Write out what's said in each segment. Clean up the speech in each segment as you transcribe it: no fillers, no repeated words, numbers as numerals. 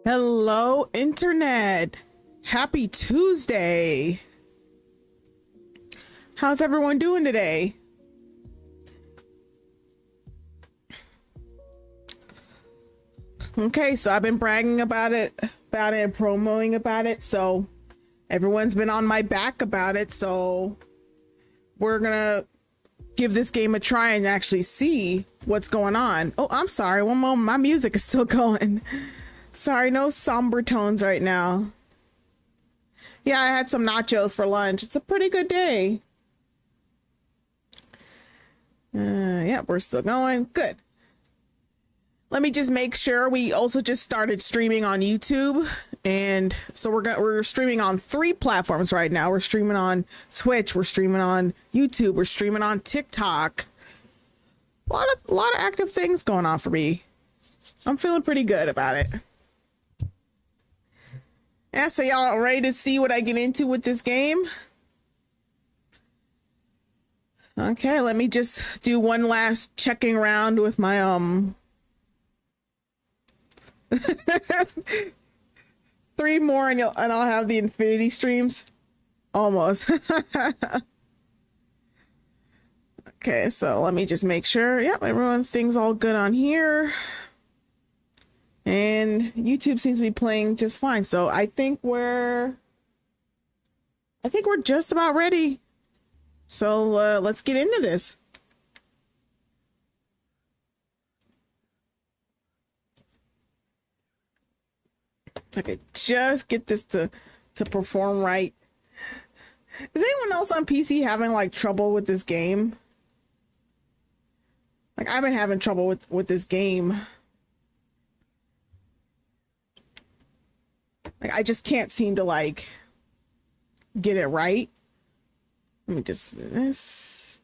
Hello, Internet. Happy Tuesday. How's everyone doing today? Okay, so I've been bragging about it, and promoting about it. So everyone's been on my back about it. So we're gonna give this game a try and actually see what's going on. Oh, I'm sorry. One moment. My music is still going. Sorry, no somber tones right now. Yeah, I had some nachos for lunch. It's a pretty good day. Yeah, we're still going. Good. Let me just make sure. We also just started streaming on YouTube, and so we're streaming on 3 platforms right now. We're streaming on Twitch, we're streaming on YouTube, we're streaming on TikTok. A lot of active things going on for me. I'm feeling pretty good about it. Yeah, so y'all ready to see what I get into with this game? Okay, let me just do one last checking round with my 3 more and I'll have the infinity streams. Almost. Okay, so let me just make sure. Yep, everything's all good on here. And YouTube seems to be playing just fine. So I think we're just about ready. So let's get into this. I could just get this to perform right. Is anyone else on PC having like trouble with this game? Like I've been having trouble with this game. Like I just can't seem to like get it right. Let me just this.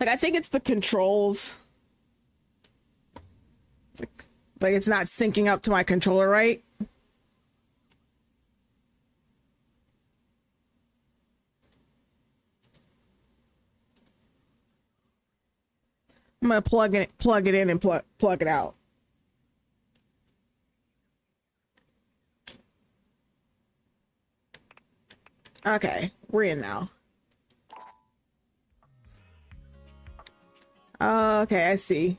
Like I think it's the controls. Like it's not syncing up to my controller right. I'm gonna plug it in and plug it out. Okay, we're in now. Okay, I see.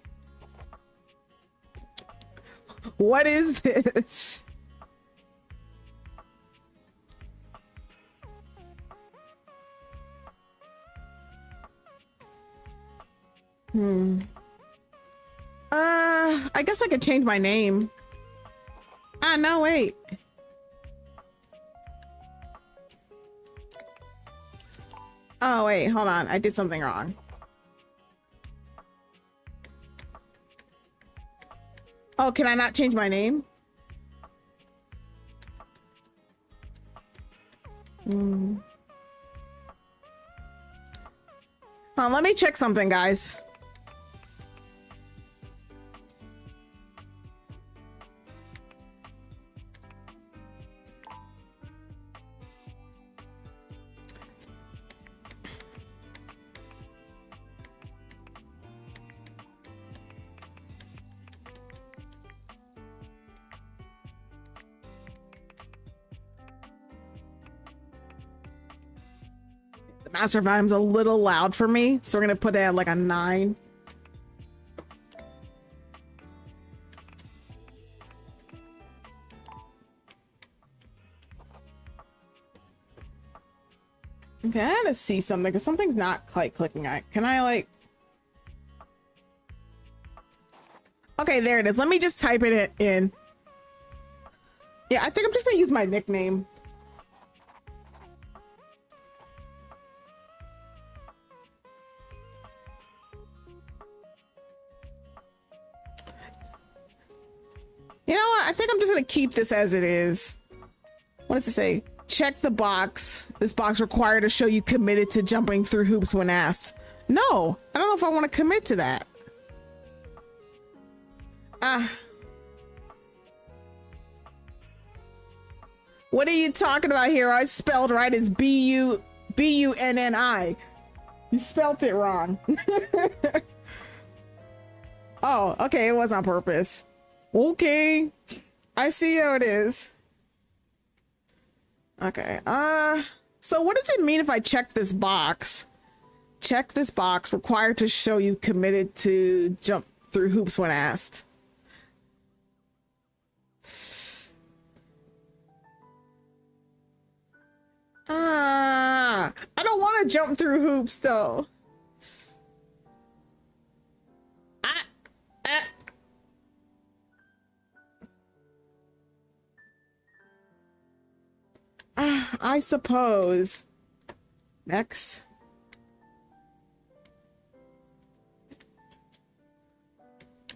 What is this? I guess I could change my name. Ah, no, wait. Oh, wait, hold on. I did something wrong. Oh, can I not change my name? Let me check something, guys. Master volume's a little loud for me, so we're gonna put it at like a 9. Okay, I gotta see something because something's not quite clicking. Can I like? Okay, there it is. Let me just type it in. Yeah, I think I'm just gonna use my nickname. You know what? I think I'm just gonna keep this as it is. What does it say? Check the box. This box required to show you committed to jumping through hoops when asked. No, I don't know if I want to commit to that. What are you talking about here? I spelled right as B-U-N-N-I. You spelt it wrong. Oh, okay, it was on purpose. Okay. I see how it is. Okay. So what does it mean if I check this box? Check this box. Required to show you committed to jump through hoops when asked. I don't want to jump through hoops though. I suppose. Next.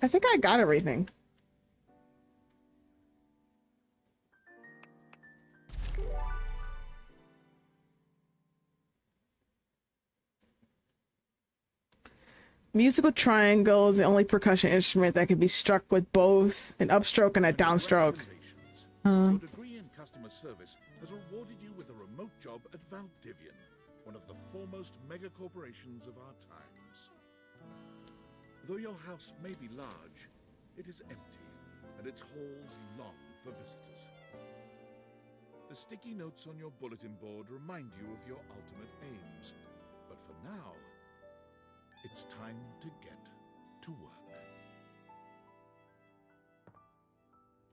I think I got everything. Musical triangle is the only percussion instrument that can be struck with both an upstroke and a downstroke. Your degree in customer service has rewarded you with a remote job at Valdivian, one of the foremost mega corporations of our times. Though your house may be large, it is empty, and its halls long for visitors. The sticky notes on your bulletin board remind you of your ultimate aims, but for now, it's time to get to work.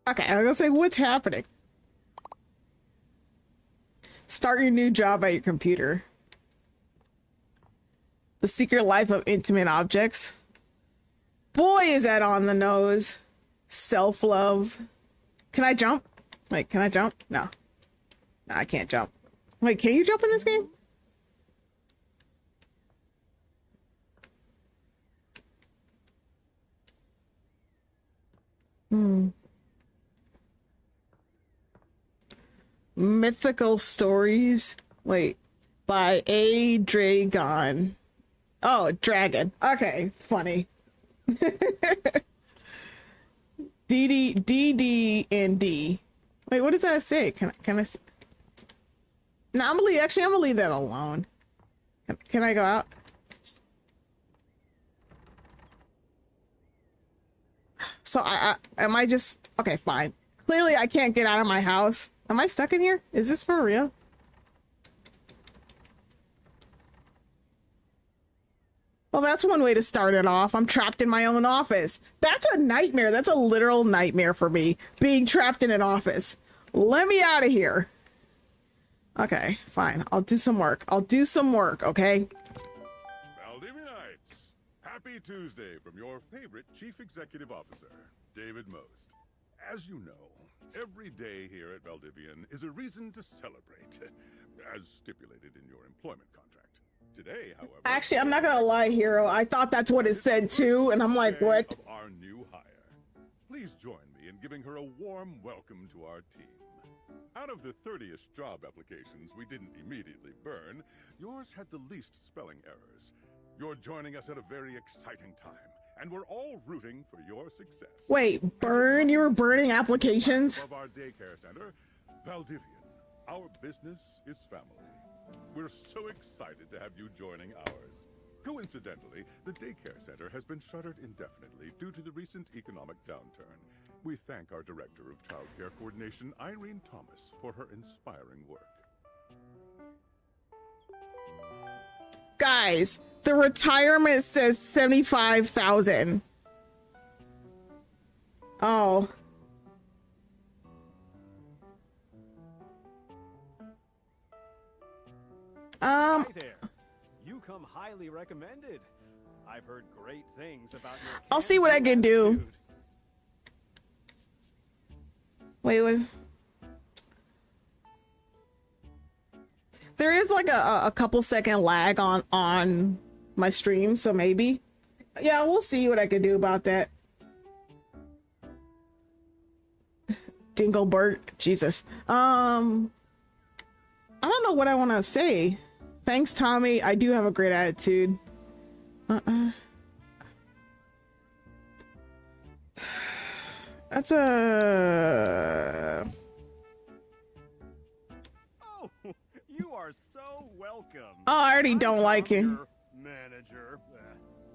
Okay, I was gonna say, what's happening? Start your new job at your computer. The Secret Life of Intimate Objects. Boy, is that on the nose. Self-love. Can I jump? Wait, can I jump? No. No, I can't jump. Wait, can you jump in this game? Mythical Stories. Wait. By A. Dragon. Oh, Dragon. Okay, funny. D and D. Wait, what does that say? Can I see? No, I'm gonna leave that alone. Can I go out? So am I just okay, fine. Clearly I can't get out of my house. Am I stuck in here? Is this for real? Well, that's one way to start it off. I'm trapped in my own office. That's a nightmare. That's a literal nightmare for me, being trapped in an office. Let me out of here. Okay, fine. I'll do some work. Okay? Valdivianites, happy Tuesday from your favorite Chief Executive Officer, David Most. As you know, every day here at Valdivian is a reason to celebrate, as stipulated in your employment contract. Today, however... Actually, I'm not gonna lie, Hero. I thought that's what it said too, and I'm like, what? ...of our new hire. Please join me in giving her a warm welcome to our team. Out of the 30-ish job applications we didn't immediately burn, yours had the least spelling errors. You're joining us at a very exciting time, and we're all rooting for your success. Wait, burn? You were burning applications? Of our daycare center, Valdivian, our business is family. We're so excited to have you joining ours. Coincidentally, the daycare center has been shuttered indefinitely due to the recent economic downturn. We thank our Director of Child Care Coordination, Irene Thomas, for her inspiring work. Guys, the retirement says 75,000. Oh. Hi there. You come highly recommended. I've heard great things about your I'll see what I can do. attitude. Wait, what? There is like a couple second lag on my stream, so maybe. Yeah, we'll see what I can do about that. Dinglebert, Jesus. I don't know what I want to say. Thanks, Tommy. I do have a great attitude. That's a... Oh, you are so welcome. Oh, I already don't like him. Manager.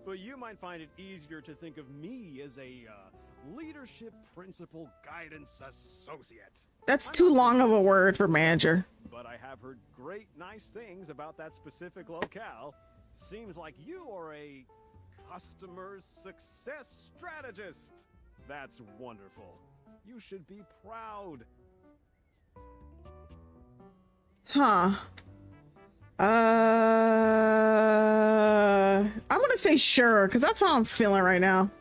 But you might find it easier to think of me as a leadership principal guidance associate. That's too long of a word for manager. But I have heard great nice things about that specific locale. Seems like you are a customer success strategist. That's wonderful. You should be proud. Huh. I'm gonna say sure, because that's how I'm feeling right now.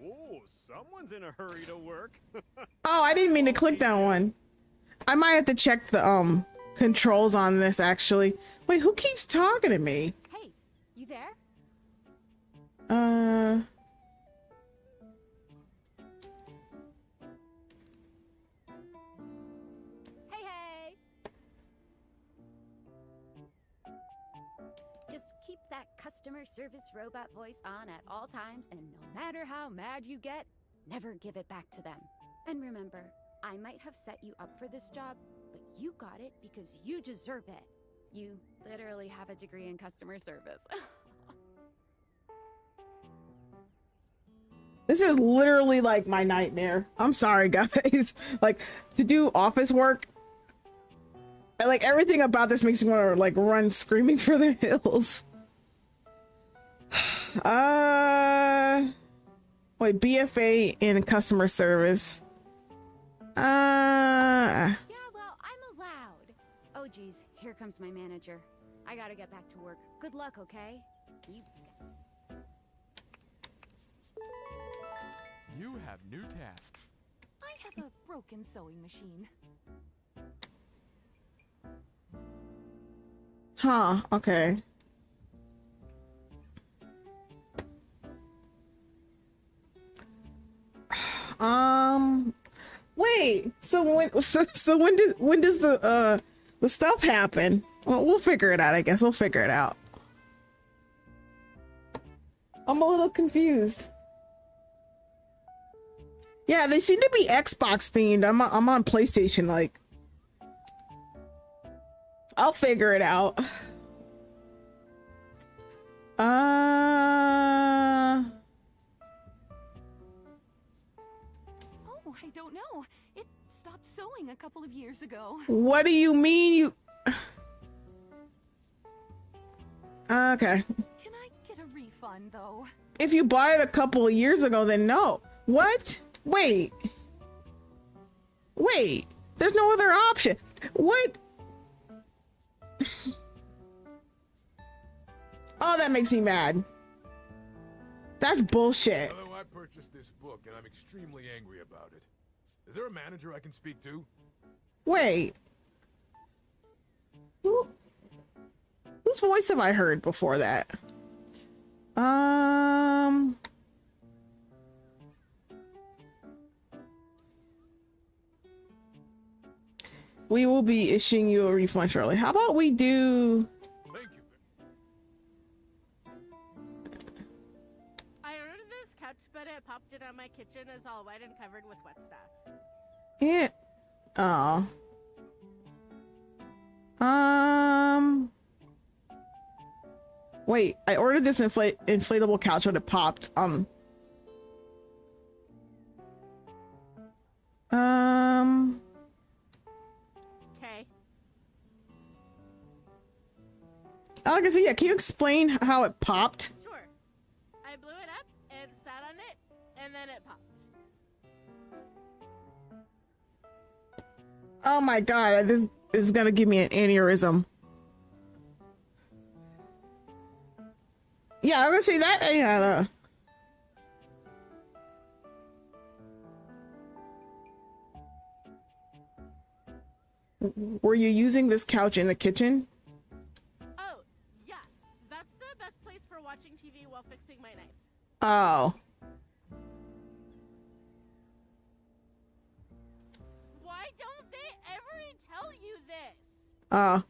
Oh, someone's in a hurry to work. Oh, I didn't mean to click that one. I might have to check the controls on this actually. Wait, who keeps talking to me? Hey, you there? Hey, hey. Just keep that customer service robot voice on at all times, and no matter how mad you get, never give it back to them. And remember, I might have set you up for this job, but you got it because you deserve it. You literally have a degree in customer service. This is literally like my nightmare. I'm sorry, guys. Like, to do office work, and like everything about this makes me want to like run screaming for the hills. Wait, BFA in customer service. Yeah, well, I'm allowed. Oh, geez, here comes my manager. I gotta get back to work. Good luck, okay? You have new tasks. I have a broken sewing machine. Huh, okay. Wait, so when does the stuff happen? Well, we'll figure it out, I guess. We'll figure it out. I'm a little confused. Yeah, they seem to be Xbox themed. I'm on PlayStation, like. I'll figure it out. Oh, I don't know. It stopped sewing a couple of years ago. What do you mean you... Okay. Can I get a refund, though? If you bought it a couple of years ago, then no. What? Wait. Wait. There's no other option. What? Oh, that makes me mad. That's bullshit. Hello, I purchased this book and I'm extremely angry about it. Is there a manager I can speak to? Wait. Whose voice have I heard before that? We will be issuing you a refund shortly. How about we do... Thank you. I ordered this couch, but it popped it on my kitchen. It's all wet and covered with wet stuff. Yeah. Oh. Wait, I ordered this inflatable couch when it popped. Okay. Like I said, yeah, can you explain how it popped? Sure. I blew it up and sat on it, and then it popped. Oh my god, this is gonna give me an aneurysm. Yeah, I'm gonna say that. Yeah. Were you using this couch in the kitchen? Oh, yeah. That's the best place for watching TV while fixing my knife. Oh. Why don't they ever tell you this? Oh.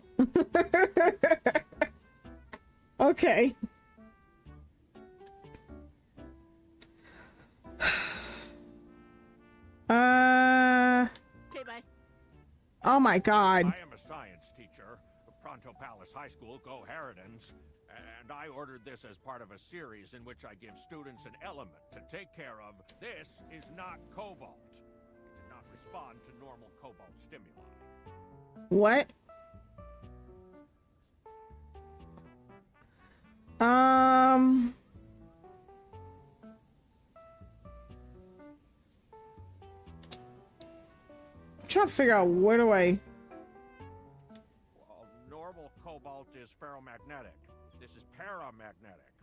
Okay. Oh my god. I am a science teacher, Pronto Palace High School, Go Harridans, and I ordered this as part of a series in which I give students an element to take care of. This is not cobalt. It did not respond to normal cobalt stimuli. What? I'm trying to figure out where do I. Well, normal cobalt is ferromagnetic. This is paramagnetic.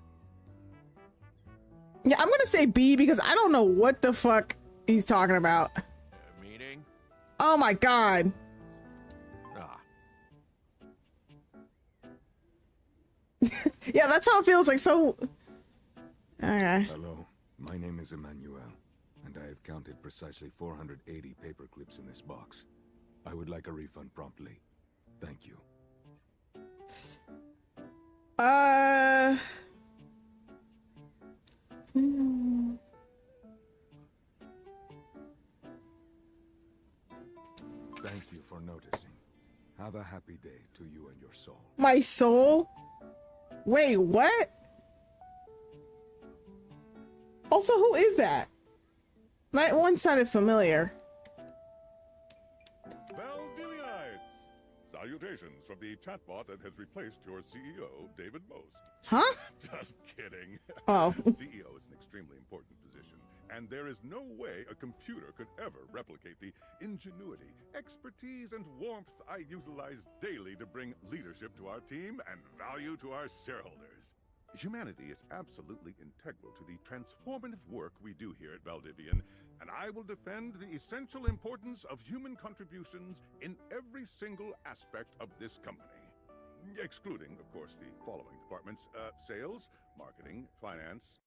Yeah, I'm gonna say B because I don't know what the fuck he's talking about. Meaning? Oh my god. Ah. Yeah, that's how it feels like. So. Okay. Hello, my name is Emmanuel, and I have counted precisely 480 paper clips in this box. I would like a refund promptly. Thank you. Thank you for noticing. Have a happy day to you and your soul. My soul? Wait, what? Also, who is that? That one sounded familiar. Valdivianites! Salutations from the chatbot that has replaced your CEO, David Most. Huh? Just kidding. Oh. CEO is an extremely important position, and there is no way a computer could ever replicate the ingenuity, expertise, and warmth I utilize daily to bring leadership to our team and value to our shareholders. Humanity is absolutely integral to the transformative work we do here at Valdivian, and I will defend the essential importance of human contributions in every single aspect of this company. Excluding, of course, the following departments: sales, marketing, finance.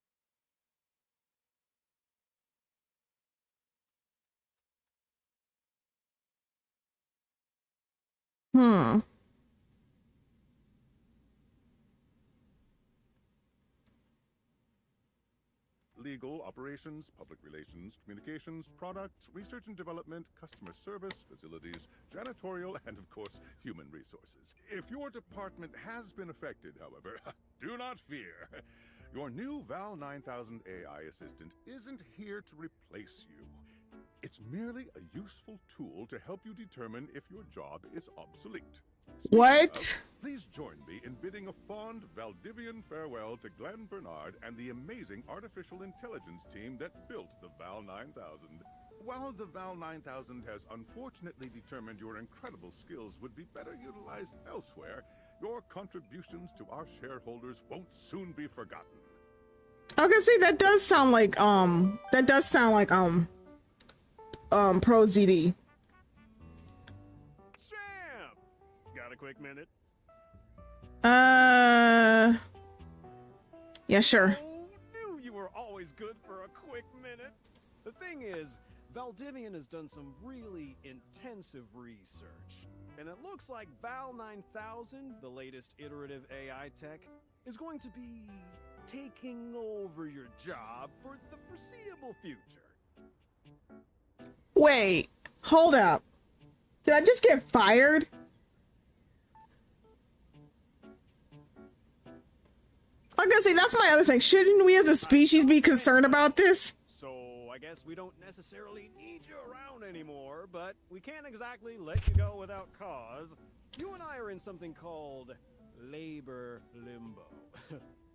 Legal, operations, public relations, communications, product, research and development, customer service, facilities, janitorial, and of course, human resources. If your department has been affected, however, do not fear. Your new Val 9000 AI assistant isn't here to replace you. It's merely a useful tool to help you determine if your job is obsolete. What? Please join me in bidding a fond Valdivian farewell to Glenn Bernard and the amazing artificial intelligence team that built the Val 9000. While the Val 9000 has unfortunately determined your incredible skills would be better utilized elsewhere, your contributions to our shareholders won't soon be forgotten. Okay, see, that does sound like Pro ZD. Champ! Got a quick minute? Yeah, sure. Oh, knew you were always good for a quick minute. The thing is, Valdivian has done some really intensive research. And it looks like Val 9000, the latest iterative AI tech, is going to be taking over your job for the foreseeable future. Wait, hold up. Did I just get fired? I'm gonna say that's my other thing. Shouldn't we as a species be concerned about this? So I guess we don't necessarily need you around anymore, but we can't exactly let you go without cause. You and I are in something called labor limbo.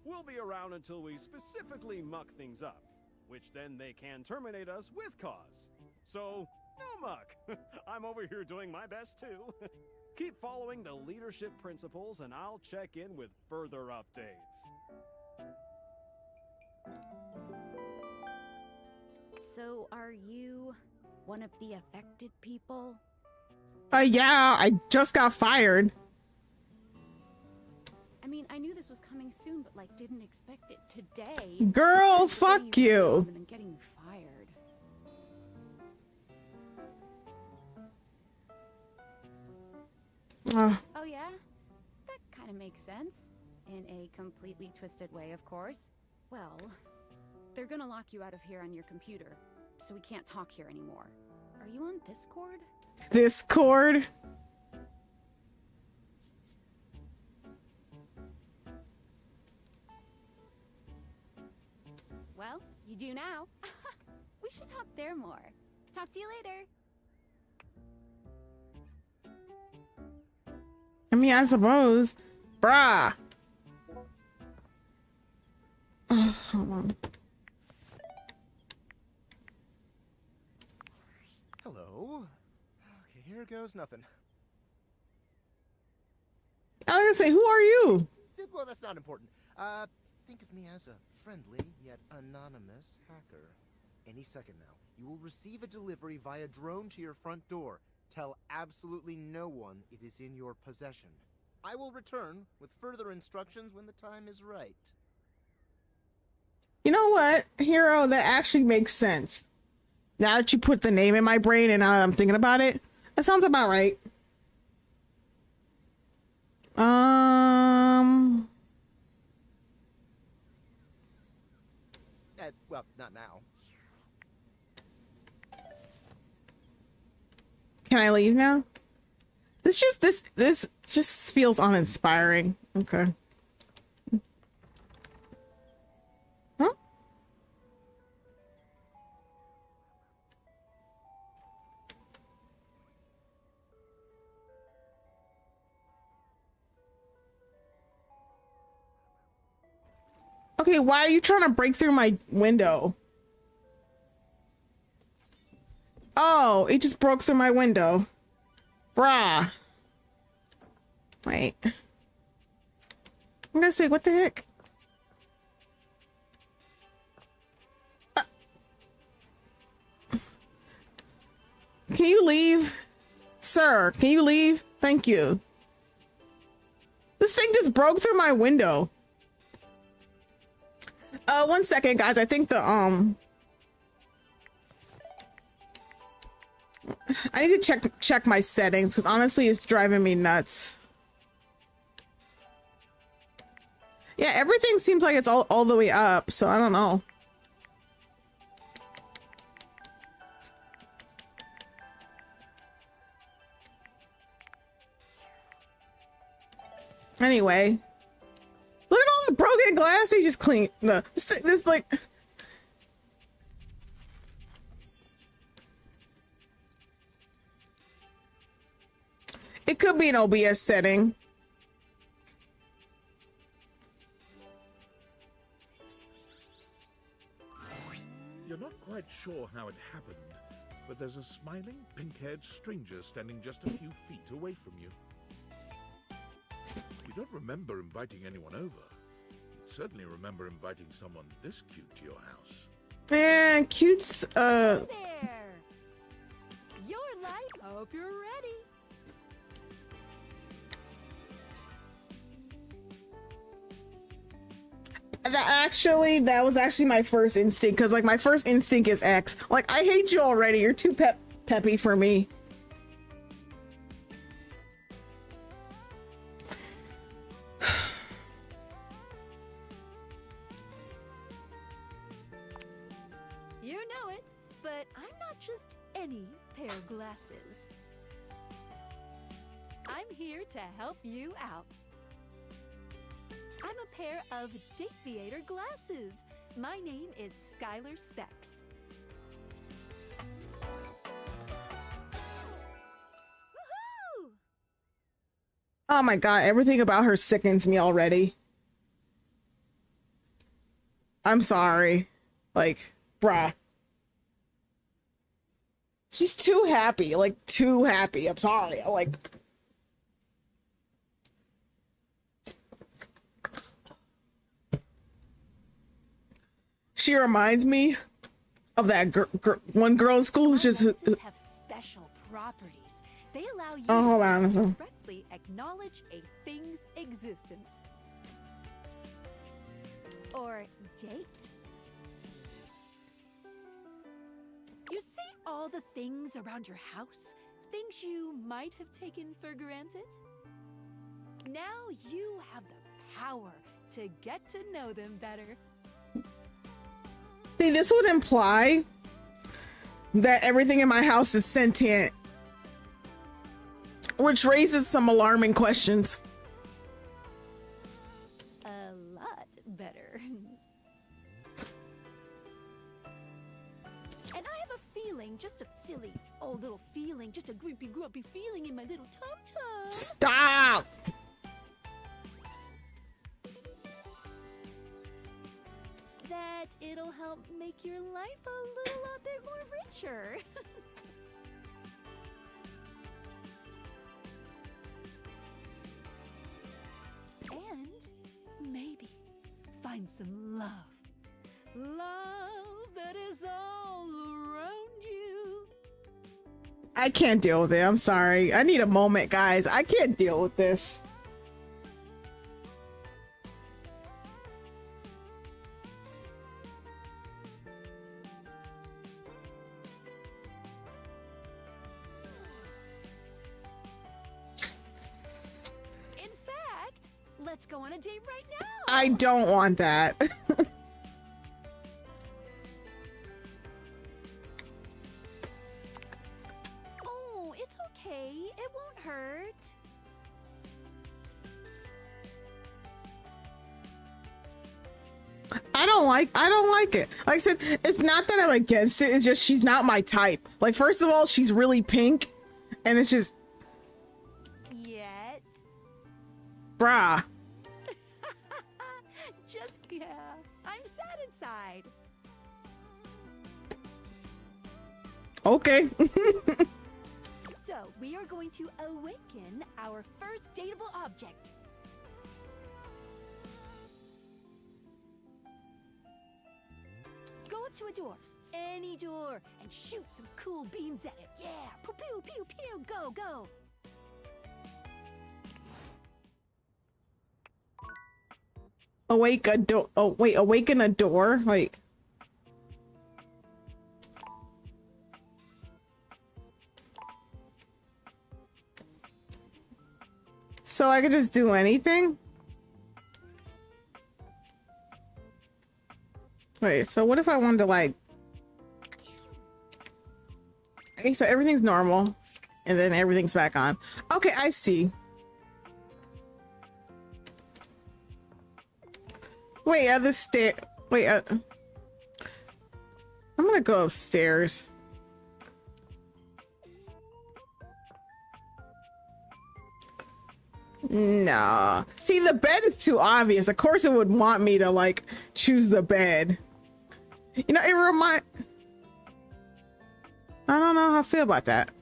We'll be around until we specifically muck things up, which then they can terminate us with cause. So, no muck. I'm over here doing my best too. Keep following the leadership principles and I'll check in with further updates. So, are you one of the affected people? Yeah, I just got fired. I mean, I knew this was coming soon, but like, didn't expect it today. Girl, fuck you. And then getting you fired. Oh yeah? That kind of makes sense. In a completely twisted way, of course. Well, they're gonna lock you out of here on your computer, so we can't talk here anymore. Are you on Discord? Discord. Well, you do now. We should talk there more. Talk to you later. I mean, I suppose. Bruh. Hold on. Hello. Okay, here goes nothing. I was gonna say, who are you? Well, that's not important. Think of me as a friendly yet anonymous hacker. Any second now, you will receive a delivery via drone to your front door. Tell absolutely no one it is in your possession. I will return with further instructions when the time is right. You know what, Hero? That actually makes sense. Now that you put the name in my brain and now I'm thinking about it, that sounds about right. Well, not now. Can I leave now? This just feels uninspiring. Okay. Huh? Okay, why are you trying to break through my window? Oh, it just broke through my window. Bruh. Wait. I'm gonna say, what the heck? Can you leave? Sir, can you leave? Thank you. This thing just broke through my window. 1 second, guys. I think I need to check my settings because honestly it's driving me nuts. Yeah, everything seems like it's all the way up, so I don't know. Anyway, look at all the broken glass they just cleaned. No, this like. It could be an OBS setting. You're not quite sure how it happened, but there's a smiling, pink-haired stranger standing just a few feet away from you. You don't remember inviting anyone over. You'd certainly remember inviting someone this cute to your house. And cute's There. Your light. Hope you're ready. That was actually my first instinct, because like my first instinct is X. Like, I hate you already. You're too peppy for me. You know it, but I'm not just any pair of glasses. I'm here to help you out. I'm a pair of Date Theater glasses. My name is Skylar Specs. Woohoo! Oh my god, everything about her sickens me already. I'm sorry. Like, bruh. She's too happy. Like, too happy. I'm sorry. Like... She reminds me of that one girl in school who's just... have special properties. They allow you hold on. to directly acknowledge a thing's existence. Or date. You see all the things around your house? Things you might have taken for granted? Now you have the power to get to know them better. See, this would imply that everything in my house is sentient. which raises some alarming questions. A lot better. And I have a feeling, just a silly old little feeling, just a creepy, grumpy feeling in my little tum-tum. Stop! That it'll help make your life a little bit more richer. And maybe find some love. Love that is all around you. I can't deal with it. I'm sorry. I need a moment, guys. I can't deal with this. In fact, let's go on a date right now. I don't want that. Oh, it's okay. It won't hurt. I don't like it. Like I said, it's not that I'm against it. It's just she's not my type. Like, first of all, she's really pink, and it's just, Yet. brah. Just, yeah. I'm sad inside. Okay. So, we are going to awaken our first dateable object. Go up to a door, any door, and shoot some cool beams at it. Yeah! Pew pew pew pew! Go, go! Awake a door. Oh, wait, awaken a door? Wait. So I could just do anything? Wait, so what if I wanted to, like... Okay, so everything's normal. And then everything's back on. Okay, I see. Wait, the stair... Wait, I'm gonna go upstairs. No. See, the bed is too obvious. Of course it would want me to, like, choose the bed. You know, it I don't know how I feel about that.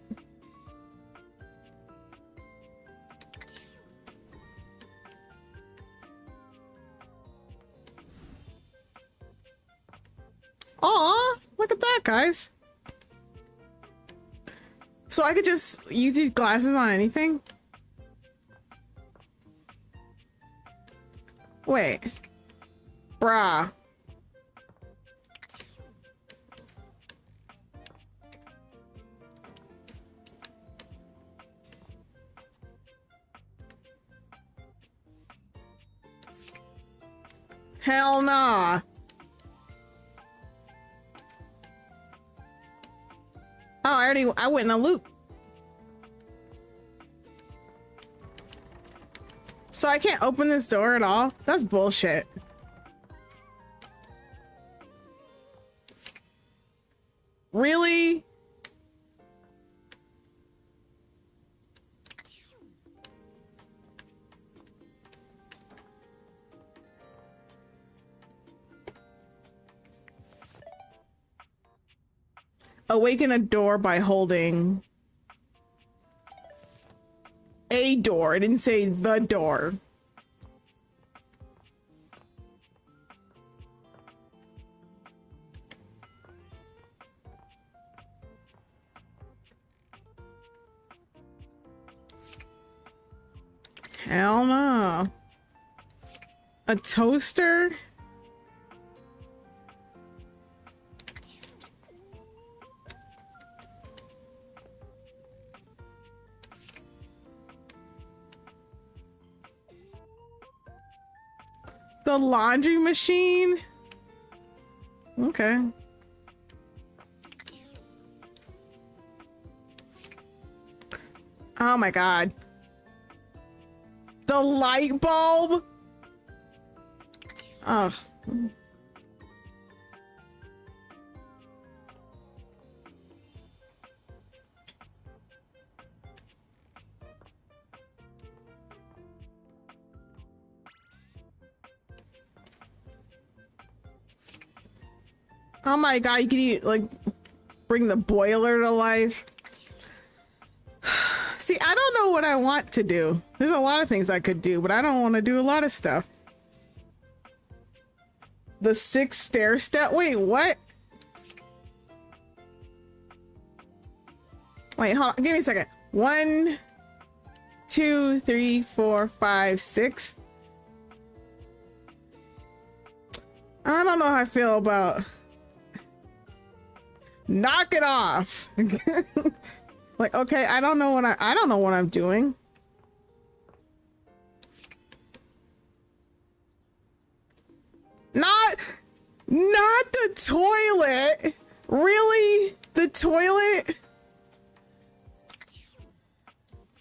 Aw, look at that, guys. So I could just use these glasses on anything? Wait. Bruh. Hell nah. Oh, I went in a loop. So I can't open this door at all? That's bullshit. Really? Awaken a door by holding a door. I didn't say the door. Hell no. A toaster? The laundry machine? Okay. Oh my god. The light bulb? Oh. Oh my god, you can like bring the boiler to life. See, I don't know what I want to do. There's a lot of things I could do, but I don't want to do a lot of stuff. The 6 stair step. Wait, what? Wait, hold on. Give me a second. 1, 2, 3, 4, 5, 6. I don't know how I feel about. Knock it off. Like, okay, I don't know what I'm doing. Not the toilet. Really? The toilet?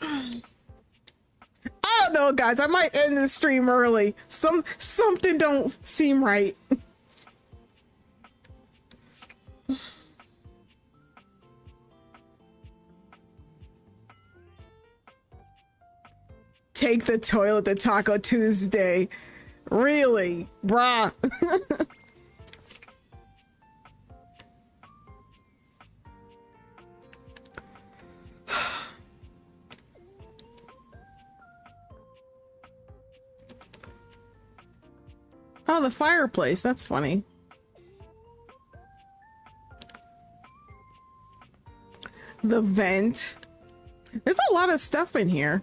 I don't know, guys. I might end the stream early. Something don't seem right. Take the toilet to Taco Tuesday. Really? Bruh. Oh, the fireplace. That's funny. The vent. There's a lot of stuff in here.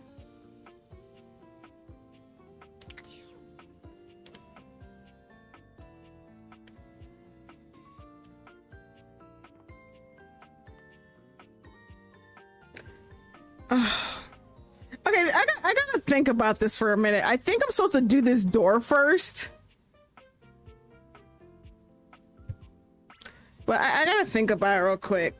Okay, I gotta think about this for a minute. I think I'm supposed to do this door first. But I gotta think about it real quick.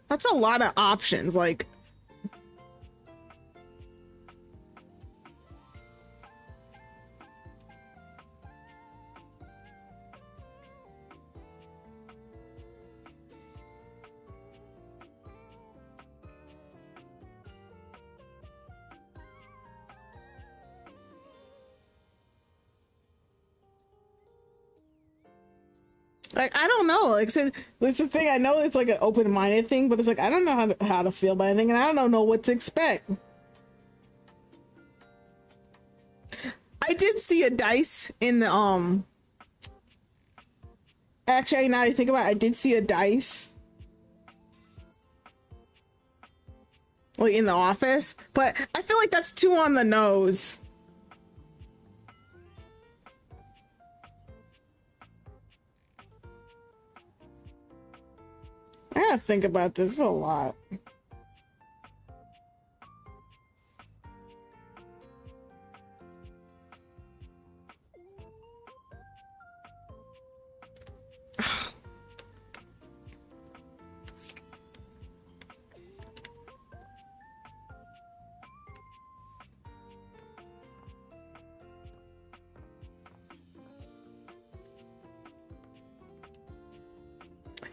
That's a lot of options, like. Like, I don't know. Like I said, it's the thing. I know it's like an open-minded thing, but it's like I don't know how to feel about anything, and I don't know what to expect. I did see a dice in the Actually, now that I think about it, I did see a dice, like in the office, but I feel like that's too on the nose. I gotta think about this a lot.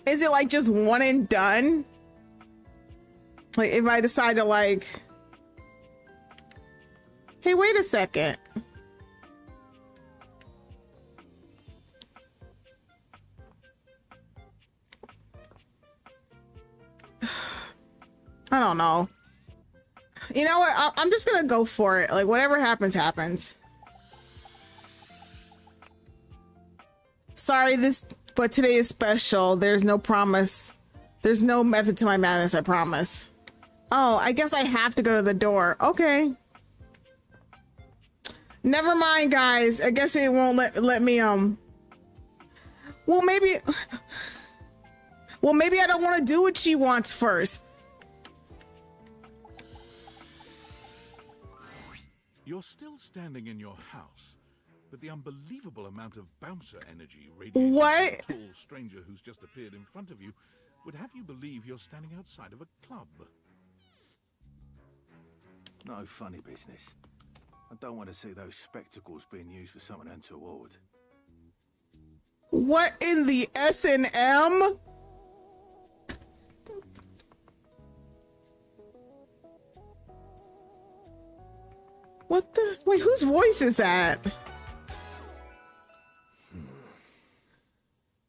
Is it like just one and done? Like if I decide to like, hey, wait a second. I don't know. You know what? I'm just gonna go for it. Like whatever happens, happens. Sorry, but today is special. There's no promise. There's no method to my madness, I promise. Oh, I guess I have to go to the door. Okay. Never mind, guys. I guess it won't let me, well, maybe I don't want to do what she wants first. You're still standing in your house, but the unbelievable amount of bouncer energy radiating What? from a tall stranger who's just appeared in front of you would have you believe you're standing outside of a club. No funny business. I don't want to see those spectacles being used for something untoward. What in the S&M? What the? Wait, whose voice is that?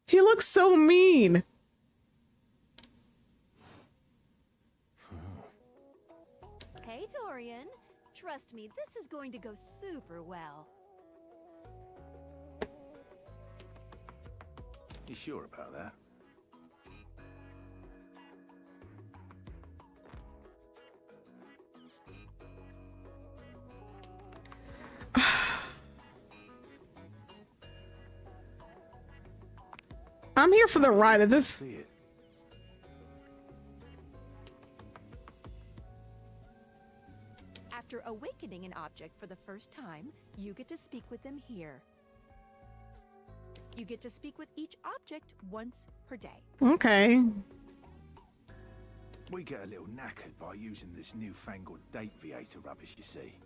He looks so mean. Hey, Dorian. Trust me, this is going to go super well. You sure about that? I'm here for the ride of this. See it. After awakening an object for the first time, you get to speak with them here. You get to speak with each object once per day. Okay. We get a little knackered by using this newfangled date Viator rubbish, you see.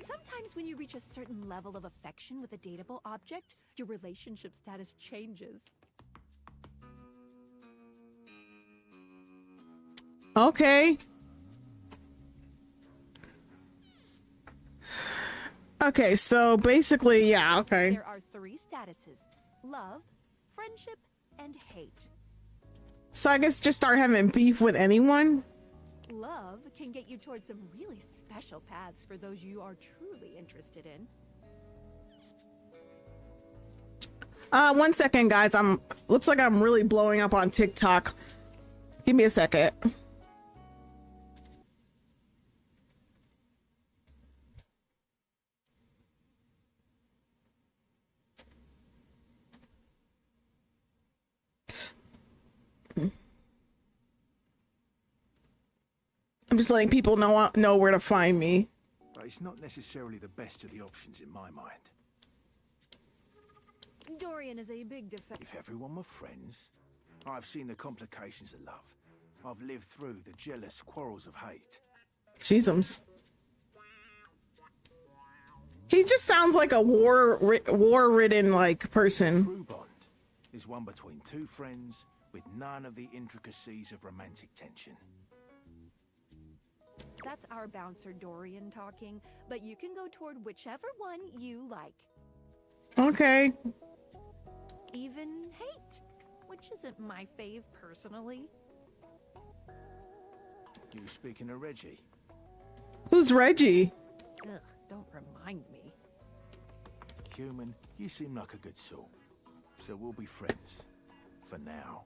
Sometimes when you reach a certain level of affection with a dateable object, your relationship status changes. Okay. Okay, so basically, yeah, okay. There are 3 statuses: love, friendship, and hate. So I guess just start having beef with anyone? Love can get you towards some really special paths for those you are truly interested in. 1 second, guys. Looks like I'm really blowing up on TikTok. Give me a second. I'm just letting people know where to find me. But it's not necessarily the best of the options in my mind. Dorian is a big defender. If everyone were friends, I've seen the complications of love. I've lived through the jealous quarrels of hate. Jeezums. He just sounds like a war-ridden like person. True bond is one between 2 friends with none of the intricacies of romantic tension. That's our bouncer Dorian talking, but you can go toward whichever one you like. Okay. Even hate, which isn't my fave personally. You speaking of Reggie? Who's Reggie? Ugh, don't remind me. Human, you seem like a good soul. So we'll be friends. For now.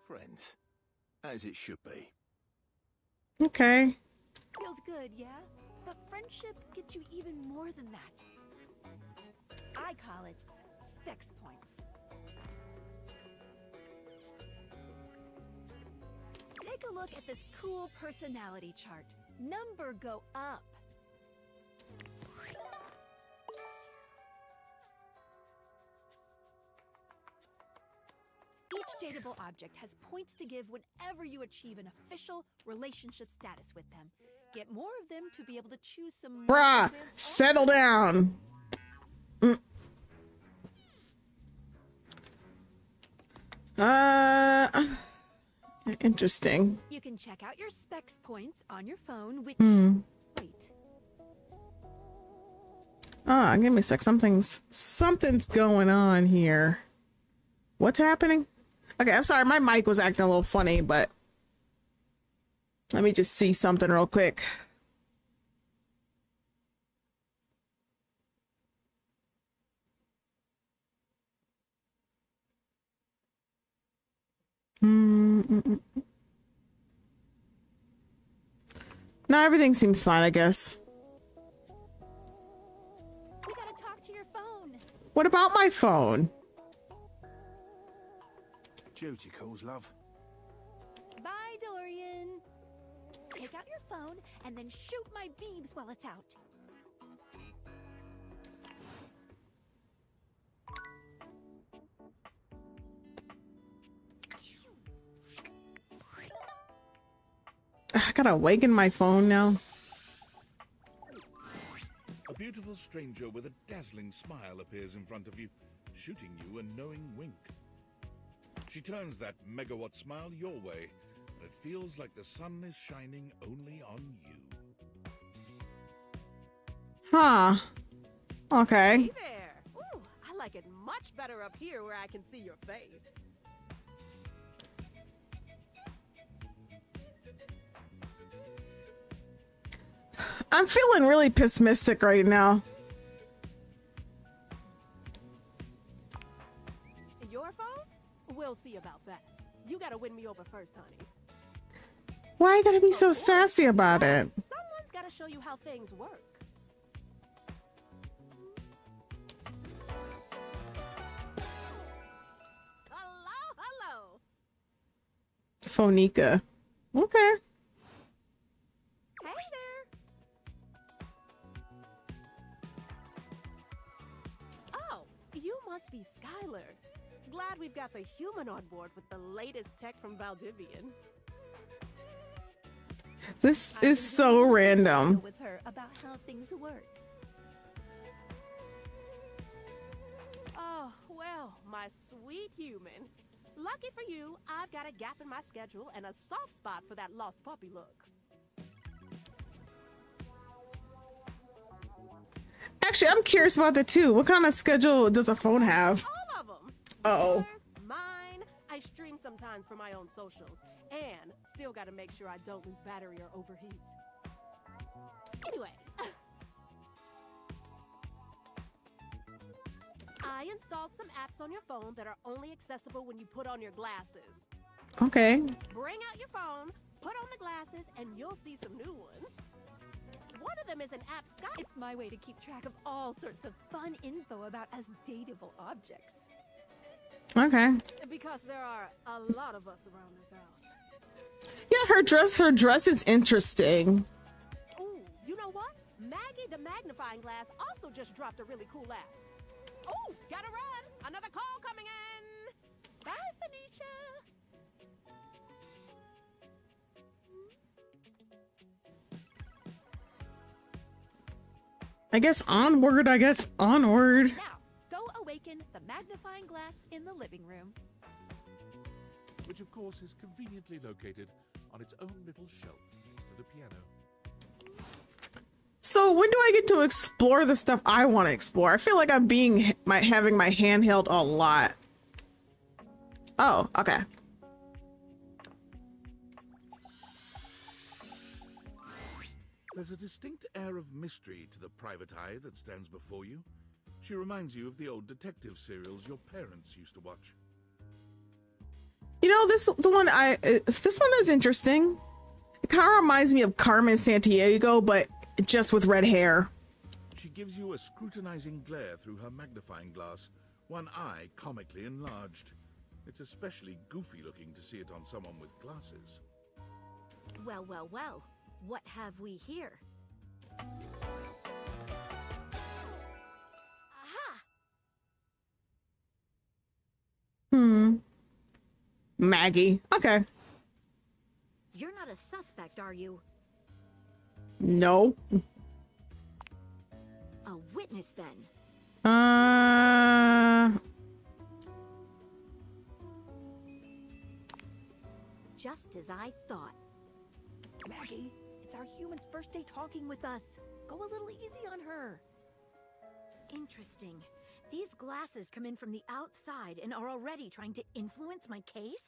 Friends. As it should be. Okay. Feels good, yeah? But friendship gets you even more than that. I call it specs points. Take a look at this cool personality chart. Number go up. Each dateable object has points to give whenever you achieve an official relationship status with them. Get more of them to be able to choose some... Bruh, settle down. Interesting. You can check out your specs points on your phone, which... Wait. Give me a sec. Something's going on here. What's happening? Okay, I'm sorry. My mic was acting a little funny, but let me just see something real quick. No, everything seems fine, I guess. We gotta talk to your phone. What about my phone? pharmaceuticals, love. Bye, Dorian. Take out your phone and then shoot my beams while it's out. I gotta awaken my phone now. A beautiful stranger with a dazzling smile appears in front of you, shooting you a knowing wink. She turns that megawatt smile your way, and it feels like the sun is shining only on you. Huh. Okay. Hey there. Ooh, I like it much better up here where I can see your face. I'm feeling really pessimistic right now. Your phone? We'll see about that. You gotta win me over first, honey. Why you gotta be so sassy about it? Someone's gotta show you how things work. Hello. Phonica. Okay. Hey there. Oh, you must be Skylar. Glad we've got the human on board with the latest tech from Valdivian. This is so random. With her about how things work. Oh, well, my sweet human. Lucky for you, I've got a gap in my schedule and a soft spot for that lost puppy look. Actually, I'm curious about that too. What kind of schedule does a phone have? All of them. Uh-oh. Yours, mine. I stream sometimes for my own socials. And still got to make sure I don't lose battery or overheat. Anyway. I installed some apps on your phone that are only accessible when you put on your glasses. Okay. Bring out your phone, put on the glasses, and you'll see some new ones. One of them is an app Skype. It's my way to keep track of all sorts of fun info about us dateable objects. Okay. Because there are a lot of us around this house. Yeah, her dress is interesting. Ooh, you know what? Maggie the magnifying glass also just dropped a really cool app. Ooh, gotta run! Another call coming in! Bye, Phoenicia! I guess onward, onward. Now, go awaken the magnifying glass in the living room. Which of course is conveniently located on its own little shelf next to the piano. So when do I get to explore the stuff I want to explore? I feel like I'm having my hand held a lot. Oh, okay. There's a distinct air of mystery to the private eye that stands before you. She reminds you of the old detective serials your parents used to watch. You know, this one is interesting. It kind of reminds me of Carmen Sandiego, but just with red hair. She gives you a scrutinizing glare through her magnifying glass, one eye comically enlarged. It's especially goofy looking to see it on someone with glasses. Well, well, well. What have we here? Aha! Maggie. Okay. You're not a suspect, are you? No. A witness, then. Just as I thought. Maggie, it's our human's first day talking with us. Go a little easy on her. Interesting. These glasses come in from the outside and are already trying to influence my case?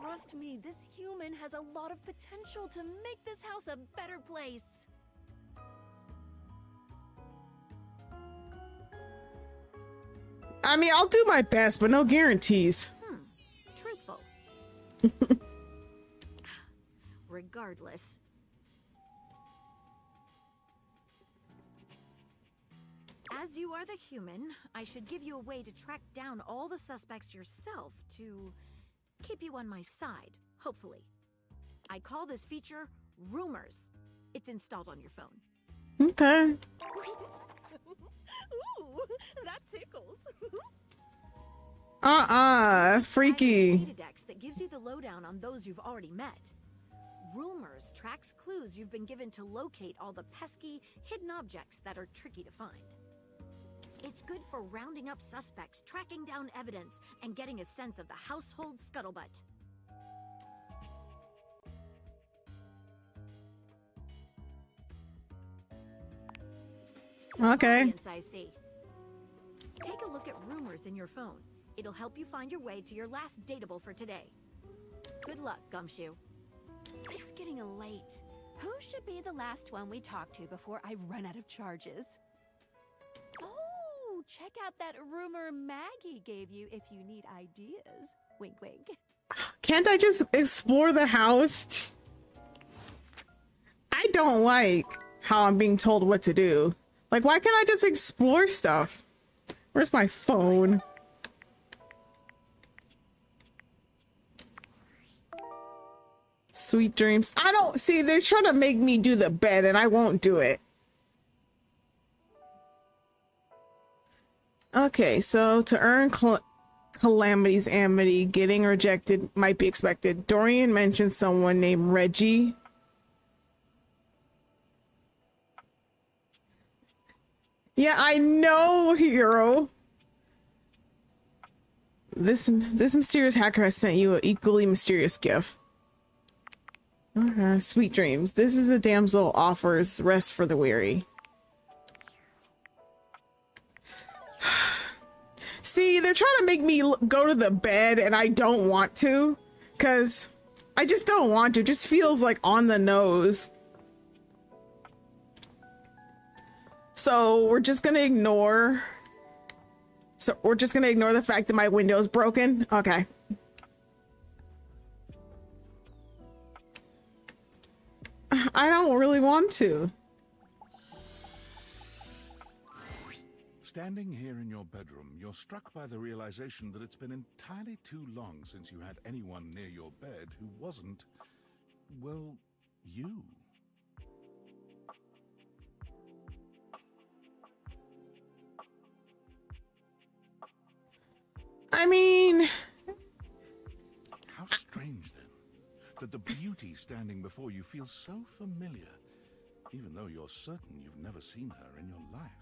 Trust me, this human has a lot of potential to make this house a better place. I mean, I'll do my best, but no guarantees. Truthful. Regardless. As you are the human, I should give you a way to track down all the suspects yourself to keep you on my side, hopefully. I call this feature Rumors. It's installed on your phone. Okay. Ooh, that tickles. Freaky. Datadex that gives you the lowdown on those you've already met. Rumors tracks clues you've been given to locate all the pesky, hidden objects that are tricky to find. It's good for rounding up suspects, tracking down evidence, and getting a sense of the household scuttlebutt. Okay. Science, I see. Take a look at Rumors in your phone. It'll help you find your way to your last dateable for today. Good luck, Gumshoe. It's getting late. Who should be the last one we talk to before I run out of charges? Oh, check out that rumor Maggie gave you if you need ideas. Wink, wink. Can't I just explore the house? I don't like how I'm being told what to do. Like, why can't I just explore stuff? Where's my phone? Sweet dreams. I don't see, they're trying to make me do the bed and I won't do it. Okay, so to earn Calamity's amity, getting rejected might be expected. Dorian mentioned someone named Reggie. Yeah, I know, hero. This mysterious hacker has sent you an equally mysterious gift. Sweet dreams. This is a damsel offers rest for the weary. See, they're trying to make me go to the bed and I don't want to, because I just don't want to. It just feels like on the nose. So we're just gonna ignore. So we're just gonna ignore the fact that my window's broken. Okay. I don't really want to. Standing here in your bedroom, you're struck by the realization that it's been entirely too long since you had anyone near your bed who wasn't, well, you. I mean... How strange, then, that the beauty standing before you feels so familiar, even though you're certain you've never seen her in your life.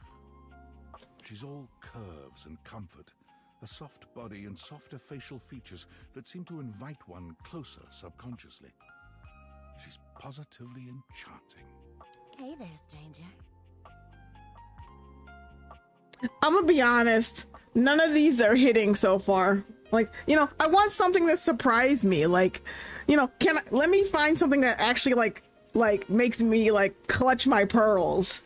She's all curves and comfort, a soft body and softer facial features that seem to invite one closer subconsciously. She's positively enchanting. Hey there, stranger. I'm gonna be honest, none of these are hitting so far. Like, you know, I want something that surprised me. Like, you know, let me find something that actually like makes me like clutch my pearls.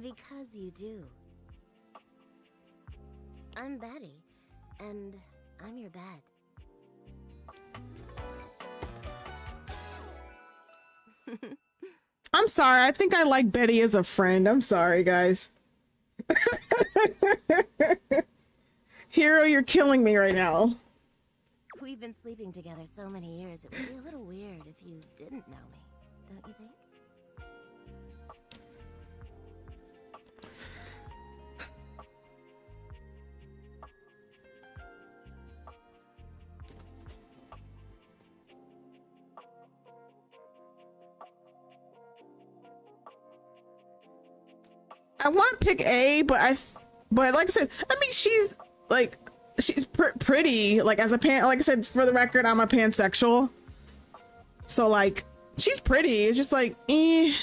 Because you do. I'm Betty, and I'm your bed. I'm sorry, I think I like Betty as a friend. I'm sorry, guys. Hero, you're killing me right now. We've been sleeping together so many years, it would be a little weird if you didn't know me, don't you think? I want to pick A, but like I said, I mean, she's pretty. Like as a like I said, for the record, I'm a pansexual. So like, she's pretty. It's just like, it's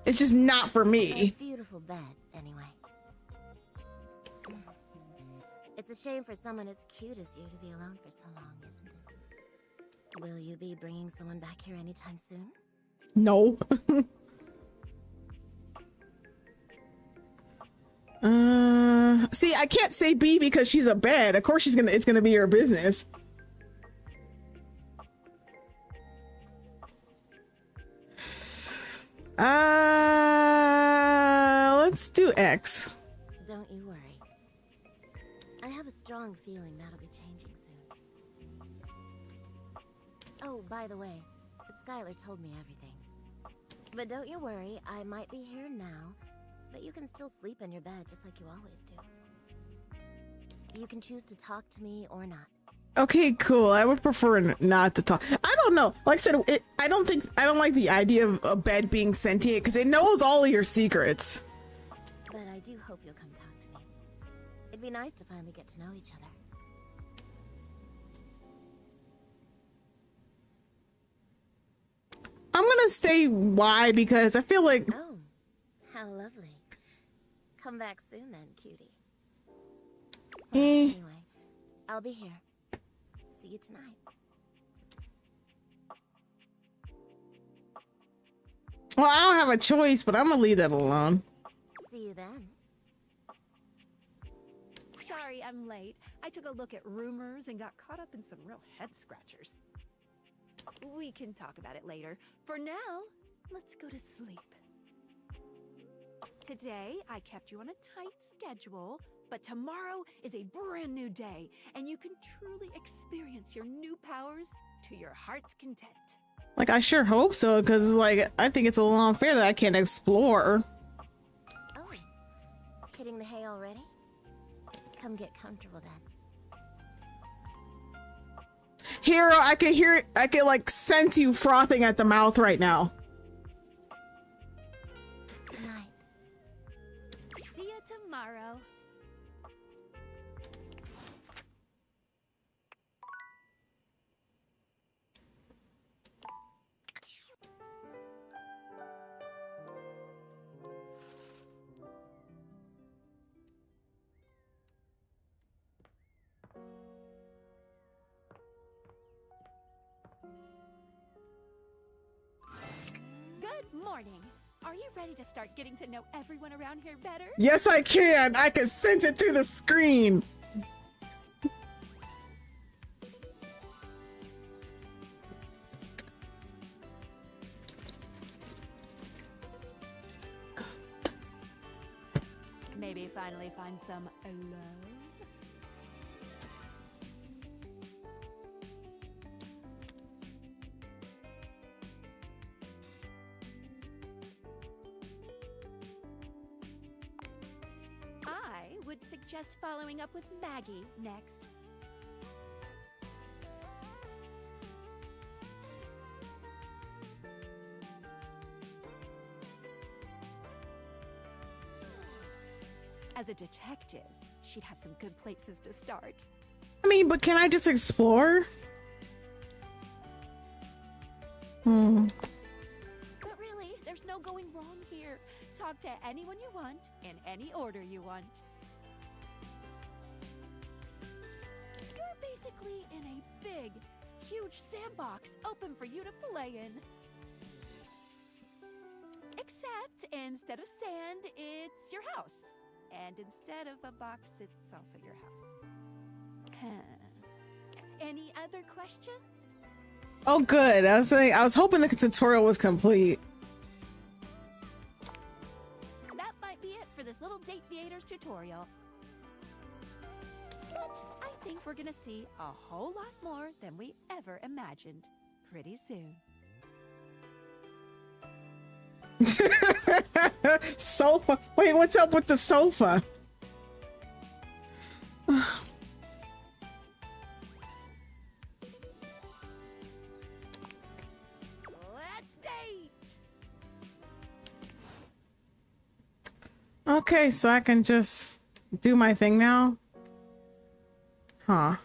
just not for me. Beautiful bed, anyway. It's a shame for someone as cute as you to be alone for so long, isn't it? Will you be bringing someone back here anytime soon? No. See, I can't say B because she's a bed. Of course it's gonna be her business. Let's do X. Don't you worry. I have a strong feeling that'll be changing soon. Oh, by the way, Skylar told me everything. But don't you worry, I might be here now, but you can still sleep in your bed just like you always do. You can choose to talk to me or not. Okay, cool. I would prefer not to talk. I don't know. Like I said, I don't like the idea of a bed being sentient because it knows all of your secrets. But I do hope you'll come talk to me. It'd be nice to finally get to know each other. I'm gonna stay Y because I feel like. Oh, how lovely. Come back soon then, cutie. Well, anyway, I'll be here. See you tonight. Well, I don't have a choice, but I'm gonna leave that alone. See you then. Sorry, I'm late. I took a look at rumors and got caught up in some real head scratchers. We can talk about it later. For now, let's go to sleep. Today, I kept you on a tight schedule, but tomorrow is a brand new day, and you can truly experience your new powers to your heart's content. Like, I sure hope so, because, like, I think it's a little unfair that I can't explore. Oh, hitting the hay already? Come get comfortable then. Hero, I can hear it. I can, like, sense you frothing at the mouth right now. Good night. See you tomorrow. Good morning. Are you ready to start getting to know everyone around here better? Yes, I can. I can sense it through the screen. Maybe finally find some love? I would suggest following up with Maggie next. As a detective, she'd have some good places to start. I mean, but can I just explore? But really, there's no going wrong here. Talk to anyone you want, in any order you want. You're basically in a big, huge sandbox open for you to play in. Except instead of sand, it's your house. And instead of a box, it's also your house. Any other questions? Oh, good. I was hoping the tutorial was complete. That might be it for this little Date Viators tutorial. But I think we're gonna see a whole lot more than we ever imagined pretty soon. Sofa. Wait, what's up with the sofa? Let's date! Okay, so I can just do my thing now? Huh.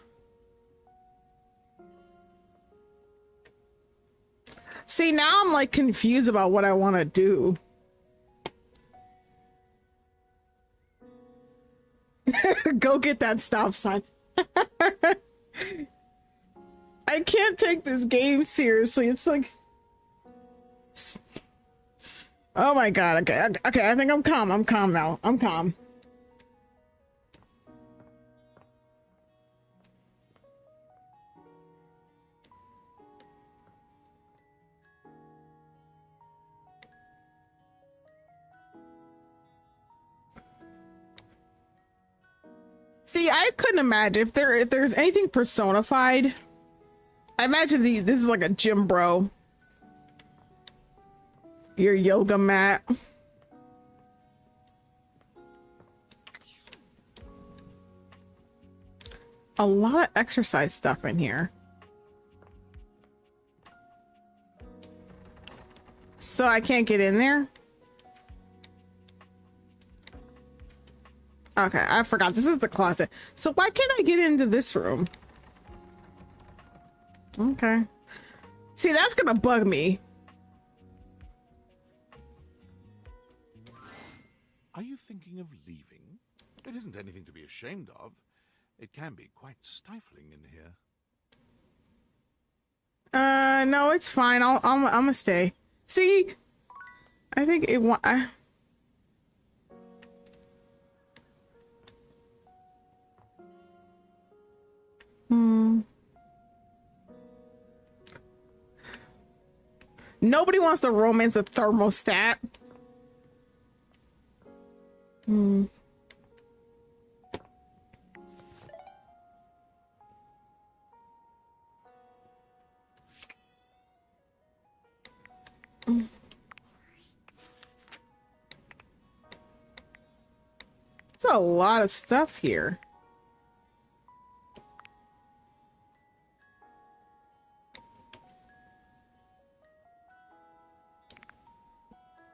See, now I'm like confused about what I want to do. Go get that stop sign. I can't take this game seriously. It's like... Oh my god, okay, okay, I think I'm calm. I'm calm now. I'm calm. See, I couldn't imagine if there's anything personified. I imagine this is like a gym bro. Your yoga mat. A lot of exercise stuff in here. So I can't get in there? Okay, I forgot. This is the closet. So why can't I get into this room? Okay. See, that's gonna bug me. Are you thinking of leaving? It isn't anything to be ashamed of. It can be quite stifling in here. No, it's fine. I'm gonna stay. See, I think it Nobody wants to romance the thermostat. There's a lot of stuff here.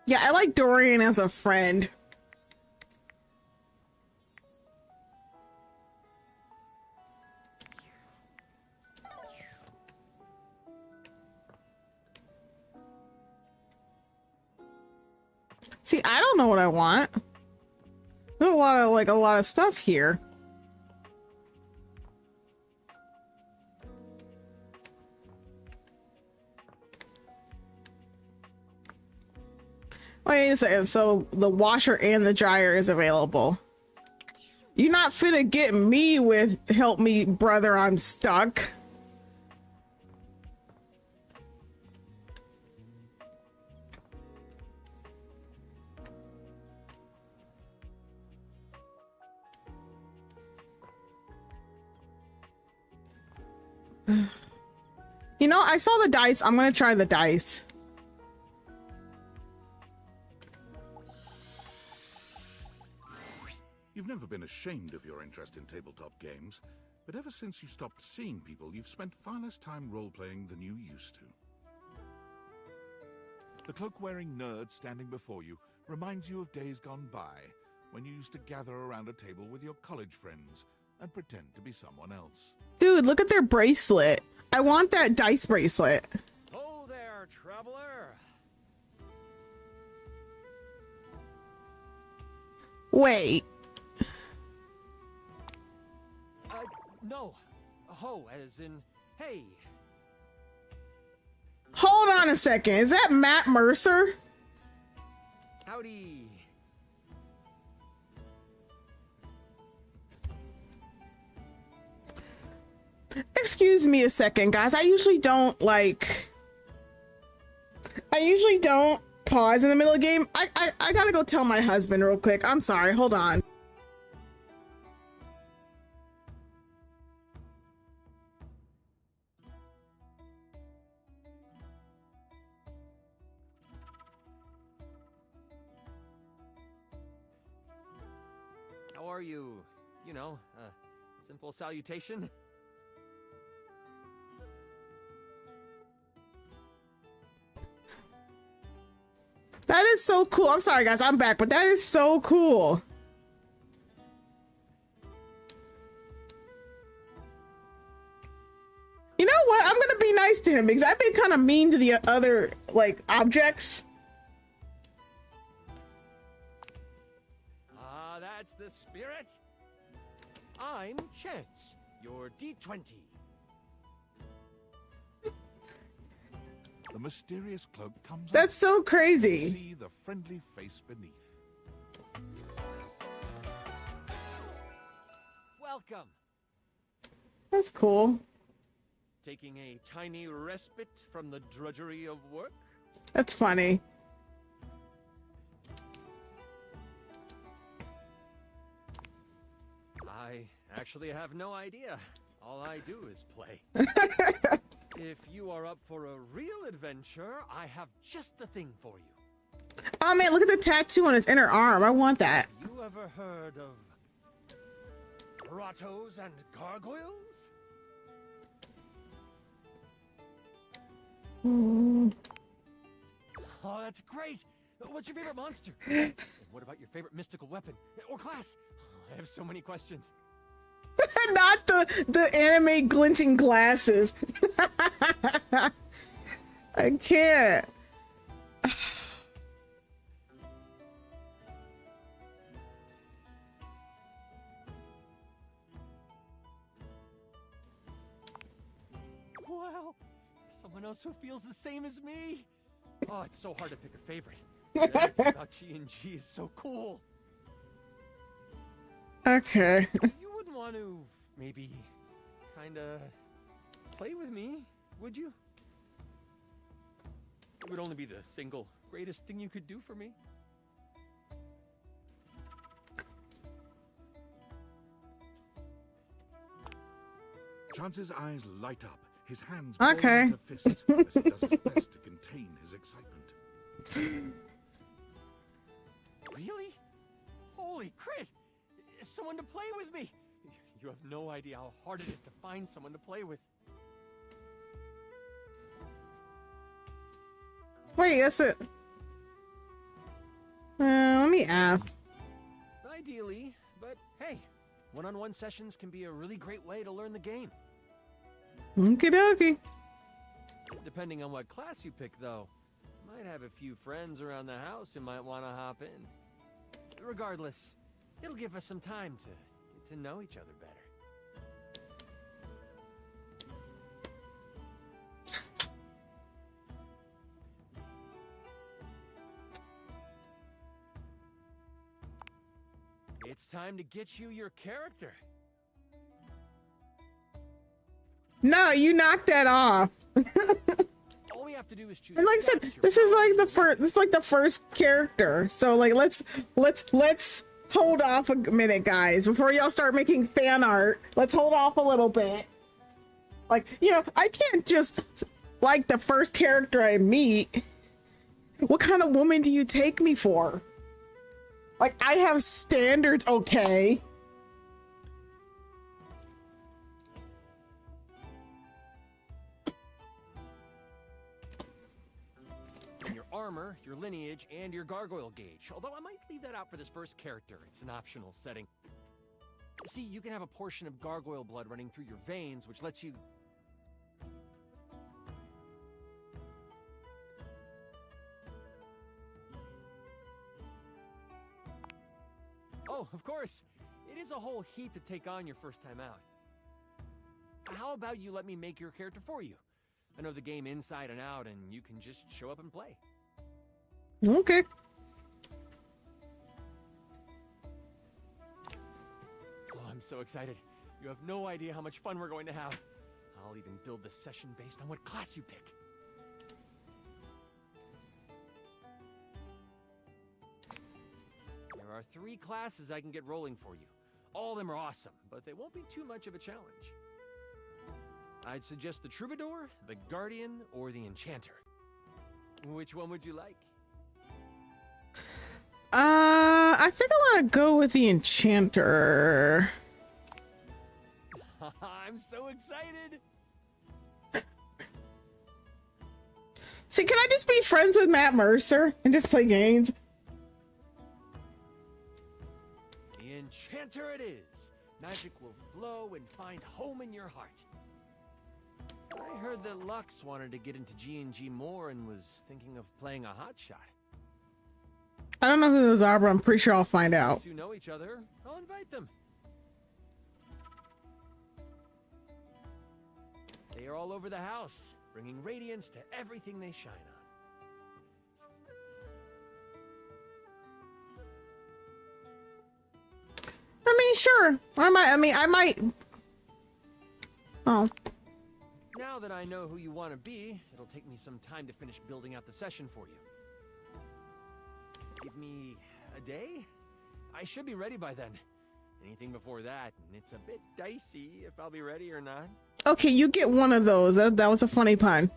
Yeah, I like Dorian as a friend. See, I don't know what I want. There's a lot of stuff here. Wait a second. So the washer and the dryer is available. You're not finna get me with "help me, brother, I'm stuck." You know, I saw the dice. I'm gonna try the dice. You've never been ashamed of your interest in tabletop games, but ever since you stopped seeing people, you've spent far less time role-playing than you used to. The cloak-wearing nerd standing before you reminds you of days gone by, when you used to gather around a table with your college friends and pretend to be someone else. Dude, look at their bracelet. I want that dice bracelet. Oh there, traveler. Wait. No. Ho, as in, hey. Hold on a second. Is that Matt Mercer? Howdy. Excuse me a second, guys. I usually don't pause in the middle of the game. I gotta go tell my husband real quick. I'm sorry. Hold on. How are you? You know, simple salutation. That is so cool. I'm sorry, guys. I'm back, but that is so cool. You know what? I'm gonna be nice to him because I've been kind of mean to the other objects. Ah, that's the spirit. I'm Chance, your D20. The mysterious cloak comes That's off. so crazy. See the friendly face beneath. Welcome. That's cool. Taking a tiny respite from the drudgery of work? That's funny. I Actually, I have no idea. All I do is play. If you are up for a real adventure, I have just the thing for you. Oh man, look at the tattoo on his inner arm. I want that. Have you ever heard of grottos and gargoyles? Oh, that's great. What's your favorite monster? And what about your favorite mystical weapon or class? I have so many questions. Not the anime glinting glasses. I can't. Wow, someone else who feels the same as me. Oh, it's so hard to pick a favorite. Everything about G&G is so cool. Okay. You wouldn't want to maybe kinda play with me, would you? It would only be the single greatest thing you could do for me. Chance's eyes light up, his hands Okay. ball into fists as he does his best to contain his excitement. Really? Holy crit! Someone to play with me! You have no idea how hard it is to find someone to play with. Wait, that's it. Let me ask. Ideally, but hey, one-on-one sessions can be a really great way to learn the game. Okie dokie. Depending on what class you pick, though. Might have a few friends around the house who might want to hop in. Regardless, it'll give us some time to get to know each other better. It's time to get you your character. No, you knocked that off. All we have to do is choose. And like I said, this is like the first. This is like the first character. So like, let's hold off a minute, guys, before y'all start making fan art. Let's hold off a little bit. Like, you know, I can't just like the first character I meet. What kind of woman do you take me for? Like, I have standards, okay? Your armor, your lineage, and your gargoyle gauge. Although I might leave that out for this first character. It's an optional setting. See, you can have a portion of gargoyle blood running through your veins, which lets you... Oh, of course. It is a whole heap to take on your first time out. How about you let me make your character for you? I know the game inside and out, and you can just show up and play. Okay. Oh, I'm so excited. You have no idea how much fun we're going to have. I'll even build the session based on what class you pick. There are 3 classes I can get rolling for you. All of them are awesome, but they won't be too much of a challenge. I'd suggest the Troubadour, the Guardian, or the Enchanter. Which one would you like? I think I want to go with the Enchanter. I'm so excited! See, can I just be friends with Matt Mercer and just play games? The Enchanter it is. Magic will flow and find home in your heart. I heard that Lux wanted to get into G&G more and was thinking of playing a hotshot. I don't know who those are, but I'm pretty sure I'll find out. If you know each other, I'll invite them. They are all over the house, bringing radiance to everything they shine on. I mean, sure. I might. Oh. Now that I know who you want to be, it'll take me some time to finish building out the session for you. Give me a day? I should be ready by then. Anything before that, and it's a bit dicey if I'll be ready or not. Okay, you get one of those. That was a funny pun.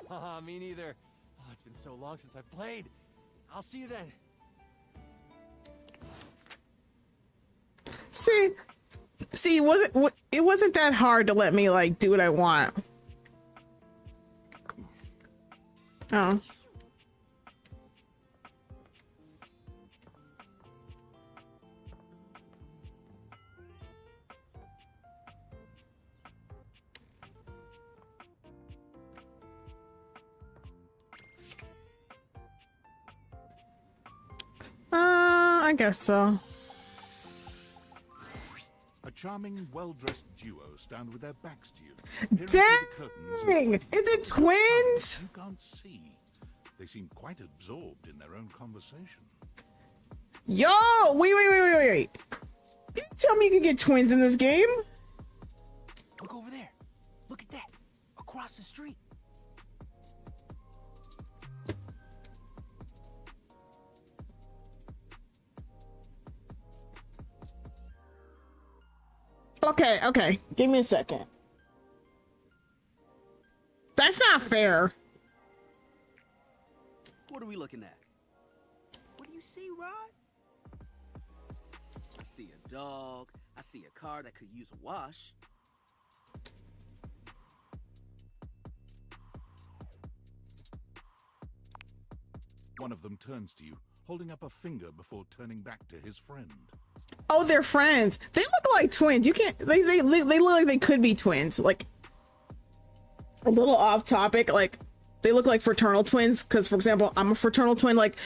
Haha, me neither. Oh, it's been so long since I've played. I'll see you then. See, it wasn't that hard to let me like do what I want. Oh. I guess so. A charming, well-dressed duo stand with their backs to you. Dang! Is it twins? You can't see. They seem quite absorbed in their own conversation. Yo! Wait. You tell me you can get twins in this game? Look over there. Look at that. Across the street. Okay. Give me a second. That's not fair. What are we looking at? What do you see, Rod? I see a dog. I see a car that could use a wash. One of them turns to you, holding up a finger before turning back to his friend. Oh, they're friends. They look like twins. You can't. They look like they could be twins. Like a little off topic. Like they look like fraternal twins. Because, for example, I'm a fraternal twin. Like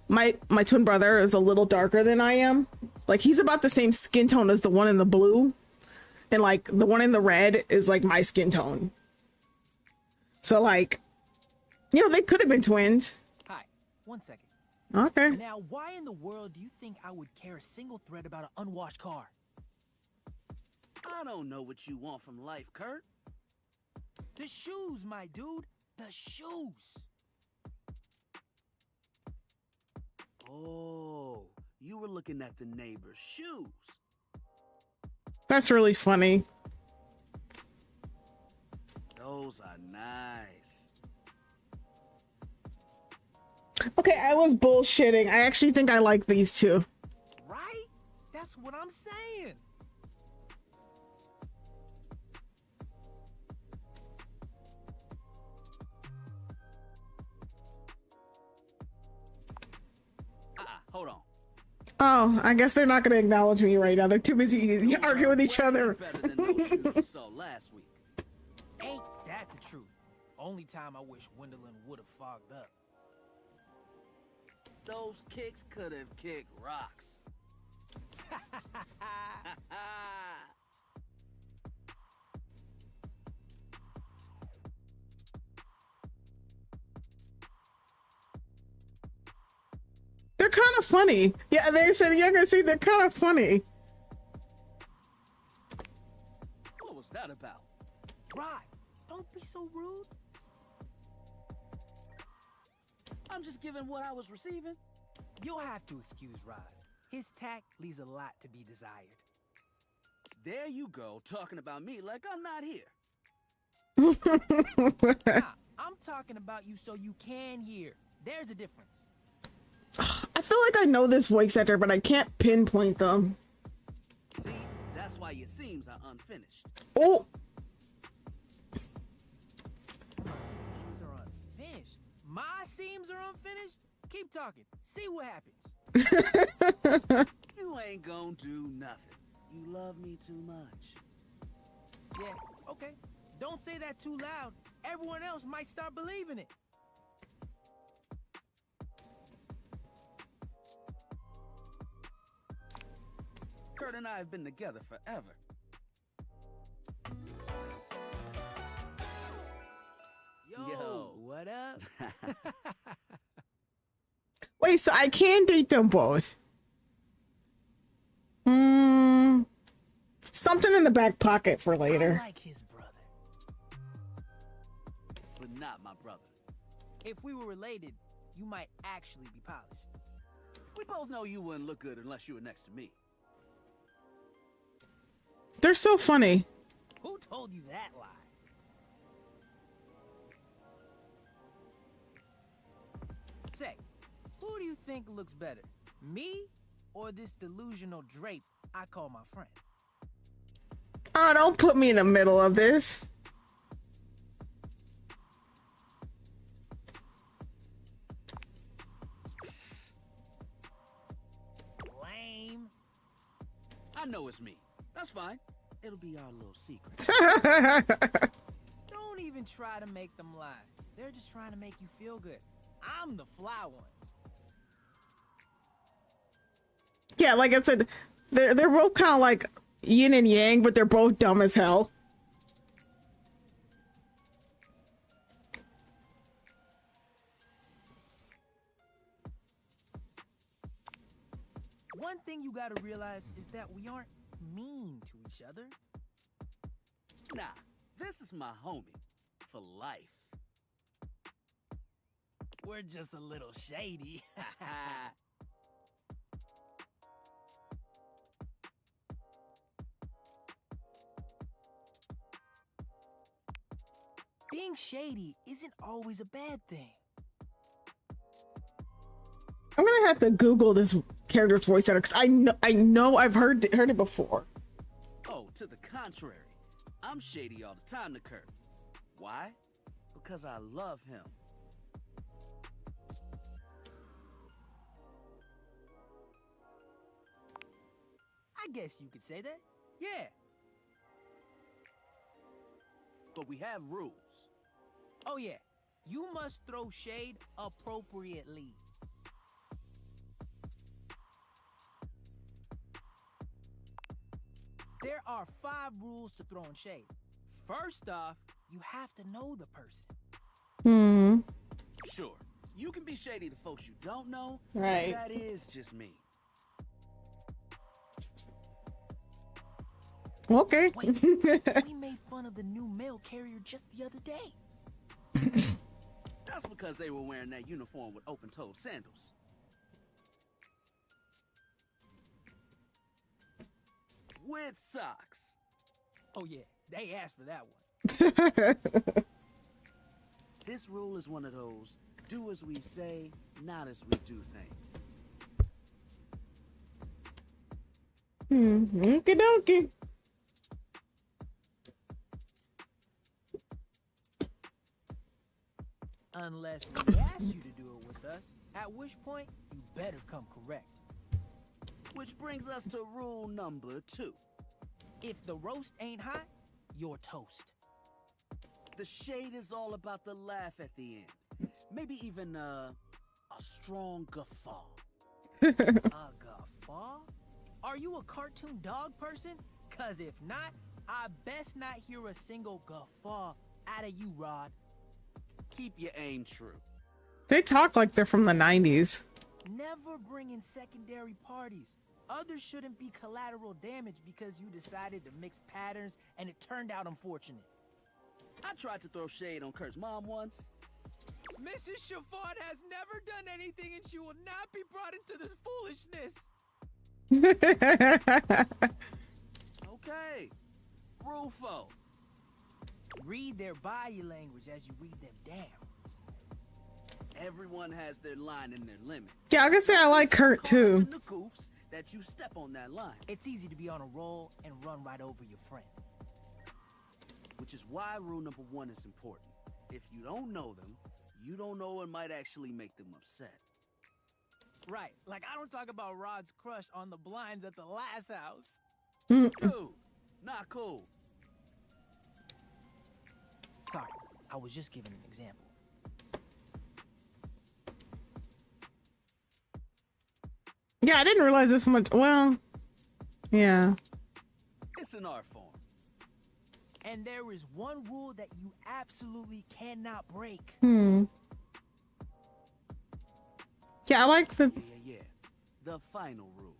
my twin brother is a little darker than I am. Like he's about the same skin tone as the one in the blue, and like the one in the red is like my skin tone. So like, they could have been twins. Hi. 1 second. Okay. Now, why in the world do you think I would care a single thread about an unwashed car? I don't know what you want from life, Kurt. The shoes, my dude. The shoes. Oh, you were looking at the neighbor's shoes. That's really funny. Those are nice. Okay, I was bullshitting. I actually think I like these two. Right? That's what I'm saying. Hold on. Oh, I guess they're not going to acknowledge me right now. They're too busy arguing with each other. Better than those shoes we saw last week. Ain't that the truth? Only time I wish Wendelin would have fogged up. Those kicks could have kicked rocks. They're kind of funny. Yeah, they said, yeah, I can see they're kind of funny. What was that about? Rod, don't be so rude. I'm just giving what I was receiving. You'll have to excuse Rod. His tact leaves a lot to be desired. There you go, talking about me like I'm not here. Nah, I'm talking about you so you can hear. There's a difference. I feel like I know this voice actor, but I can't pinpoint them. See, that's why your seams are unfinished. Oh! Seams are unfinished. My seams are unfinished? Keep talking. See what happens. You ain't gonna do nothing. You love me too much. Yeah, okay. Don't say that too loud. Everyone else might start believing it. Kurt and I have been together forever. Yo, what up? Wait, so I can date them both? Something in the back pocket for later. I like his brother. But not my brother. If we were related, you might actually be polished. We both know you wouldn't look good unless you were next to me. They're so funny. Who told you that lie? Say, who do you think looks better? Me or this delusional drape I call my friend? Oh, don't put me in the middle of this. Lame. I know it's me. That's fine. It'll be our little secret. Don't even try to make them lie. They're just trying to make you feel good. I'm the fly one. Yeah, like I said, they're both kind of like yin and yang, but they're both dumb as hell. One thing you gotta realize is that we aren't mean to each other. Nah, this is my homie. For life. We're just a little shady. Being shady isn't always a bad thing. I'm gonna have to Google this character's voice actor because I know I've heard it before. Oh, to the contrary. I'm shady all the time to Kurt. Why? Because I love him. I guess you could say that. Yeah. But we have rules. Oh yeah. You must throw shade appropriately. There are 5 rules to throwing shade. First off, you have to know the person. Hmm. Sure, you can be shady to folks you don't know. Right. That is just me. Okay. Wait, we made fun of the new mail carrier just the other day. That's because they were wearing that uniform with open-toed sandals. With socks. Oh yeah, they asked for that one. This rule is one of those, do as we say, not as we do things. Okie dokie. Unless we ask you to do it with us, at which point you better come correct. Which brings us to rule number 2. If the roast ain't hot, you're toast. The shade is all about the laugh at the end. Maybe even a strong guffaw. A guffaw? Are you a cartoon dog person? Cause if not, I best not hear a single guffaw out of you, Rod. Keep your aim true. They talk like they're from the 90s. Never bring in secondary parties. Others shouldn't be collateral damage because you decided to mix patterns and it turned out unfortunate. I tried to throw shade on Kurt's mom once. Mrs. Chiffon has never done anything and she will not be brought into this foolishness. Okay. Rule 4. Read their body language as you read them down. Everyone has their line and their limit. Yeah, I can say I like Kurt too. The goofs that you step on that line. It's easy to be on a roll and run right over your friend. Which is why rule number 1 is important. If you don't know them, you don't know what might actually make them upset. Right, like I don't talk about Rod's crush on the blinds at the last house. Dude, not cool. Sorry, I was just giving an example. Yeah, I didn't realize this much. Well, yeah. It's an art form. And there is one rule that you absolutely cannot break. Yeah, I like the... Yeah. The final rule.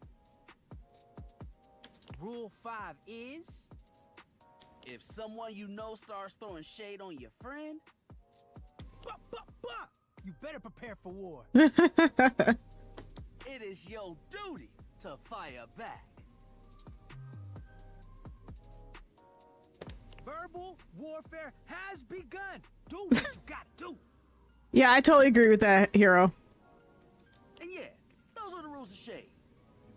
Rule 5 is... If someone you know starts throwing shade on your friend... You better prepare for war. If it is your duty to fire back. Verbal warfare has begun. Do what you gotta do. Yeah, I totally agree with that, Hero. And yeah, those are the rules of Shade.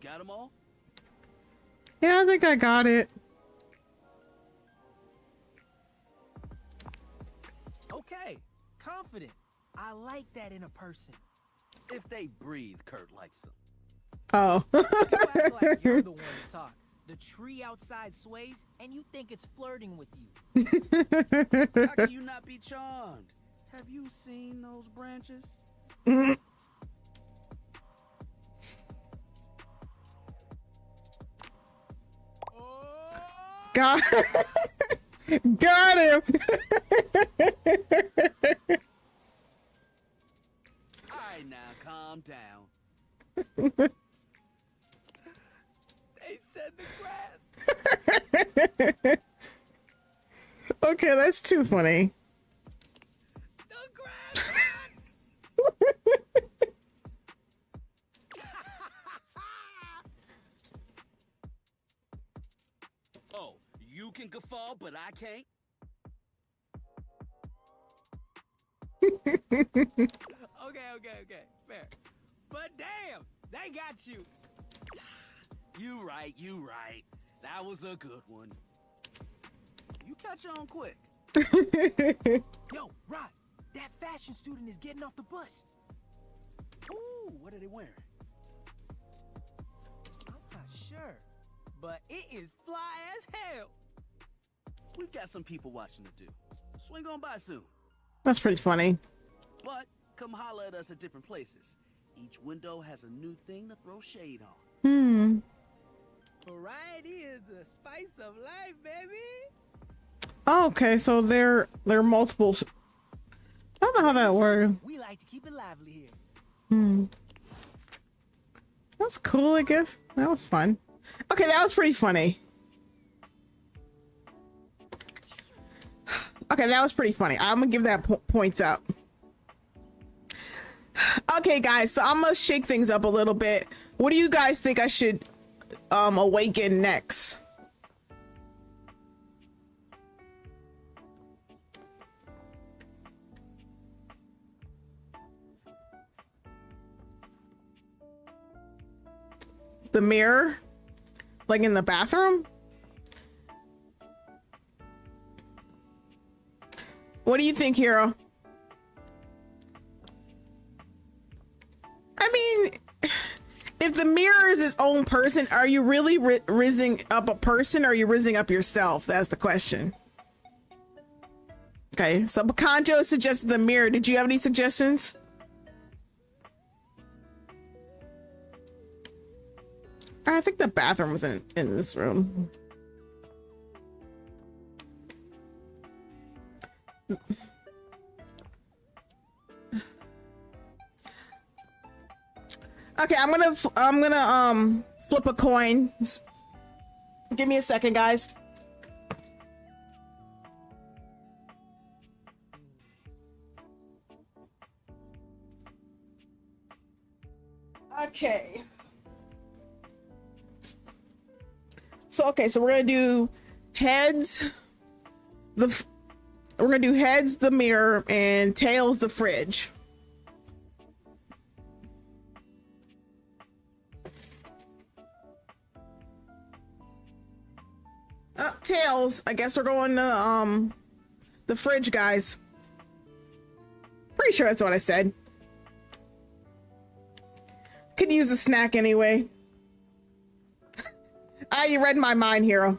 You got them all? Yeah, I think I got it. Okay, confident. I like that in a person. If they breathe, Kurt likes them. Oh. You act like you're the one to talk. The tree outside sways, and you think it's flirting with you. How can you not be charmed? Have you seen those branches? Got got him. All right, now calm down. They said the grass. Okay, that's too funny. Oh, you can guffaw, but I can't? Okay, fair. But damn, they got you. You right. That was a good one. You catch on quick. Yo, Rod, that fashion student is getting off the bus. Ooh, what are they wearing? I'm not sure, but it is fly as hell. We've got some people watching to do. Swing on by soon. That's pretty funny. But come holler at us at different places. Each window has a new thing to throw shade on. Variety is the spice of life, baby. Oh, okay, so they're multiple. I don't know how that works. We like to keep it lively here. That's cool, I guess. That was fun. Okay, that was pretty funny. Okay, that was pretty funny. I'm gonna give that points up. Okay, guys, so I'm gonna shake things up a little bit. What do you guys think I should awaken next? The mirror? Like in the bathroom? What do you think, Hero? I mean, if the mirror is its own person, are you really rizzing up a person or are you rizzing up yourself? That's the question. Okay, so Bakanjo suggested the mirror. Did you have any suggestions? I think the bathroom was in this room. Okay, I'm gonna flip a coin. Give me a second, guys. Okay. So we're gonna do heads. We're gonna do heads, the mirror, and tails, the fridge. Tails. I guess we're going to the fridge, guys. Pretty sure that's what I said. Could use a snack anyway. You read my mind, Hero.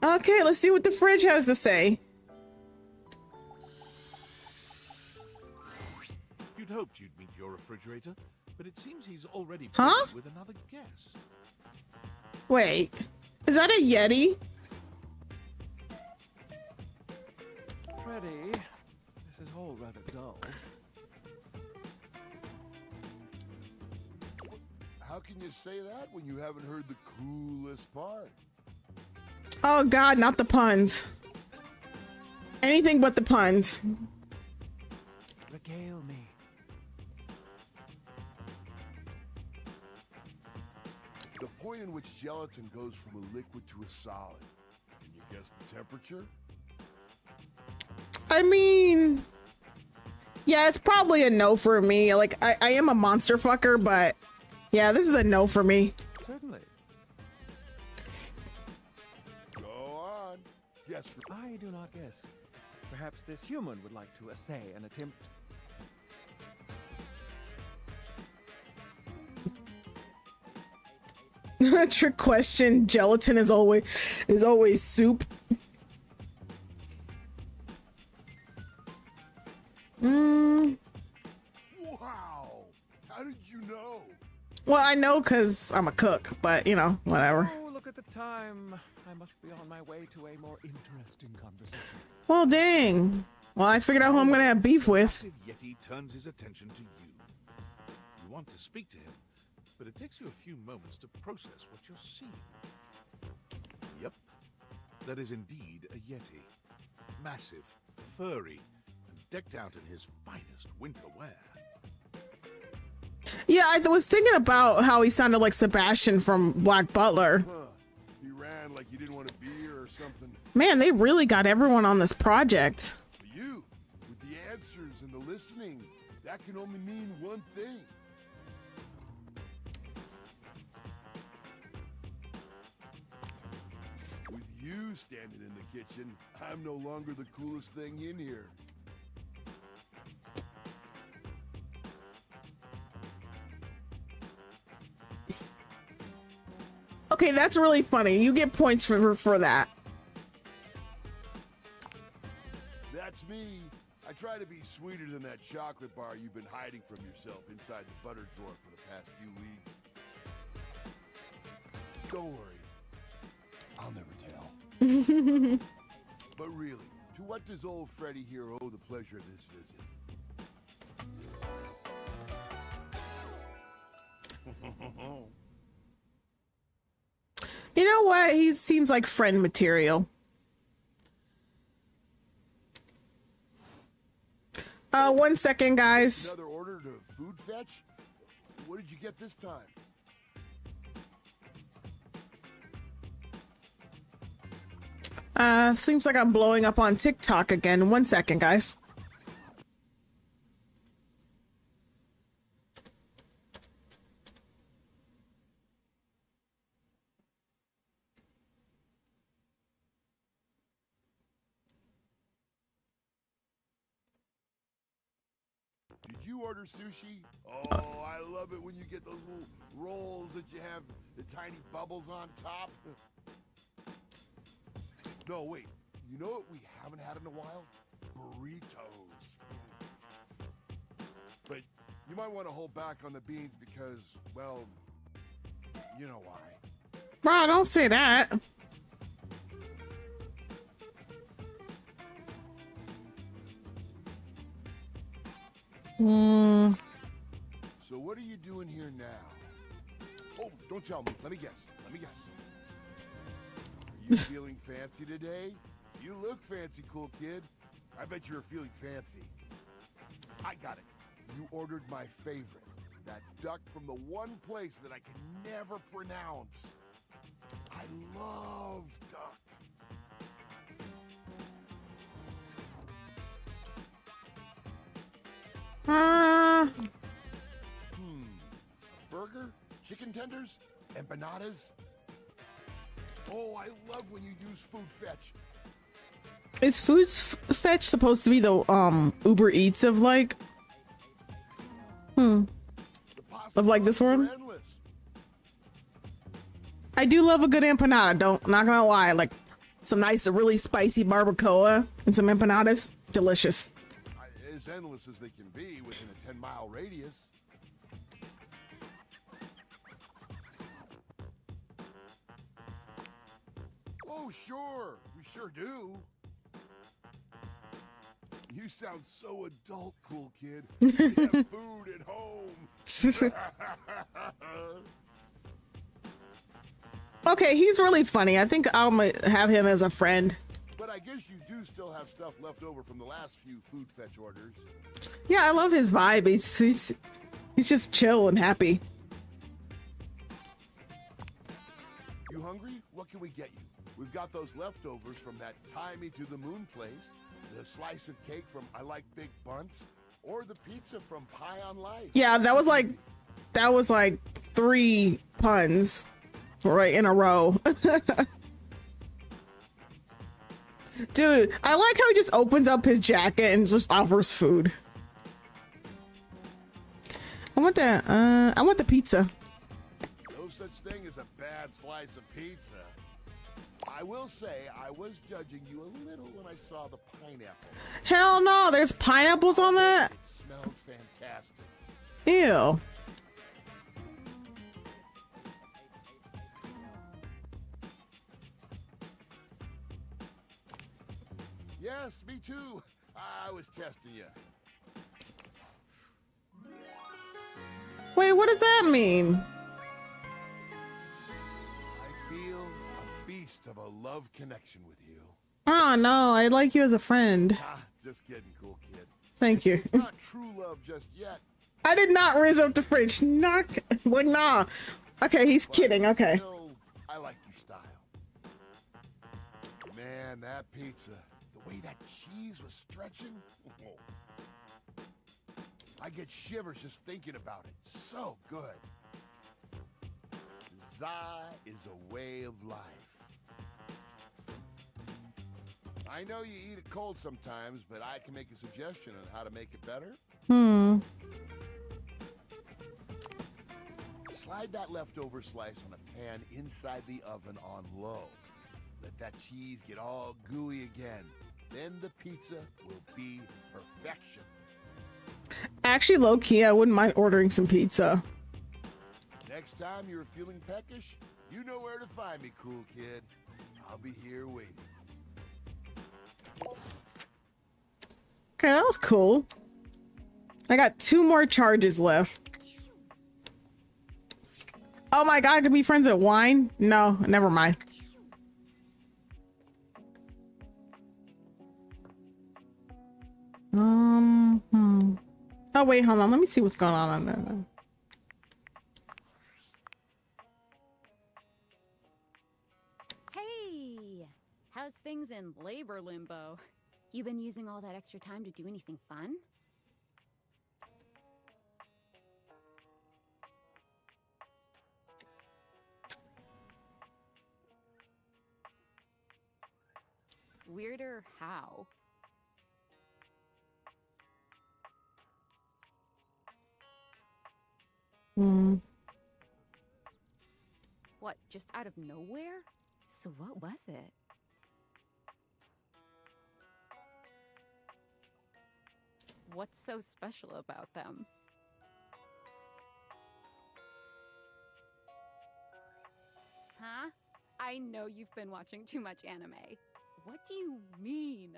Okay, let's see what the fridge has to say. You'd hoped you'd meet your refrigerator, but it seems he's already Huh? busy with another guest. Wait, is that a Yeti? Freddy, this is all rather dull. How can you say that when you haven't heard the coolest part? Oh God, not the puns. Anything but the puns. Regale me. point in which gelatin goes from a liquid to a solid. Can you guess the temperature? I mean, yeah, it's probably a no for me. Like, I am a monster fucker, but yeah, this is a no for me. Certainly. Go on. Guess. I do not guess. Perhaps this human would like to essay an attempt. Trick question. Gelatin is always soup. Wow! How did you know? Well, I know because I'm a cook, but you know, whatever. Oh, look at the time. I must be on my way to a more interesting conversation. Well, dang. Well, I figured out who I'm gonna have beef with. Yeti turns his attention to you. You want to speak to him, but it takes you a few moments to process what you're seeing. Yep, that is indeed a Yeti. Massive, furry, and decked out in his finest winter wear. Yeah, I was thinking about how he sounded like Sebastian from Black Butler. Huh. He ran like you didn't want a beer or something. Man, they really got everyone on this project. You, with the answers and the listening, that can only mean one thing. With you standing in the kitchen, I'm no longer the coolest thing in here. Okay, that's really funny. You get points for that. That's me. I try to be sweeter than that chocolate bar you've been hiding from yourself inside the butter drawer for the past few weeks. Don't worry. I'll never tell. But really, to what does old Freddy here owe the pleasure of this visit? You know what? He seems like friend material. 1 second, guys. Another order to food fetch? What did you get this time? Seems like I'm blowing up on TikTok again. 1 second, guys. Did you order sushi? Oh, I love it when you get those little rolls that you have the tiny bubbles on top. No, wait. You know what we haven't had in a while? Burritos. But you might want to hold back on the beans because, well, you know why. Bro, don't say that. So what are you doing here now? Oh, don't tell me. Let me guess. Are you feeling fancy today? You look fancy, cool kid. I bet you're feeling fancy. I got it. You ordered my favorite. That duck from the one place that I can never pronounce. I love duck. A burger? Chicken tenders? Empanadas? Oh, I love when you use food fetch. Is food fetch supposed to be the Uber Eats of like of like this one? I do love a good empanada, not gonna lie. Like some nice really spicy barbacoa and some empanadas. Delicious. As endless as they can be within a 10-mile radius. Oh, sure. We sure do. You sound so adult, cool kid. We have food at home. Okay, he's really funny. I think I'll have him as a friend. But I guess you do still have stuff left over from the last few food fetch orders. Yeah, I love his vibe. He's just chill and happy. You hungry? What can we get you? We've got those leftovers from that Tie Me to the Moon place, the slice of cake from I Like Big Bunts, or the pizza from Pie on Life. Yeah, that was like 3 puns right in a row. Dude, I like how he just opens up his jacket and just offers food. I want the pizza. No such thing as a bad slice of pizza. I will say, I was judging you a little when I saw the pineapple. Hell no, there's pineapples on that? It smelled fantastic. Ew. Yes, me too. I was testing you. Wait, what does that mean? I feel a beast of a love connection with you. Oh no, I like you as a friend. Ah, just kidding, cool kid. Thank you. It's not true love just yet. I did not raise up the fridge. Knock. Like, nah. Okay, he's kidding. Okay. Still, I like your style. Man, that pizza, the way that cheese was stretching. I get shivers just thinking about it. So good. Za is a way of life. I know you eat it cold sometimes, but I can make a suggestion on how to make it better. Slide that leftover slice on a pan inside the oven on low. Let that cheese get all gooey again. Then the pizza will be perfection. Actually, low key, I wouldn't mind ordering some pizza. Next time you're feeling peckish, you know where to find me, cool kid. I'll be here waiting. Okay, that was cool. I got 2 more charges left. Oh my god, I could be friends at wine? No, never mind. Oh wait, hold on. Let me see what's going on there. Hey, how's things in labor limbo? You been using all that extra time to do anything fun? Weirder how? What, just out of nowhere? So what was it? What's so special about them? Huh? I know you've been watching too much anime. What do you mean?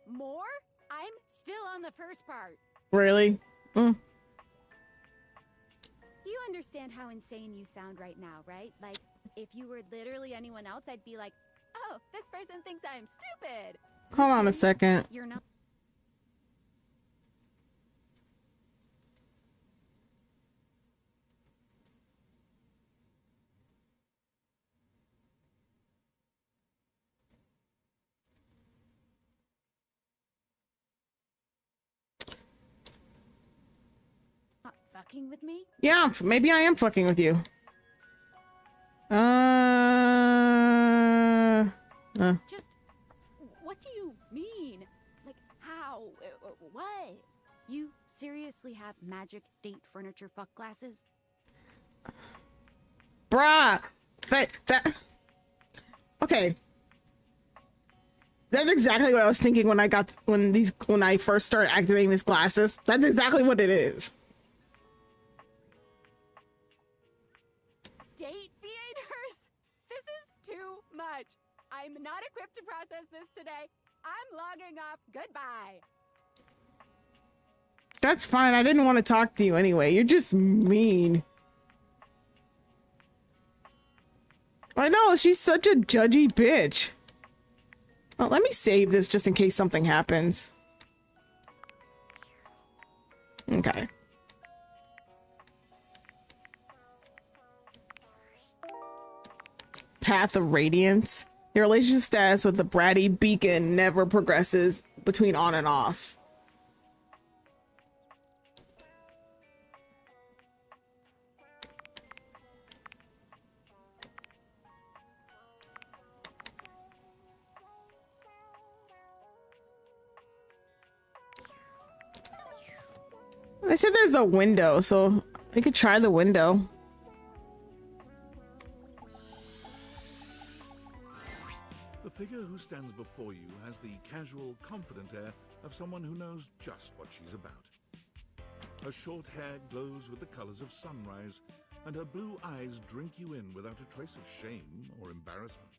More? I'm still on the first part. Really? You understand how insane you sound right now, right? Like, if you were literally anyone else, I'd be like, oh, this person thinks I'm stupid. Hold on a second. You're not. Not fucking with me? Yeah, maybe I am fucking with you. Just, what do you mean? Like, how? What? You seriously have magic date furniture fuck glasses? Bruh! Okay. That's exactly what I was thinking when I first started activating these glasses. That's exactly what it is. Date theaters? This is too much. I'm not equipped to process this today. I'm logging off. Goodbye. That's fine. I didn't want to talk to you anyway. You're just mean. I know, she's such a judgy bitch. Well, let me save this just in case something happens. Okay. Path of Radiance. Your relationship status with the bratty beacon never progresses between on and off. They said there's a window, so we could try the window. The figure who stands before you has the casual, confident air of someone who knows just what she's about. Her short hair glows with the colors of sunrise, and her blue eyes drink you in without a trace of shame or embarrassment.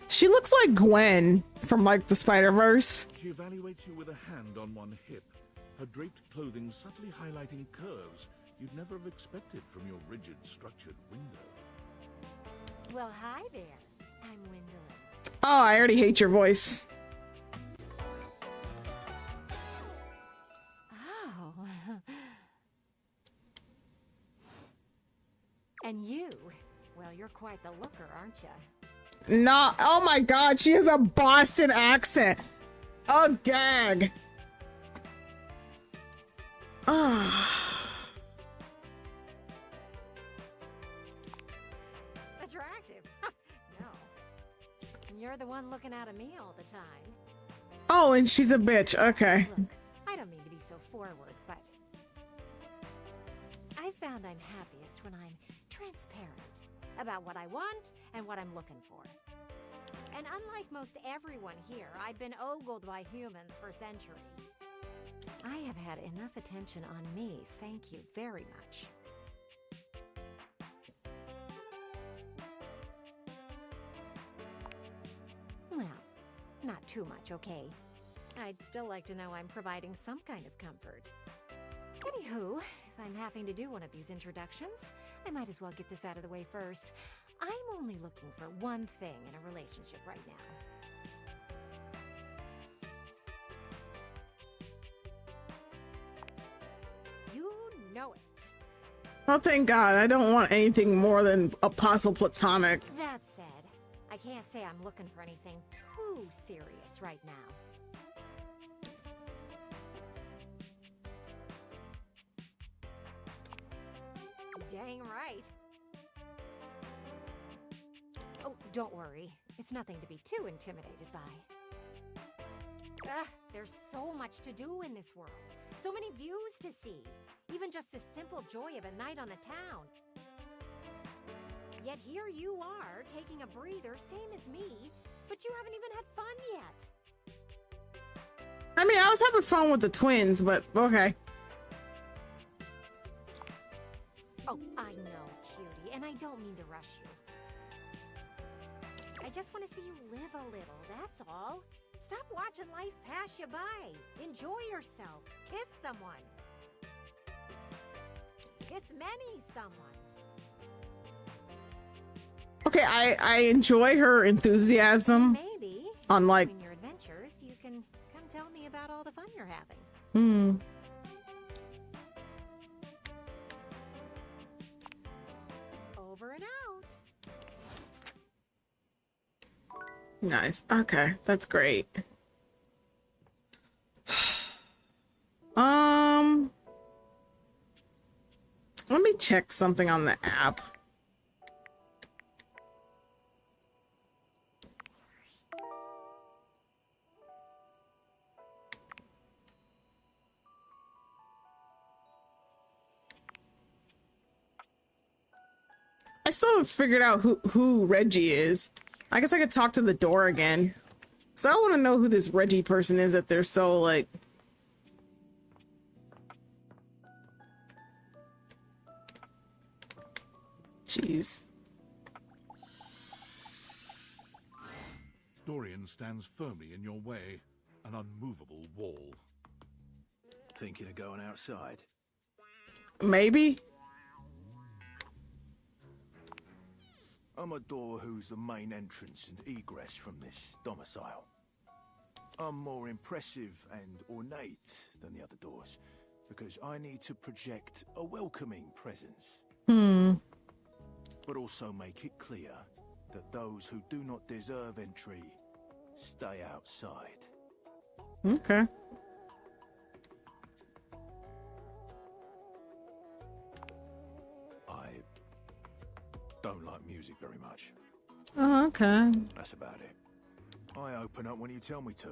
She looks like Gwen from like the Spider-Verse. She evaluates you with a hand on one hip, her draped clothing subtly highlighting curves you'd never have expected from your rigid, structured window. Well, hi there. I'm Gwendolyn. Oh, I already hate your voice. Oh. And you? Well, you're quite the looker, aren't you? No, oh my god, she has a Boston accent. Oh, gag. Attractive? No. You're the one looking out at me all the time. Oh, and she's a bitch. Okay. Look, I don't mean to be so forward, but I found I'm happiest when I'm transparent about what I want and what I'm looking for. And unlike most everyone here, I've been ogled by humans for centuries. I have had enough attention on me, thank you very much. Well, not too much, okay? I'd still like to know I'm providing some kind of comfort. Anywho, if I'm having to do one of these introductions, I might as well get this out of the way first. I'm only looking for one thing in a relationship right now. You know it. Oh, thank God. I don't want anything more than apostle platonic. That said, I can't say I'm looking for anything too serious right now. Dang right. Oh, don't worry. It's nothing to be too intimidated by. There's so much to do in this world. So many views to see. Even just the simple joy of a night on the town. Yet here you are, taking a breather, same as me, but you haven't even had fun yet. I mean, I was having fun with the twins, but okay. Oh, I know, cutie, and I don't mean to rush you. I just want to see you live a little, that's all. Stop watching life pass you by. Enjoy yourself. Kiss someone. Kiss many someones. Okay, I enjoy her enthusiasm. Maybe on like between your adventures, you can come tell me about all the fun you're having. Over and out. Nice. Okay, that's great. Let me check something on the app. I still haven't figured out who Reggie is. I guess I could talk to the door again. So I want to know who this Reggie person is that they're so like... Jeez. Dorian stands firmly in your way, an unmovable wall. Thinking of going outside? Maybe? I'm a door who's the main entrance and egress from this domicile. I'm more impressive and ornate than the other doors, because I need to project a welcoming presence. But also make it clear that those who do not deserve entry stay outside. Okay. I don't like music very much. Oh, okay. That's about it. I open up when you tell me to.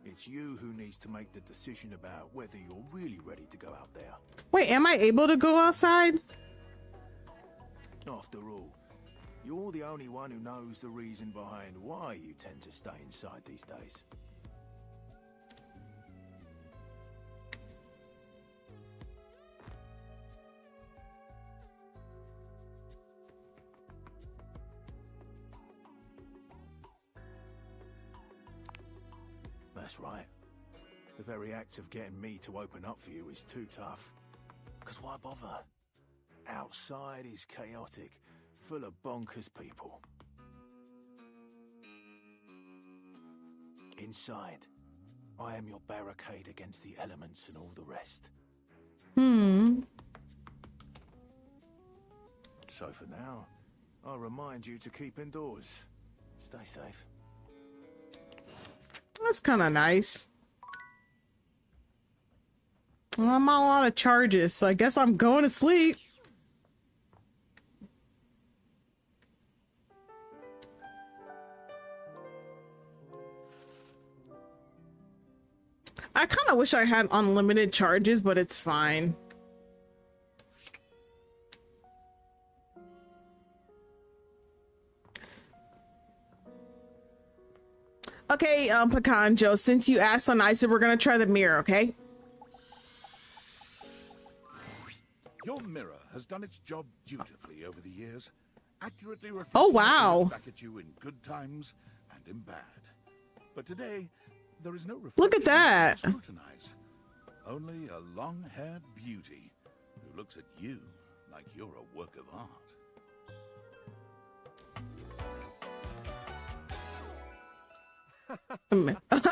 It's you who needs to make the decision about whether you're really ready to go out there. Wait, am I able to go outside? After all, you're the only one who knows the reason behind why you tend to stay inside these days. That's right. The very act of getting me to open up for you is too tough. 'Cause why bother? Outside is chaotic, full of bonkers people. Inside, I am your barricade against the elements and all the rest. So for now, I'll remind you to keep indoors. Stay safe. That's kind of nice. Well, I'm all out of charges, so I guess I'm going to sleep. I kind of wish I had unlimited charges, but it's fine. Okay, Pecan Joe, since you asked so nice, we're gonna try the mirror, okay? Your mirror has done its job dutifully over the years, accurately reflecting Oh, wow. back at you in good times and in bad. But today, there is no reflection Look at that. to scrutinize. Only a long-haired beauty who looks at you like you're a work of art.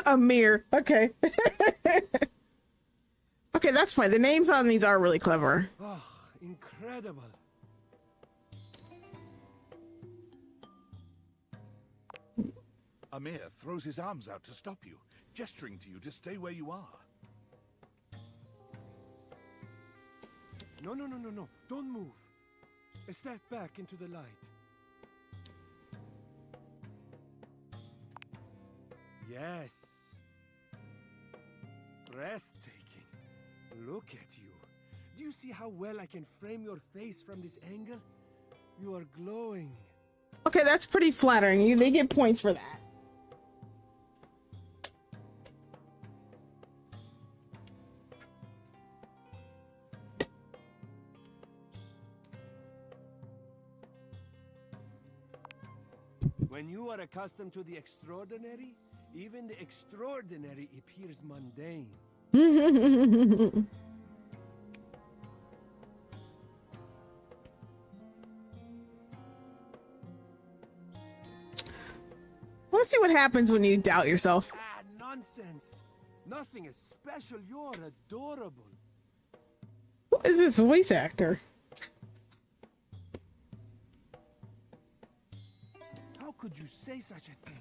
A mirror. Okay. Okay, that's fine. The names on these are really clever. Oh, incredible. Amir throws his arms out to stop you, gesturing to you to stay where you are. No. Don't move. Step back into the light. Yes. Breathtaking. Look at you. Do you see how well I can frame your face from this angle? You are glowing. Okay, that's pretty flattering. They get points for that. When you are accustomed to the extraordinary, even the extraordinary appears mundane. Let's see what happens when you doubt yourself. Ah, nonsense. Nothing is special. You're adorable. Who is this voice actor? How could you say such a thing?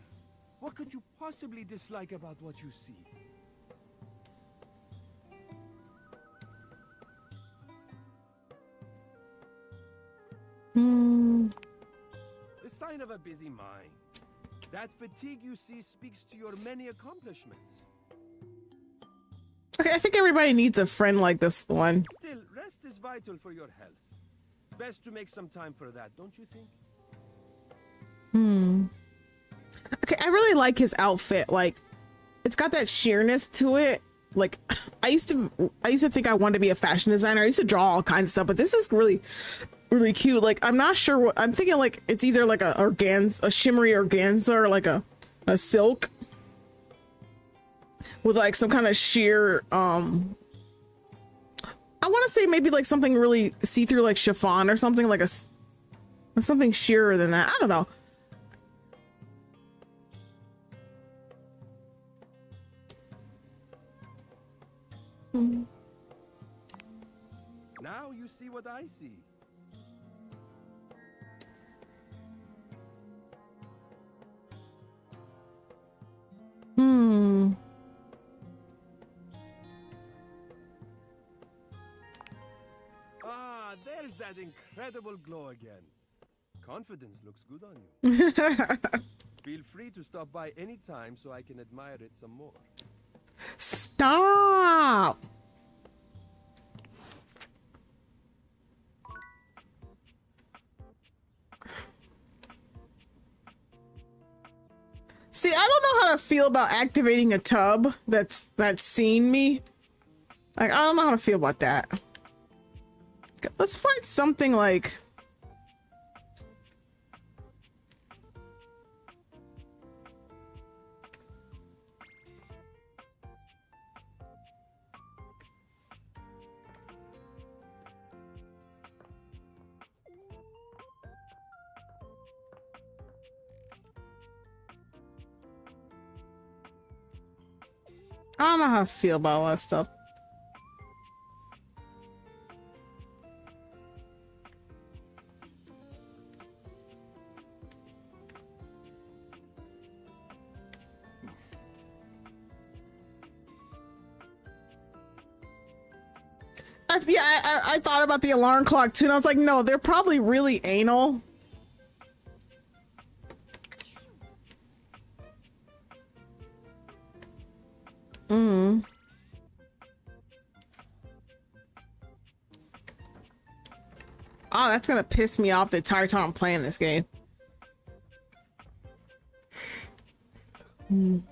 What could you possibly dislike about what you see? A sign of a busy mind. That fatigue you see speaks to your many accomplishments. Okay, I think everybody needs a friend like this one. Still, rest is vital for your health. Best to make some time for that, don't you think? Okay, I really like his outfit. Like, it's got that sheerness to it. Like, I used to think I wanted to be a fashion designer. I used to draw all kinds of stuff, but this is really cute. Like, I'm not sure what I'm thinking. Like, it's either like a shimmery organza, or like a silk with like some kind of sheer. I want to say maybe like something really see-through, like chiffon or something, like something sheerer than that. I don't know. see what I see. Hmm. Ah, there's that incredible glow again. Confidence looks good on you. Feel free to stop by anytime so I can admire it some more. Stop. See, I don't know how to feel about activating a tub that's seen me. Like, I don't know how to feel about that. Let's find something like... I don't know how to feel about all that stuff. I thought about the alarm clock too, and I was like, no, they're probably really anal. Mm. Oh, that's gonna piss me off the entire time I'm playing this game. Mm.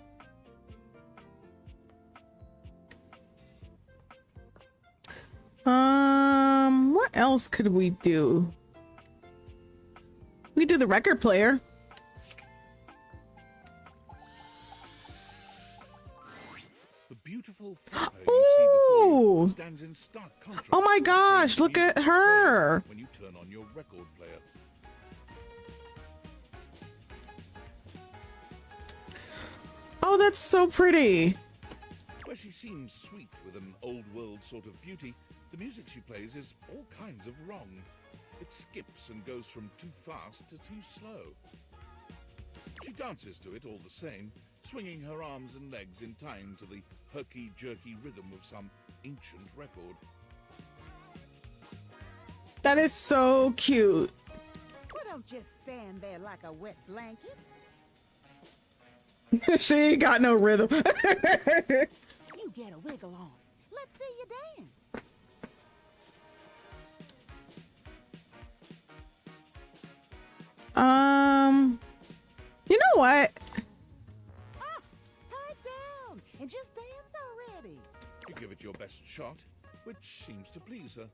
What else could we do? We do the record player. The beautiful photo you see before you stands in stark contrast. Oh my gosh, look at her. When you turn on your record player. Oh, that's so pretty. Where she seems sweet with an old world sort of beauty, the music she plays is all kinds of wrong. It skips and goes from too fast to too slow. She dances to it all the same, swinging her arms and legs in time to the herky-jerky rhythm of some ancient record. That is so cute. Well, don't just stand there like a wet blanket. She ain't got no rhythm. You get a wiggle on. Let's see you dance. You know what? Pipe down and just dance already. You give it your best shot, which seems to please her.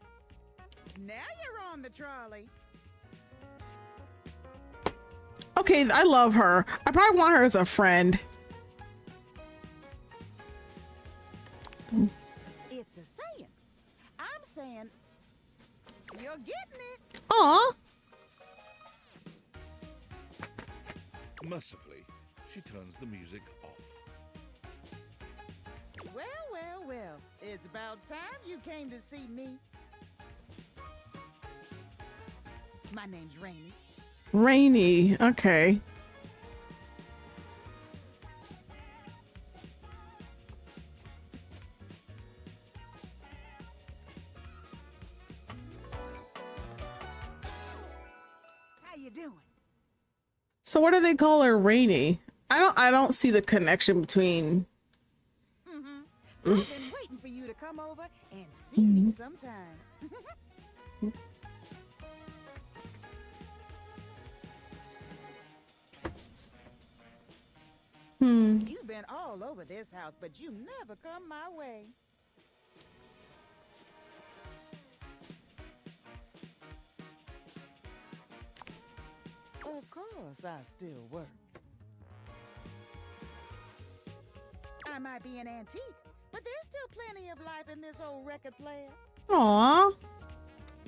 Now you're on the trolley. Okay, I love her. I probably want her as a friend. It's a saying. I'm saying you're getting it. Aw. Mercifully, she turns the music off. Well, well, well. It's about time you came to see me. My name's Rainy. Rainy. Okay. How you doing? So what do they call her, Rainy? I don't see the connection between. I've been waiting for you to come over and see me sometime. You've been all over this house, but you never come my way. Of course, I still work. I might be an antique, but there's still plenty of life in this old record player. Aw.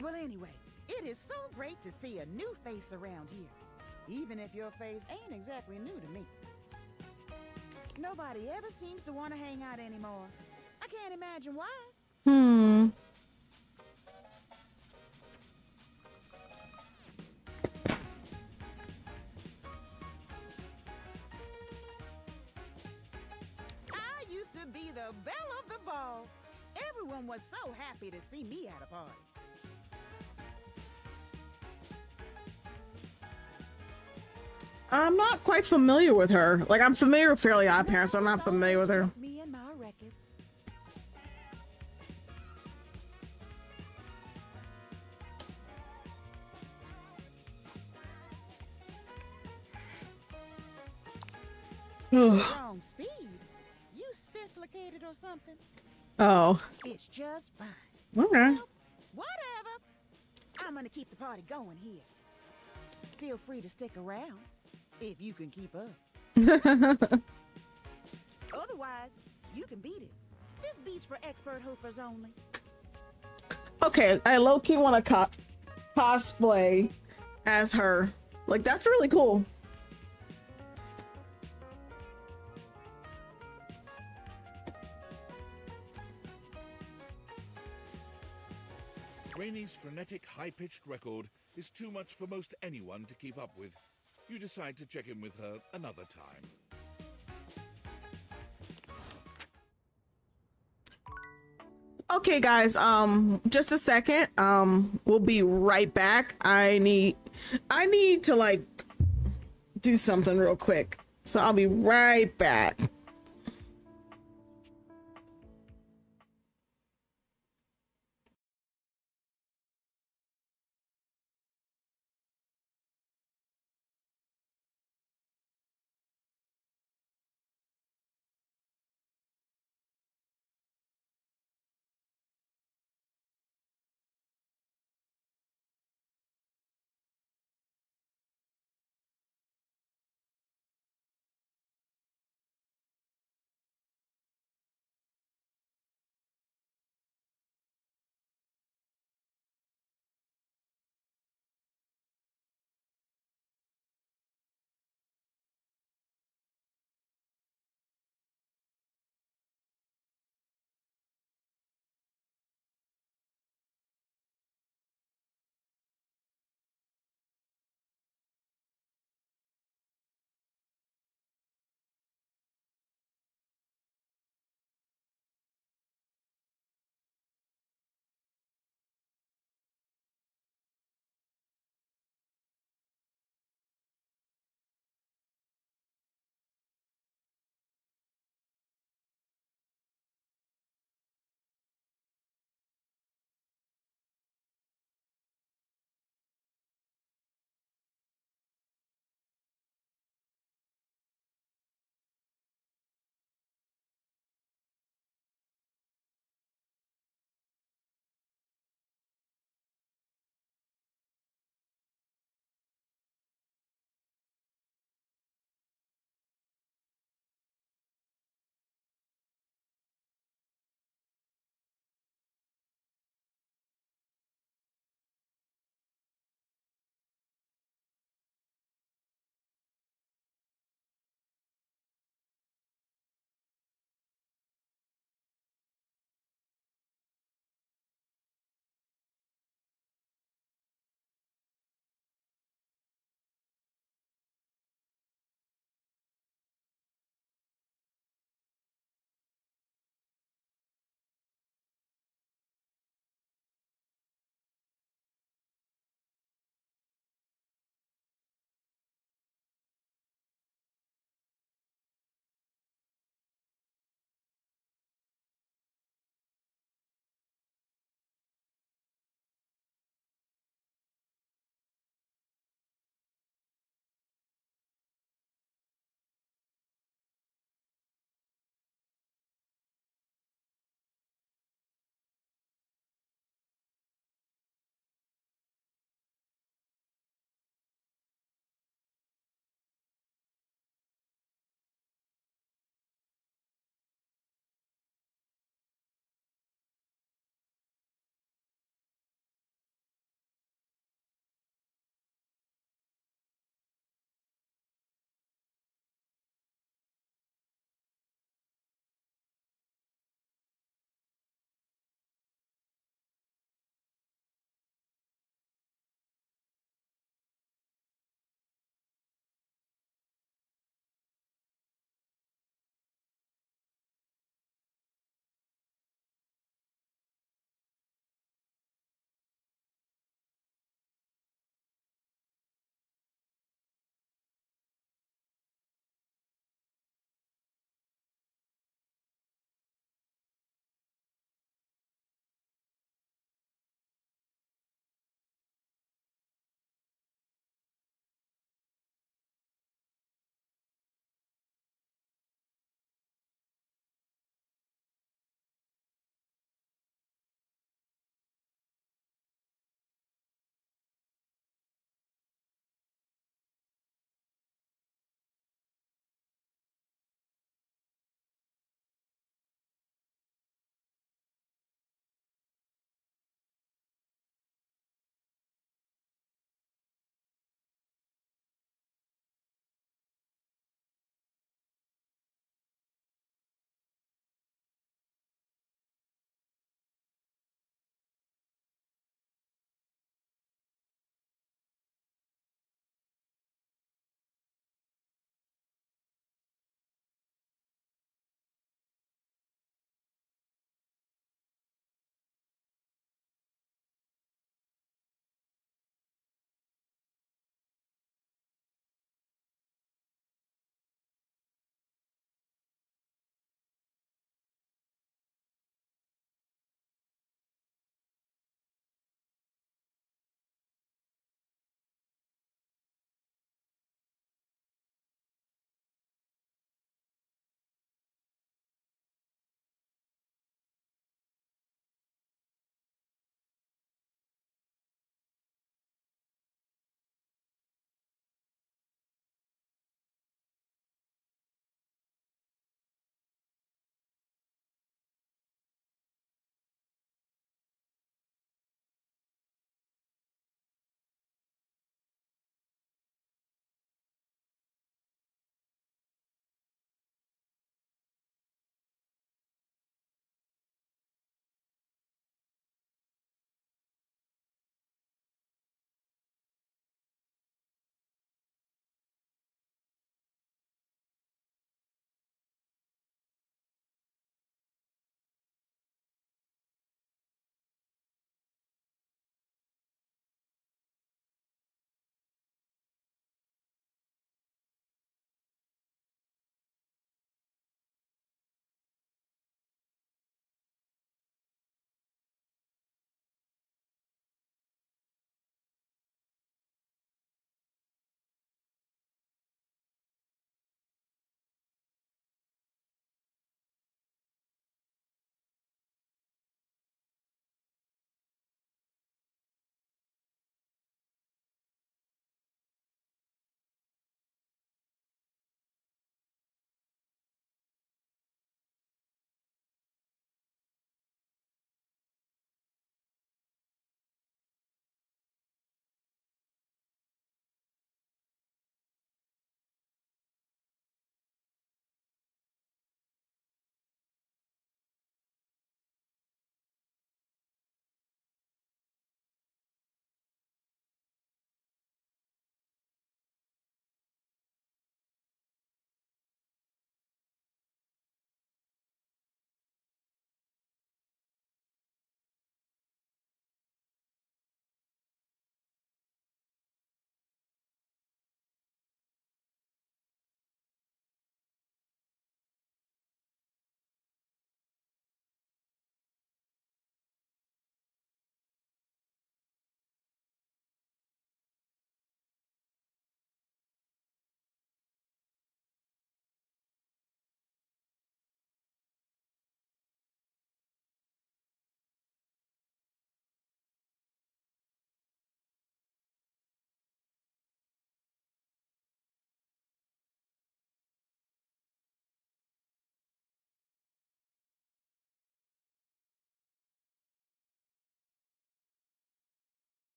Well, anyway, it is so great to see a new face around here, even if your face ain't exactly new to me. Nobody ever seems to want to hang out anymore. I can't imagine why. be the belle of the ball. Everyone was so happy to see me at a party. I'm not quite familiar with her. Like, I'm familiar with Fairly Odd Parents, so I'm not familiar with her. Just me and my records. Wrong speed. You spifflicated or something? Oh. It's just fine. Okay. Well, whatever. I'm gonna keep the party going here. Feel free to stick around if you can keep up. Otherwise, you can beat it. This beat's for expert hoopers only. Okay, I low-key want to cosplay as her. Like, that's really cool. Rainy's frenetic, high-pitched record is too much for most anyone to keep up with. You decide to check in with her another time. Okay, guys, just a second. We'll be right back. I need to, like, do something real quick. So I'll be right back.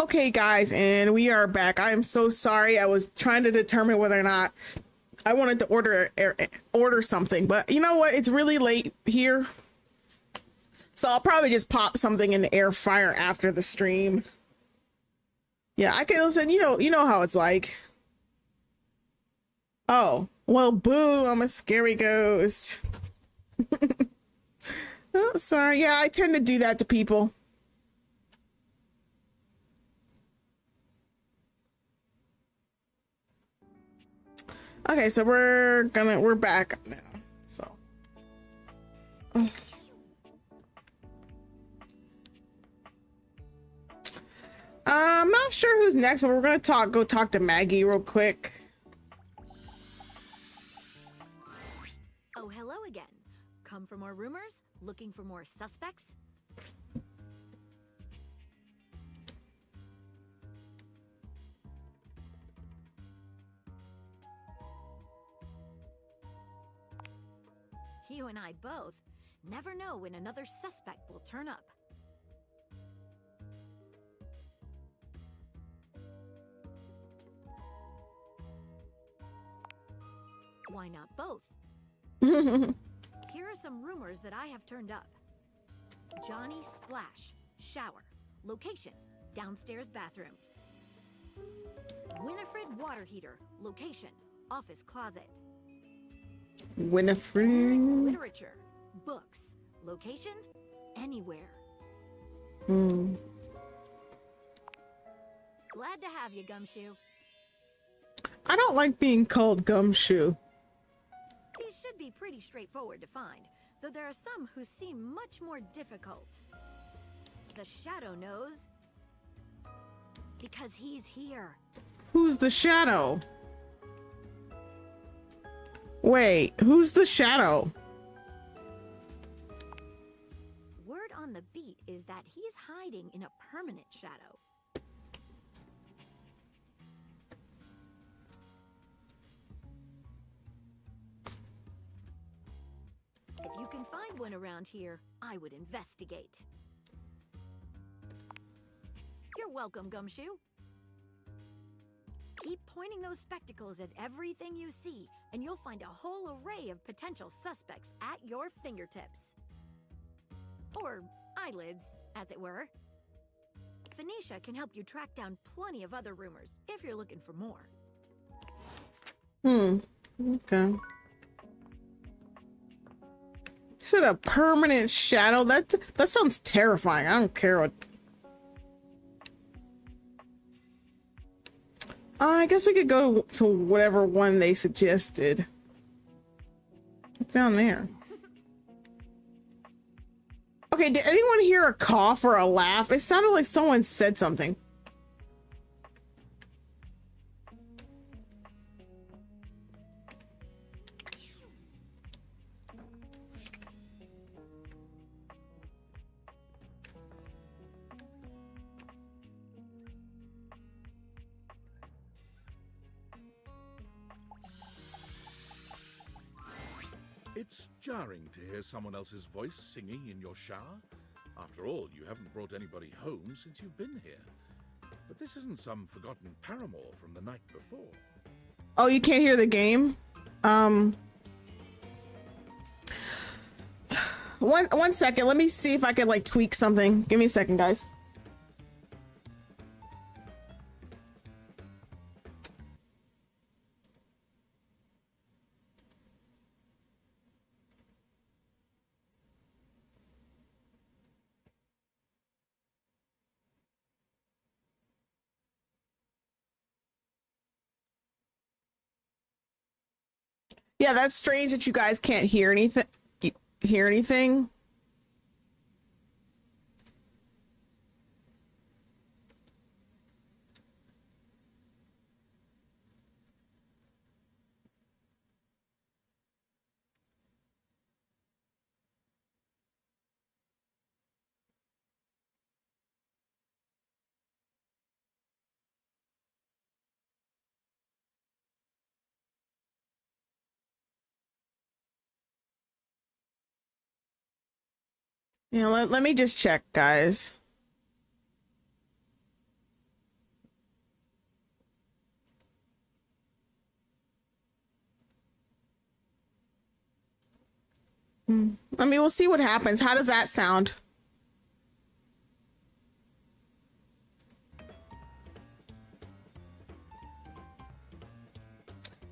Okay, guys, and we are back. I am so sorry. I was trying to determine whether or not I wanted to order something, but you know what? It's really late here, so I'll probably just pop something in the air fryer after the stream. Yeah, I can listen. You know how it's like. Oh, well, boo! I'm a scary ghost. Oh, sorry. Yeah, I tend to do that to people. Okay, so we're back now. So I'm not sure who's next, but we're gonna go talk to Maggie real quick. Oh, hello again. Come for more rumors? Looking for more suspects? You and I both never know when another suspect will turn up. Why not both? Here are some rumors that I have turned up. Johnny Splash, shower. Location, downstairs bathroom. Winifred water heater. Location, office closet. Winifred. Literature, books. Location, anywhere. Hmm. Glad to have you, Gumshoe. I don't like being called Gumshoe. These should be pretty straightforward to find, though there are some who seem much more difficult. The Shadow knows because he's here. Who's the Shadow? Wait, who's the Shadow? Word on the beat is that he's hiding in a permanent shadow. If you can find one around here, I would investigate. You're welcome, Gumshoe. Keep pointing those spectacles at everything you see, and you'll find a whole array of potential suspects at your fingertips. Or eyelids, as it were. Phoenicia can help you track down plenty of other rumors, if you're looking for more. Okay. You said a permanent shadow? That sounds terrifying. I don't care what... I guess we could go to whatever one they suggested. It's down there. Okay, did anyone hear a cough or a laugh? It sounded like someone said something. It's jarring to hear someone else's voice singing in your shower. After all, you haven't brought anybody home since you've been here. But this isn't some forgotten paramour from the night before. Oh, you can't hear the game? One second. Let me see if I can like tweak something. Give me a second, guys. Yeah, that's strange that you guys can't hear anything. Hear anything? Yeah, let me just check, guys. I mean, we'll see what happens. How does that sound?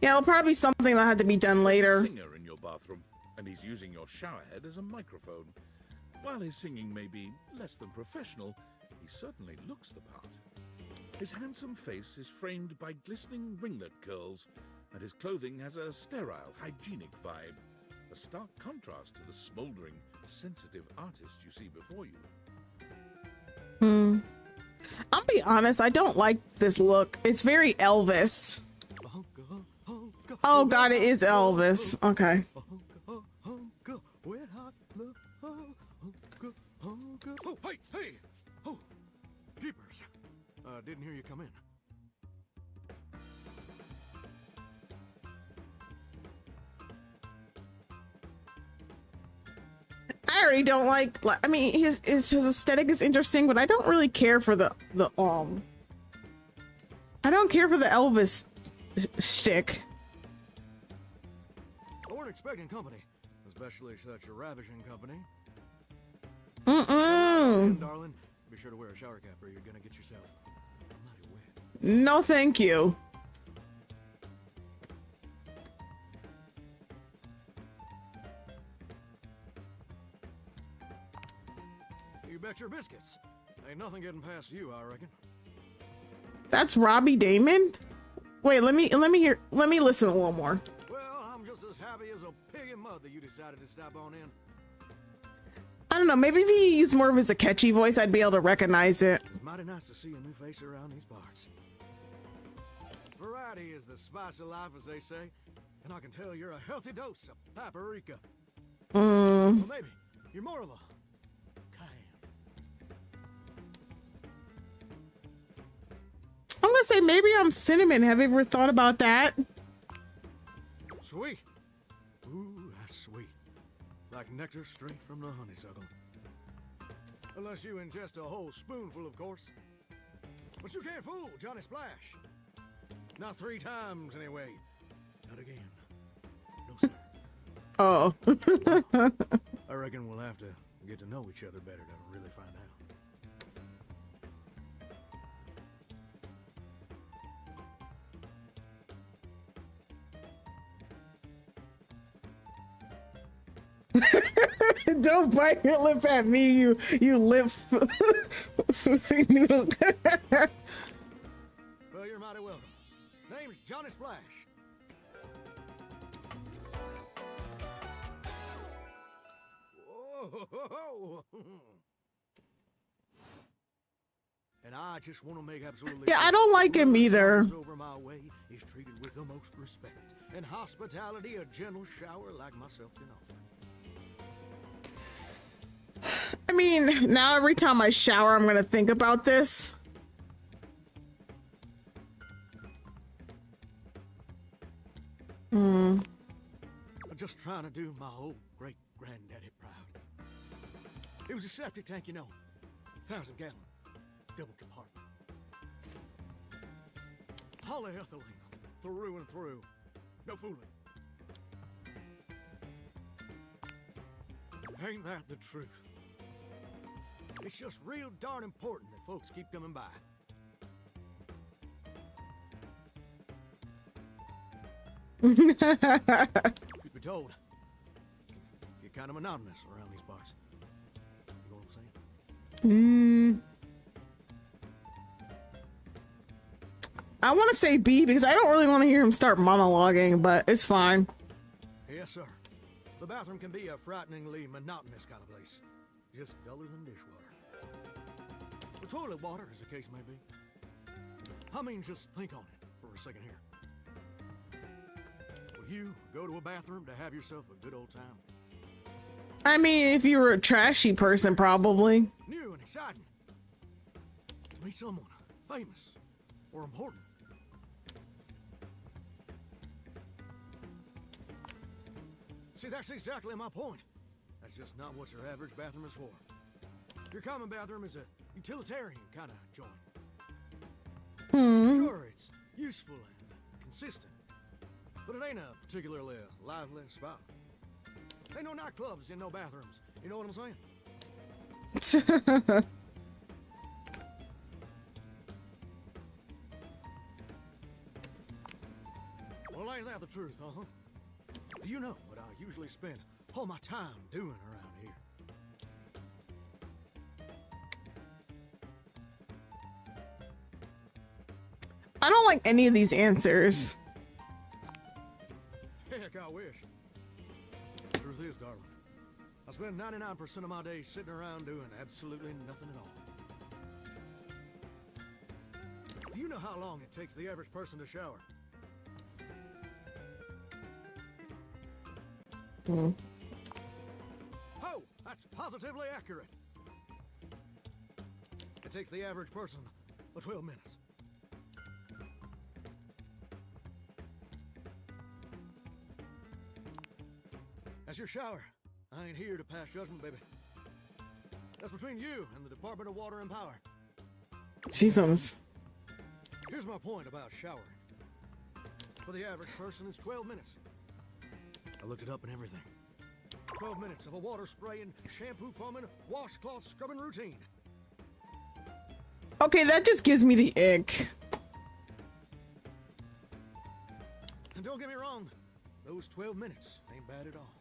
Yeah, it'll probably be something that had to be done later. Singer in your bathroom, and he's using your shower head as a microphone. While his singing may be less than professional, he certainly looks the part. His handsome face is framed by glistening ringlet curls, and his clothing has a sterile, hygienic vibe. A stark contrast to the smoldering, sensitive artist you see before you. I'll be honest, I don't like this look. It's very Elvis. Oh god, it is Elvis. Okay. Oh, hey, hey! Oh, jeepers. Didn't hear you come in. I already don't like, I mean, his aesthetic is interesting, but I don't really care for the I don't care for the Elvis shtick. I weren't expecting company, especially such a ravishing company. Darling, be sure to wear a shower cap or you're gonna get yourself mighty wet. No, thank you. You bet your biscuits. Ain't nothing getting past you, I reckon. That's Robbie Damon? Wait, let me listen a little more. Well, I'm just as happy as a pig in mud that you decided to stop on in. I don't know, maybe if he used more of his a catchy voice, I'd be able to recognize it. It's mighty nice to see a new face around these parts. Variety is the spice of life, as they say, and I can tell you're a healthy dose of paprika. Well, maybe you're more of a I'm gonna say maybe I'm cinnamon. Have you ever thought about that? Sweet. Ooh, that's sweet. Like nectar straight from the honeysuckle. Unless you ingest a whole spoonful, of course. But you can't fool Johnny Splash. Not 3 times, anyway. Not again. No, sir. Oh. I reckon we'll have to get to know each other better to really find out. Don't bite your lip at me, you lip noodle. Well, you're mighty welcome. Name's Johnny Splash. Whoa. And I just want to make absolutely Yeah, I don't like him either. Over my way is treated with the most respect and hospitality a gentle shower like myself can offer. I mean, now every time I shower, I'm gonna think about this. I'm just trying to do my old great-granddaddy proud. It was a septic tank, you know. 1,000-gallon, double compartment. Polyethylene, through and through. No fooling. Ain't that the truth? It's just real darn important that folks keep coming by. Truth be told, get kind of monotonous around these parts. You know what I'm saying? I want to say B because I don't really want to hear him start monologuing, but it's fine. Yes, sir. The bathroom can be a frighteningly monotonous kind of place. Just duller than dishwater. The toilet water, as the case may be. I mean, just think on it for a second here. Will you go to a bathroom to have yourself a good old time? I mean, if you were a trashy person, probably. New and exciting. To meet someone famous or important. See, that's exactly my point. That's just not what your average bathroom is for. Your common bathroom is a utilitarian kind of joint. Sure, it's useful and consistent, but it ain't a particularly lively spot. Ain't no nightclubs and no bathrooms. You know what I'm saying? Well, ain't that the truth, huh? You know what I usually spend all my time doing around here. I don't like any of these answers. Heck, I wish. The truth is, darling, I spend 99% of my day sitting around doing absolutely nothing at all. Do you know how long it takes the average person to shower? Oh, that's positively accurate. It takes the average person 12 minutes. That's your shower. I ain't here to pass judgment, baby. That's between you and the Department of Water and Power. Jesus. Here's my point about showering. For the average person, it's 12 minutes. I looked it up and everything. 12 minutes of a water spraying, shampoo foaming, washcloth scrubbing routine. Okay, that just gives me the ick. And don't get me wrong, those 12 minutes ain't bad at all.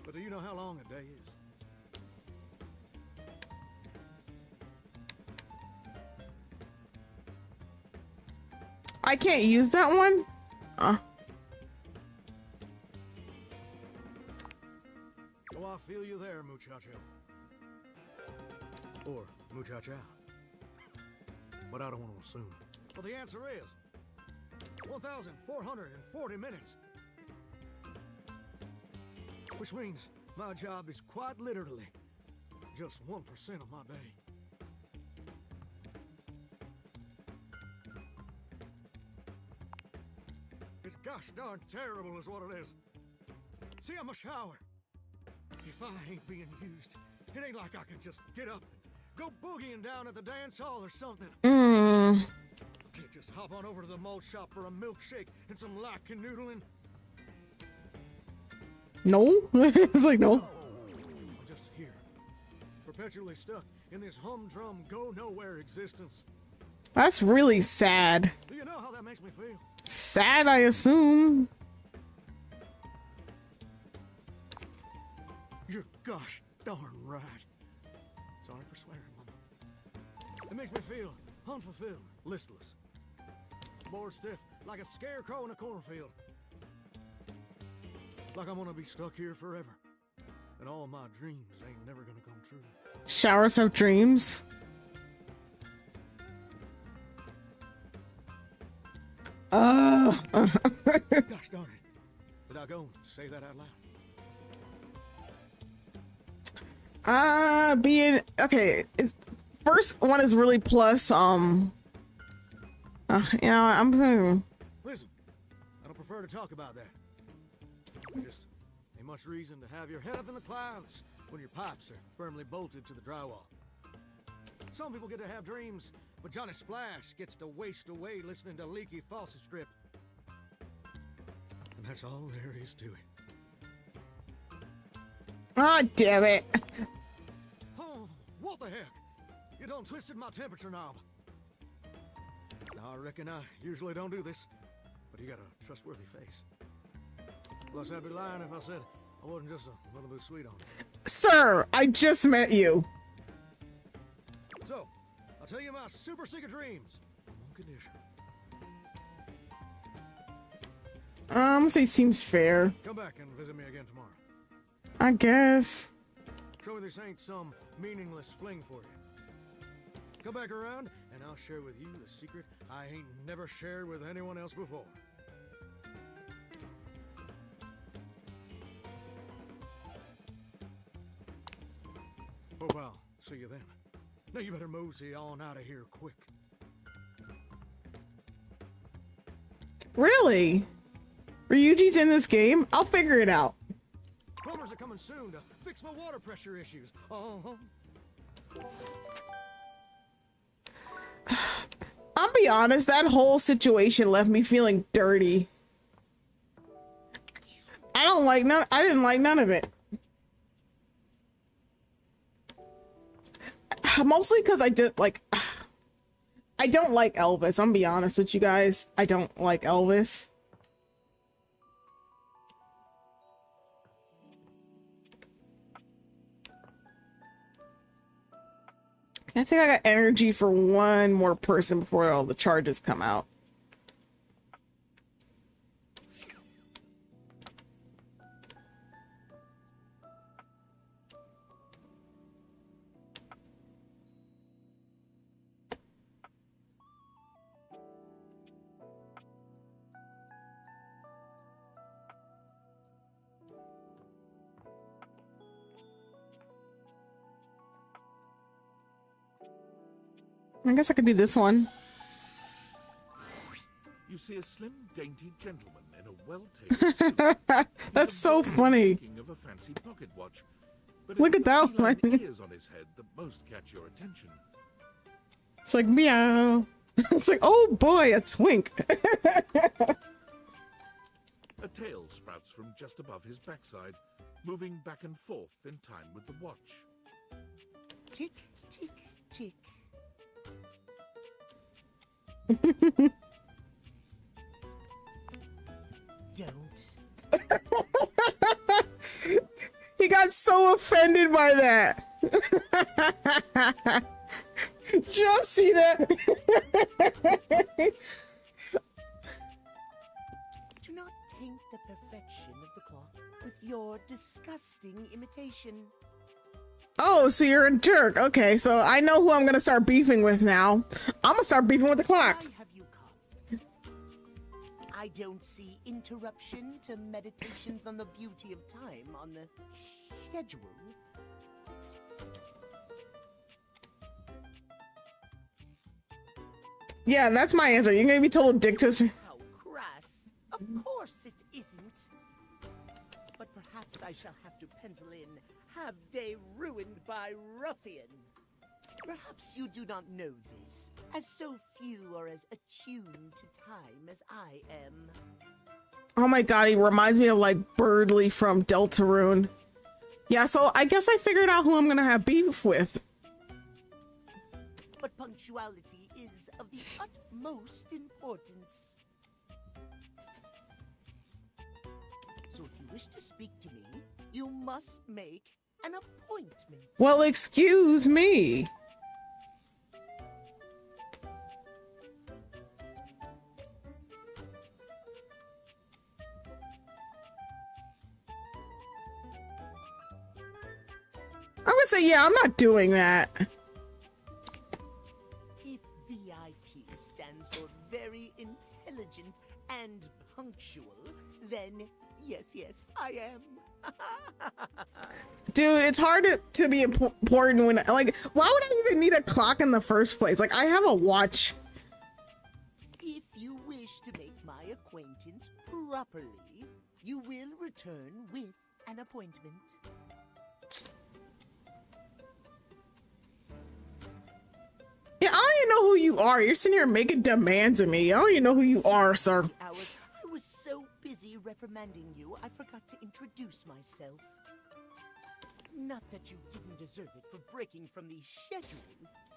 But do you know how long a day is? I can't use that one? Oh, I feel you there, muchacho. Or muchacha. But I don't want to assume. Well, the answer is 1,440 minutes. Which means my job is quite literally just 1% of my day. It's gosh darn terrible is what it is. See, I'm a shower. If I ain't being used, it ain't like I can just get up and go boogieing down at the dance hall or something. I can't just hop on over to the malt shop for a milkshake and some light canoodling. No? It's like, no. I'm just here, perpetually stuck in this humdrum, go-nowhere existence. That's really sad. Do you know how that makes me feel? Sad, I assume. You're gosh darn right. Sorry for swearing, Mama. It makes me feel unfulfilled, listless, bored stiff, like a scarecrow in a cornfield. Like I'm gonna be stuck here forever. And all my dreams ain't never gonna come true. Showers have dreams. Gosh darn it. Did I go and say that out loud? Being okay, it's first one is really plus you know, I'm Listen, I don't prefer to talk about that. Just ain't much reason to have your head up in the clouds when your pipes are firmly bolted to the drywall. Some people get to have dreams, but Johnny Splash gets to waste away listening to leaky faucet strip. And that's all there is to it. Ah, damn it. Oh, what the heck? You done twisted my temperature knob. Now, I reckon I usually don't do this, but you got a trustworthy face. Plus, I'd be lying if I said I wasn't just a little bit sweet on it. Sir, I just met you. So, I'll tell you my super secret dreams. On one condition. I'm gonna say seems fair. Come back and visit me again tomorrow. I guess. Show me this ain't some meaningless fling for you. Come back around, and I'll share with you the secret I ain't never shared with anyone else before. Hope I'll see you then. Now you better mosey on out of here quick. Really? Ryuji's in this game? I'll figure it out. Plumbers are coming soon to fix my water pressure issues. I'll be honest, that whole situation left me feeling dirty. I don't don't like none. I didn't like none of it. Mostly because I did like. I don't like Elvis. I'm gonna be honest with you guys. I don't like Elvis. I think I got energy for one more person before all the charges come out. I guess I could do this one. You see a slim, dainty gentleman in a well-tailored suit. That's so funny. Of a fancy pocket watch, but Look at that feline one. ears on his head that most catch your attention. It's like meow. It's like, oh boy, a twink. A tail sprouts from just above his backside, moving back and forth in time with the watch. Tick, tick, tick. Don't. He got so offended by that. Did y'all see that? Do not taint the perfection of the clock with your disgusting imitation. Oh, so you're a jerk. Okay, so I know who I'm gonna start beefing with now. I'm gonna start beefing with the clock. Why have you come? I don't see interruption to meditations on the beauty of time on the schedule. Yeah, that's my answer. You're gonna be total dick to us. How crass. Of course it isn't. But perhaps I shall have to pencil in have day ruined by ruffian. Perhaps you do not know this, as so few are as attuned to time as I am. Oh my god, he reminds me of like Birdly from Deltarune. Yeah, so I guess I figured out who I'm gonna have beef with. But punctuality is of the utmost importance. So if you wish to speak to me, you must make an appointment. Well, excuse me. I'm gonna say, yeah, I'm not doing that. If VIP stands for very intelligent and punctual, then yes, I am. Dude, it's hard to be important when, like, why would I even need a clock in the first place? Like, I have a watch. If you wish to make my acquaintance properly, you will return with an appointment. Yeah, I don't even know who you are. You're sitting here making demands of me. I don't even know who you are, sir. I was so busy reprimanding you, I forgot to introduce myself. Not that you didn't deserve it for breaking from the schedule,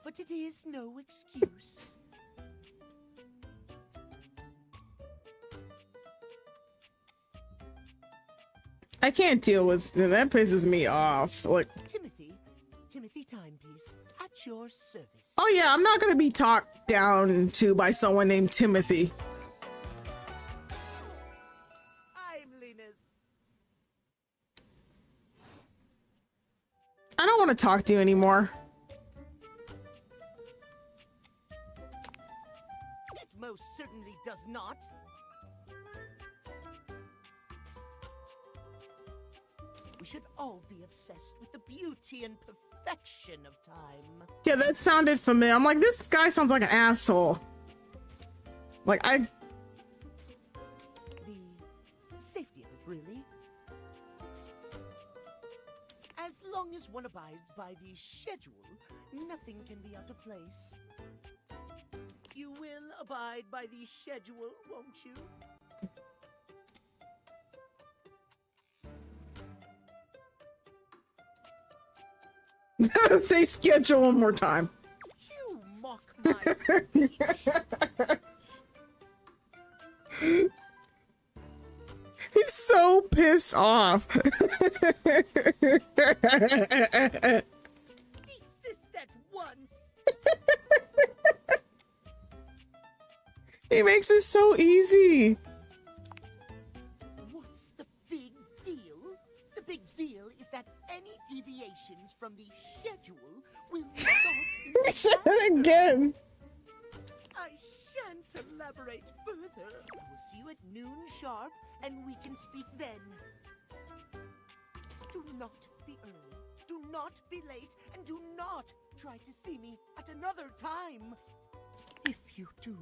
but it is no excuse. I can't deal with that. Pisses me off. Like, Timothy Timepiece, at your service. oh yeah, I'm not gonna be talked down to by someone named Timothy. I'm Linus. I don't want to talk to you anymore. It most certainly does not. We should all be obsessed with the beauty and perfection of time. Yeah, that sounded familiar. I'm like, this guy sounds like an asshole. Like, The safety of it, really. As long as one abides by the schedule, nothing can be out of place. You will abide by the schedule, won't you? Say schedule one more time. You mock my speech. He's so pissed off. Desist at once. He makes it so easy. What's the big deal? The big deal is that any deviations from the schedule will result in Say it again. I shan't elaborate further. I will see you at noon sharp, and we can speak then. Do not be early, do not be late, and do not try to see me at another time. If you do,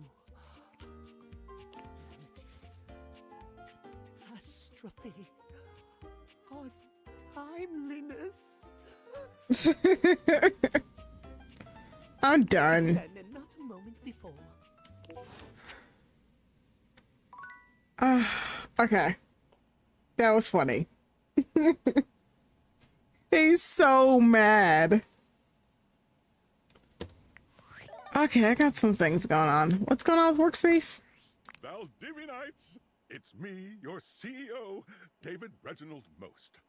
catastrophe, untimeliness. I'm done. Then and not a moment before. Okay. That was funny. He's so mad. Okay, I got some things going on. What's going on with Workspace? Valdivianites, it's me, your CEO, David Reginald Most.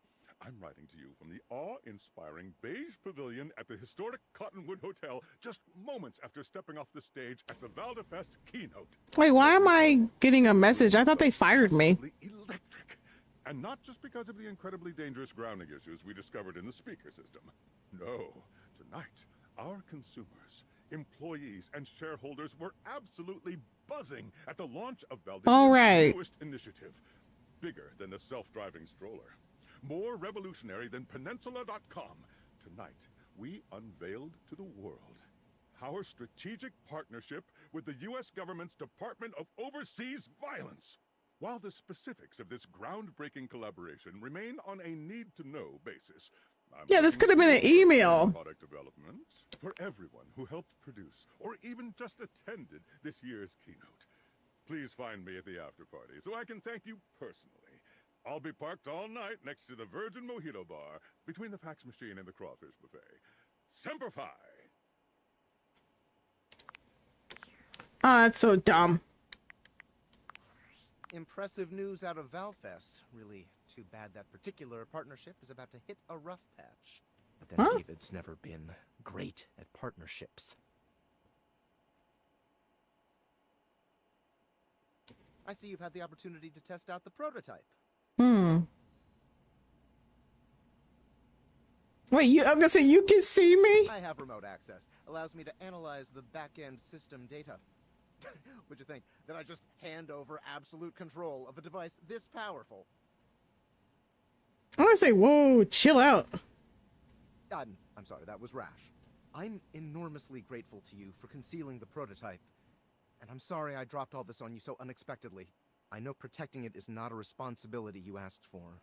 I'm writing to you from the awe-inspiring beige pavilion at the historic Cottonwood Hotel just moments after stepping off the stage at the Valdefest keynote. Wait, why am I getting a message? I thought they fired me. Electric. And not just because of the incredibly dangerous grounding issues we discovered in the speaker system. No, tonight, our consumers, employees, and shareholders were absolutely buzzing at the launch of Valdivian's newest initiative. Bigger than a self-driving stroller. More revolutionary than Peninsula.com. Tonight, we unveiled to the world our strategic partnership with the U.S. government's Department of Overseas Violence. While the specifics of this groundbreaking collaboration remain on a need-to-know basis, Yeah, this could have been an email. Product development for everyone who helped produce or even just attended this year's keynote. Please find me at the after party so I can thank you personally. I'll be parked all night next to the Virgin Mojito Bar between the fax machine and the crawfish buffet. Semper Fi! Oh, that's so dumb. Impressive news out of Valfest. Really too bad that particular partnership is about to hit a rough patch. But then David's never been great at partnerships. I see you've had the opportunity to test out the prototype. Wait, I'm gonna say you can see me? I have remote access. Allows me to analyze the back-end system data. What'd you think? That I just hand over absolute control of a device this powerful? I'm gonna say, whoa, chill out. I'm sorry, that was rash. I'm enormously grateful to you for concealing the prototype. And I'm sorry I dropped all this on you so unexpectedly. I know protecting it is not a responsibility you asked for.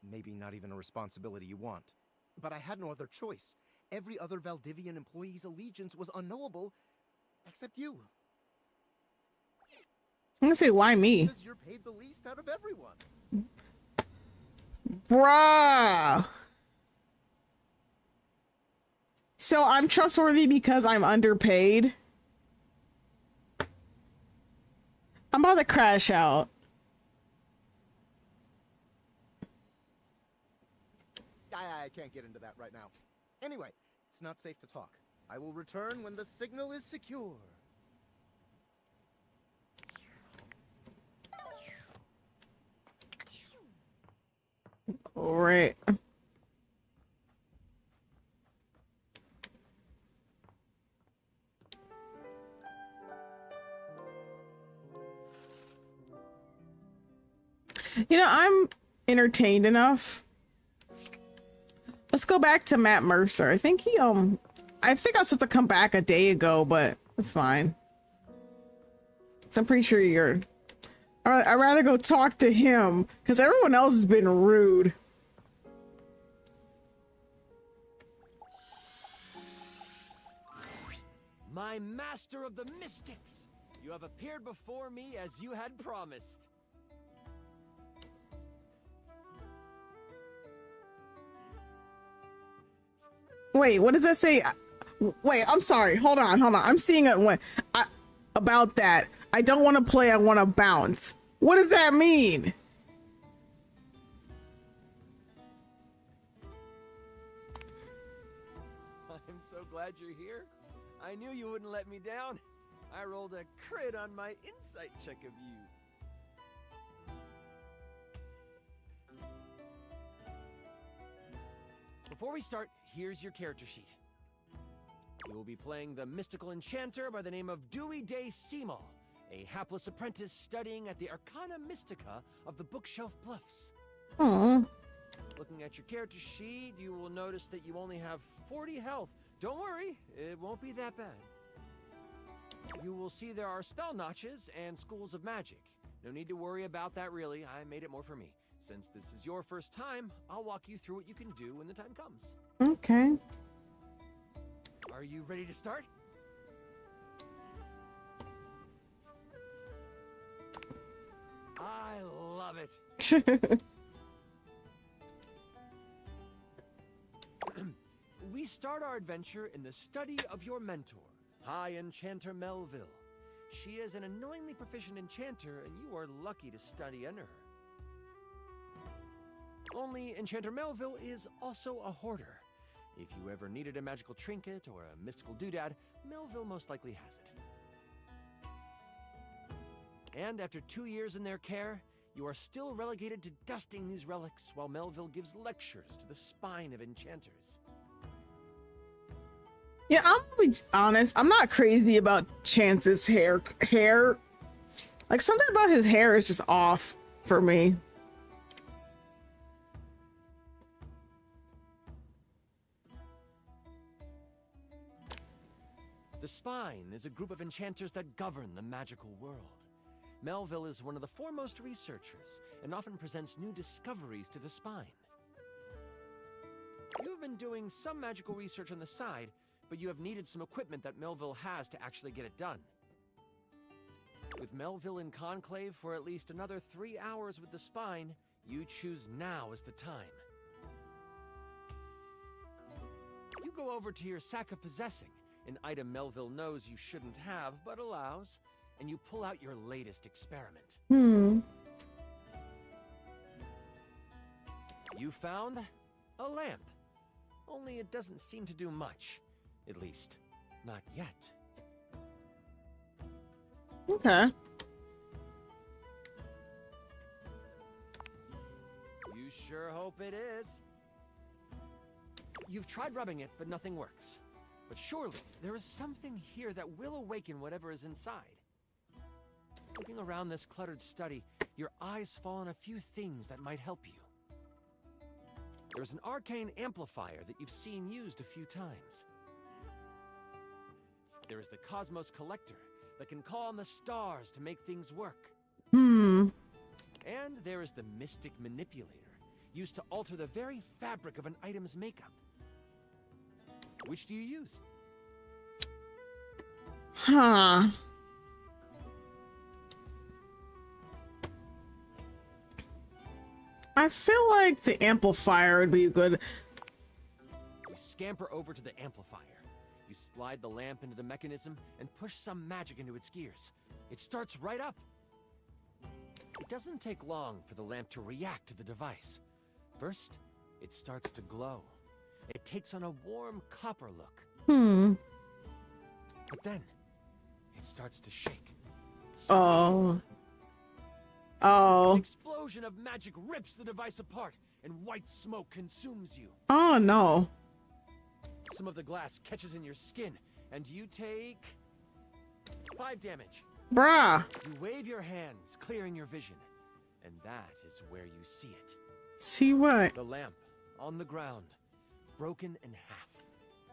Maybe not even a responsibility you want. But I had no other choice. Every other Valdivian employee's allegiance was unknowable, except you. I'm gonna say, why me? Because you're paid the least out of everyone. Bruh. So I'm trustworthy because I'm underpaid? I'm about to crash out. I can't get into that right now. Anyway, it's not safe to talk. I will return when the signal is secure. All right. You know, I'm entertained enough. Let's go back to Matt Mercer. I think I think I was supposed to come back a day ago, but it's fine. So I'm pretty sure I'd rather go talk to him because everyone else has been rude. My master of the mystics, you have appeared before me as you had promised. Wait, what does that say? Wait, I'm sorry. Hold on. I'm seeing it about that. I don't want to play. I want to bounce. What does that mean? I'm so glad you're here. I knew you wouldn't let me down. I rolled a crit on my insight check of you. Before we start, here's your character sheet. You will be playing the mystical enchanter by the name of Dewey Day Seymour, a hapless apprentice studying at the Arcana Mystica of the Bookshelf Bluffs. Aww. Looking at your character sheet, you will notice that you only have 40 health. Don't worry, it won't be that bad. You will see there are spell notches and schools of magic. No need to worry about that really, I made it more for me. Since this is your first time, I'll walk you through what you can do when the time comes. Okay. Are you ready to start? I love it. We start our adventure in the study of your mentor, High Enchanter Melville. She is an annoyingly proficient enchanter, and you are lucky to study under her. Only Enchanter Melville is also a hoarder. If you ever needed a magical trinket or a mystical doodad, Melville most likely has it. And after 2 years in their care, you are still relegated to dusting these relics while Melville gives lectures to the spine of enchanters. Yeah, I'm gonna be honest. I'm not crazy about Chance's hair. Like, something about his hair is just off for me. The Spine is a group of enchanters that govern the magical world. Melville is one of the foremost researchers and often presents new discoveries to the Spine. You've been doing some magical research on the side, but you have needed some equipment that Melville has to actually get it done. With Melville in conclave for at least another 3 hours with the Spine, you choose now as the time. You go over to your sack of possessing, an item Melville knows you shouldn't have, but allows, and you pull out your latest experiment. You found a lamp. Only it doesn't seem to do much. At least, not yet. Okay. You sure hope it is. You've tried rubbing it, but nothing works. But surely, there is something here that will awaken whatever is inside. Looking around this cluttered study, your eyes fall on a few things that might help you. There's an arcane amplifier that you've seen used a few times. There is the Cosmos Collector that can call on the stars to make things work. And there is the Mystic Manipulator, used to alter the very fabric of an item's makeup. Which do you use? Huh. I feel like the amplifier would be good. You scamper over to the amplifier. You slide the lamp into the mechanism and push some magic into its gears. It starts right up. It doesn't take long for the lamp to react to the device. First, it starts to glow. It takes on a warm copper look. But then, it starts to shake. Oh. An explosion of magic rips the device apart, and white smoke consumes you. Oh, no. Some of the glass catches in your skin, and you take 5 damage. Bruh. You wave your hands, clearing your vision, and that is where you see it. See what? The lamp on the ground, broken in half.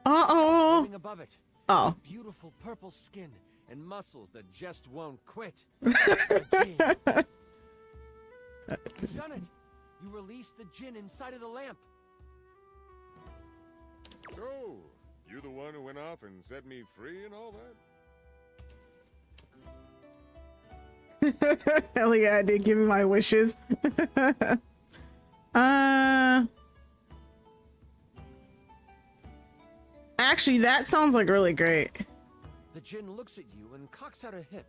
Floating above it. Oh. Beautiful purple skin and muscles that just won't quit. You've done it. You released the djinn inside of the lamp. So, you the one who went off and set me free and all that? Hell yeah, I did. Give me my wishes. actually, that sounds like really great. The Jinn looks at you and cocks out a hip.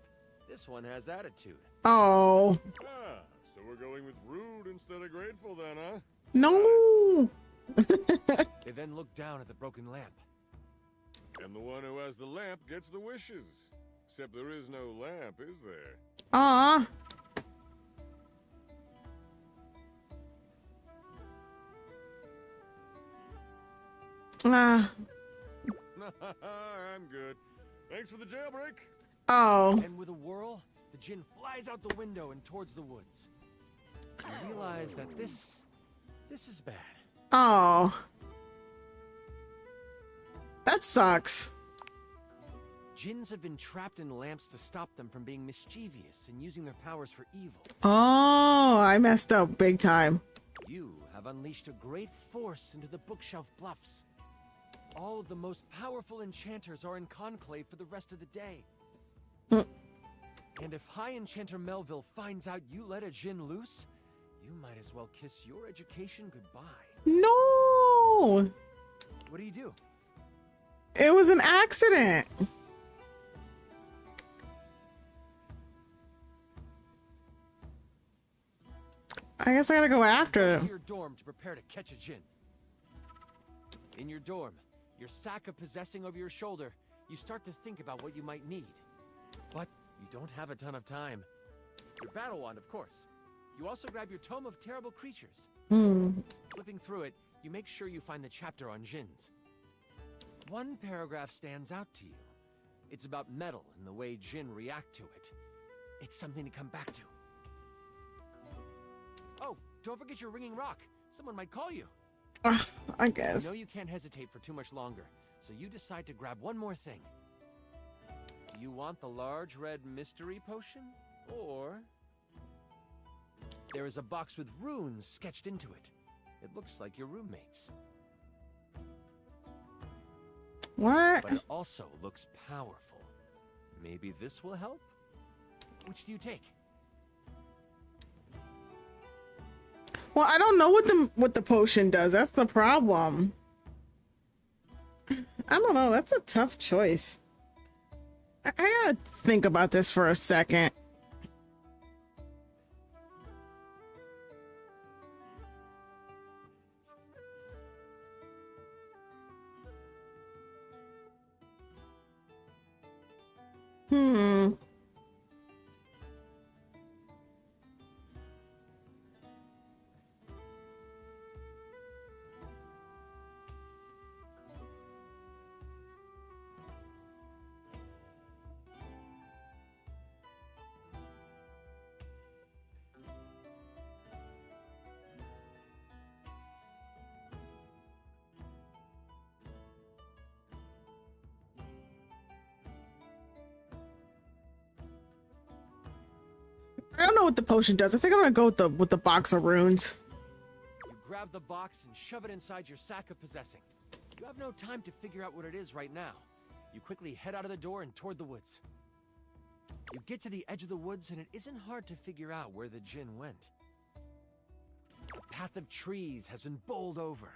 This one has attitude. Oh. Ah, so we're going with rude instead of grateful then, huh? No. They then look down at the broken lamp. And the one who has the lamp gets the wishes. Except there is no lamp, is there? Aw. I'm good. Thanks for the jailbreak. Oh. And with a whirl, the Jinn flies out the window and towards the woods. You realize that this is bad. Oh. That sucks. Jinns have been trapped in lamps to stop them from being mischievous and using their powers for evil. Oh, I messed up big time. You have unleashed a great force into the bookshelf bluffs. All of the most powerful enchanters are in conclave for the rest of the day. And if High Enchanter Melville finds out you let a Jinn loose, you might as well kiss your education goodbye. No. What do you do? It was an accident. I guess I gotta go after To him. your dorm to prepare to catch a Jinn. In your dorm, your sack of possessing over your shoulder, you start to think about what you might need. But you don't have a ton of time. Your battle wand, of course. You also grab your tome of terrible creatures. Flipping through it, you make sure you find the chapter on Jinns. One paragraph stands out to you. It's about metal and the way Jinn react to it. It's something to come back to. Oh, don't forget your ringing rock. Someone might call you. I guess. You know you can't hesitate for too much longer, so you decide to grab one more thing. Do you want the large red mystery potion? Or... there is a box with runes sketched into it. It looks like your roommate's. What? But it also looks powerful. Maybe this will help? Which do you take? Well, I don't know what the potion does. That's the problem. I don't know. That's a tough choice. I gotta think about this for a second. I don't know what the potion does. I think I'm gonna go with the box of runes. You grab the box and shove it inside your sack of possessing. You have no time to figure out what it is right now. You quickly head out of the door and toward the woods. You get to the edge of the woods and it isn't hard to figure out where the Jinn went. A path of trees has been bowled over.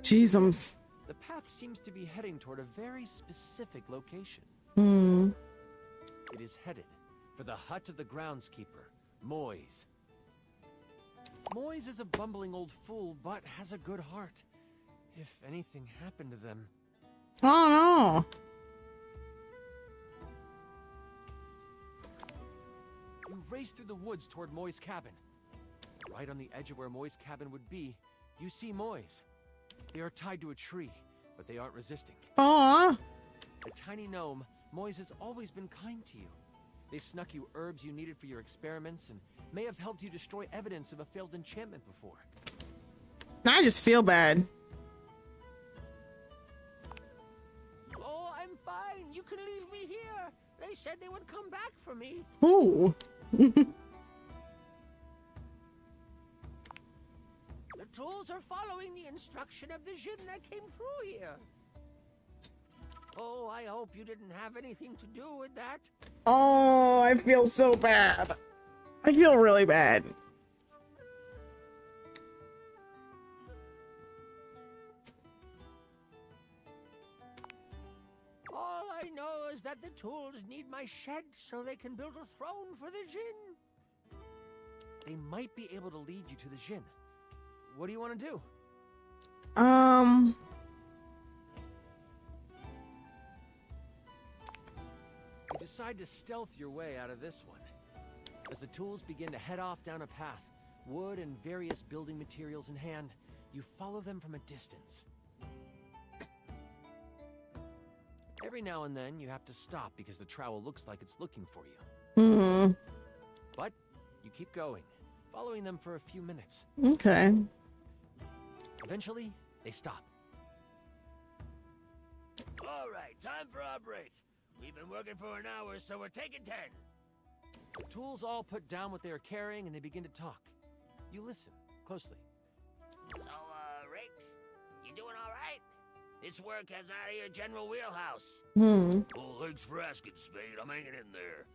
Jeezums. The path seems to be heading toward a very specific location. It is headed for the hut of the groundskeeper, Moise. Moise is a bumbling old fool, but has a good heart. If anything happened to them... Oh no! You race through the woods toward Moi's cabin. Right on the edge of where Moi's cabin would be, you see Moise. They are tied to a tree, but they aren't resisting. Aww. The tiny gnome, Moise has always been kind to you. They snuck you herbs you needed for your experiments and may have helped you destroy evidence of a failed enchantment before. I just feel bad. Oh, I'm fine. You can leave me here. They said they would come back for me. Ooh. The trolls are following the instruction of the Jinn that came through here. Oh, I hope you didn't have anything to do with that. Oh, I feel so bad. I feel really bad. says that the tools need my shed so they can build a throne for the Jinn. They might be able to lead you to the Jinn. What do you want to do? You decide to stealth your way out of this one. As the tools begin to head off down a path, wood and various building materials in hand, you follow them from a distance. Every now and then, you have to stop because the trowel looks like it's looking for you. But you keep going, following them for a few minutes. Okay. Eventually, they stop. All right, time for our break. We've been working for an hour, so we're taking 10. The tools all put down what they are carrying and they begin to talk. You listen closely. So, Rick, you doing all right? This work has out of your general wheelhouse. Well, thanks for asking, Spade. I'm hanging in there.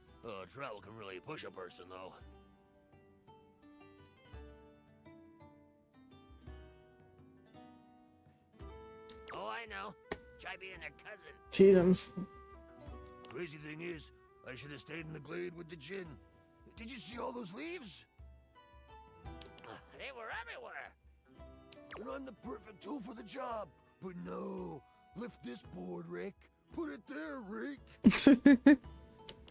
Trowel can really push a person, though. Oh, I know. Try being their cousin. Jeezums. Crazy thing is, I should have stayed in the glade with the Jinn. Did you see all those leaves? They were everywhere. And I'm the perfect tool for the job. But no, lift this board, Rick. Put it there, Rick. The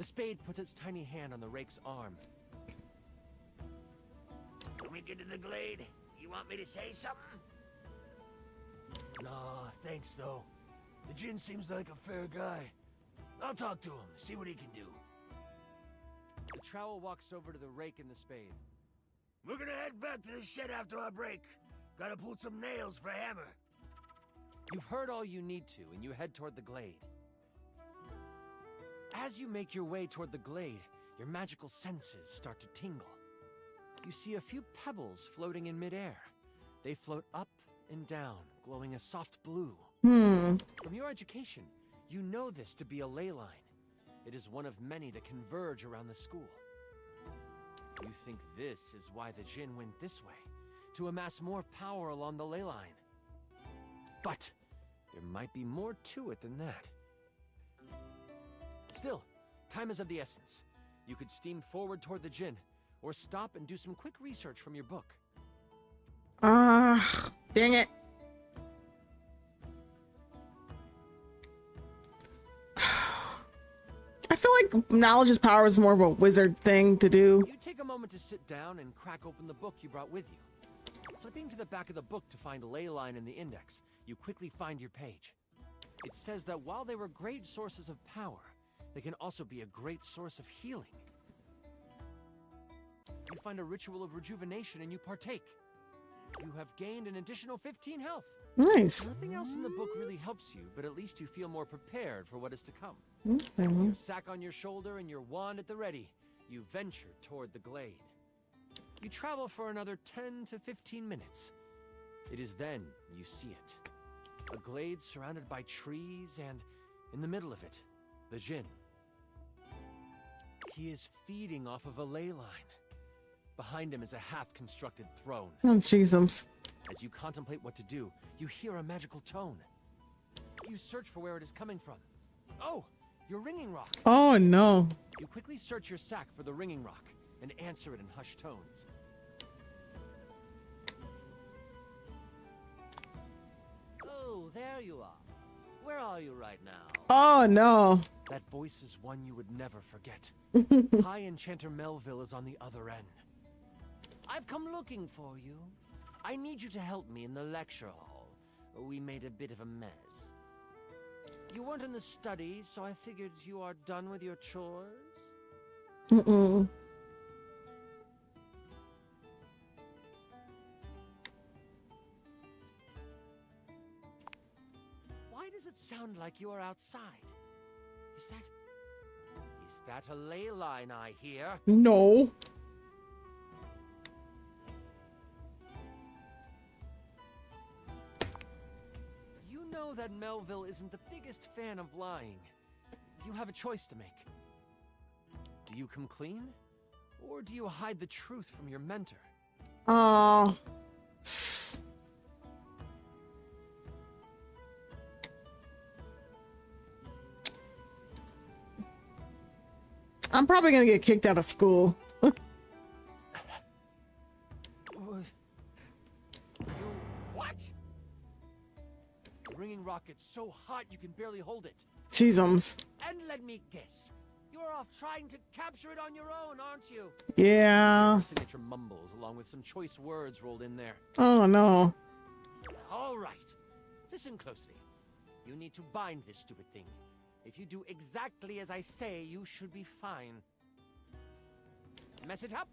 spade puts its tiny hand on the rake's arm. When we get to the glade, you want me to say something? Nah, thanks though. The Jinn seems like a fair guy. I'll talk to him, see what he can do. The trowel walks over to the rake and the spade. We're gonna head back to the shed after our break. Gotta pull some nails for hammer. You've heard all you need to, and you head toward the glade. As you make your way toward the glade, your magical senses start to tingle. You see a few pebbles floating in midair. They float up and down, glowing a soft blue. From your education, you know this to be a ley line. It is one of many that converge around the school. You think this is why the Jinn went this way, to amass more power along the ley line. But there might be more to it than that. Still, time is of the essence. You could steam forward toward the Jinn, or stop and do some quick research from your book. Dang it. I feel like knowledge is power is more of a wizard thing to do. You take a moment to sit down and crack open the book you brought with you. Flipping to the back of the book to find a ley line in the index, you quickly find your page. It says that while they were great sources of power, they can also be a great source of healing. You find a ritual of rejuvenation and you partake. You have gained an additional 15 health. Nice. Nothing else in the book really helps you, but at least you feel more prepared for what is to come. Okay. Your sack on your shoulder and your wand at the ready, you venture toward the glade. You travel for another 10 to 15 minutes. It is then you see it. A glade surrounded by trees, and in the middle of it, the Jinn. He is feeding off of a ley line. Behind him is a half-constructed throne. Oh, jeezums. As you contemplate what to do, you hear a magical tone. You search for where it is coming from. Oh, your ringing rock. Oh, no. You quickly search your sack for the ringing rock and answer it in hushed tones. Oh, there you are. Where are you right now? Oh, no. That voice is one you would never forget. High Enchanter Melville is on the other end. I've come looking for you. I need you to help me in the lecture hall. We made a bit of a mess. You weren't in the study, so I figured you are done with your chores. Why does it sound like you are outside? Is that a ley line I hear? No. You know that Melville isn't the biggest fan of lying. You have a choice to make. Do you come clean? Or do you hide the truth from your mentor? Oh. I'm probably gonna get kicked out of school. What? Ringing rocket's so hot you can barely hold it. Jeezums. And let me guess, you're off trying to capture it on your own, aren't you? Yeah. Your signature mumbles, along with some choice words rolled in there. Oh no. All right, listen closely. You need to bind this stupid thing. If you do exactly as I say, you should be fine. Mess it up,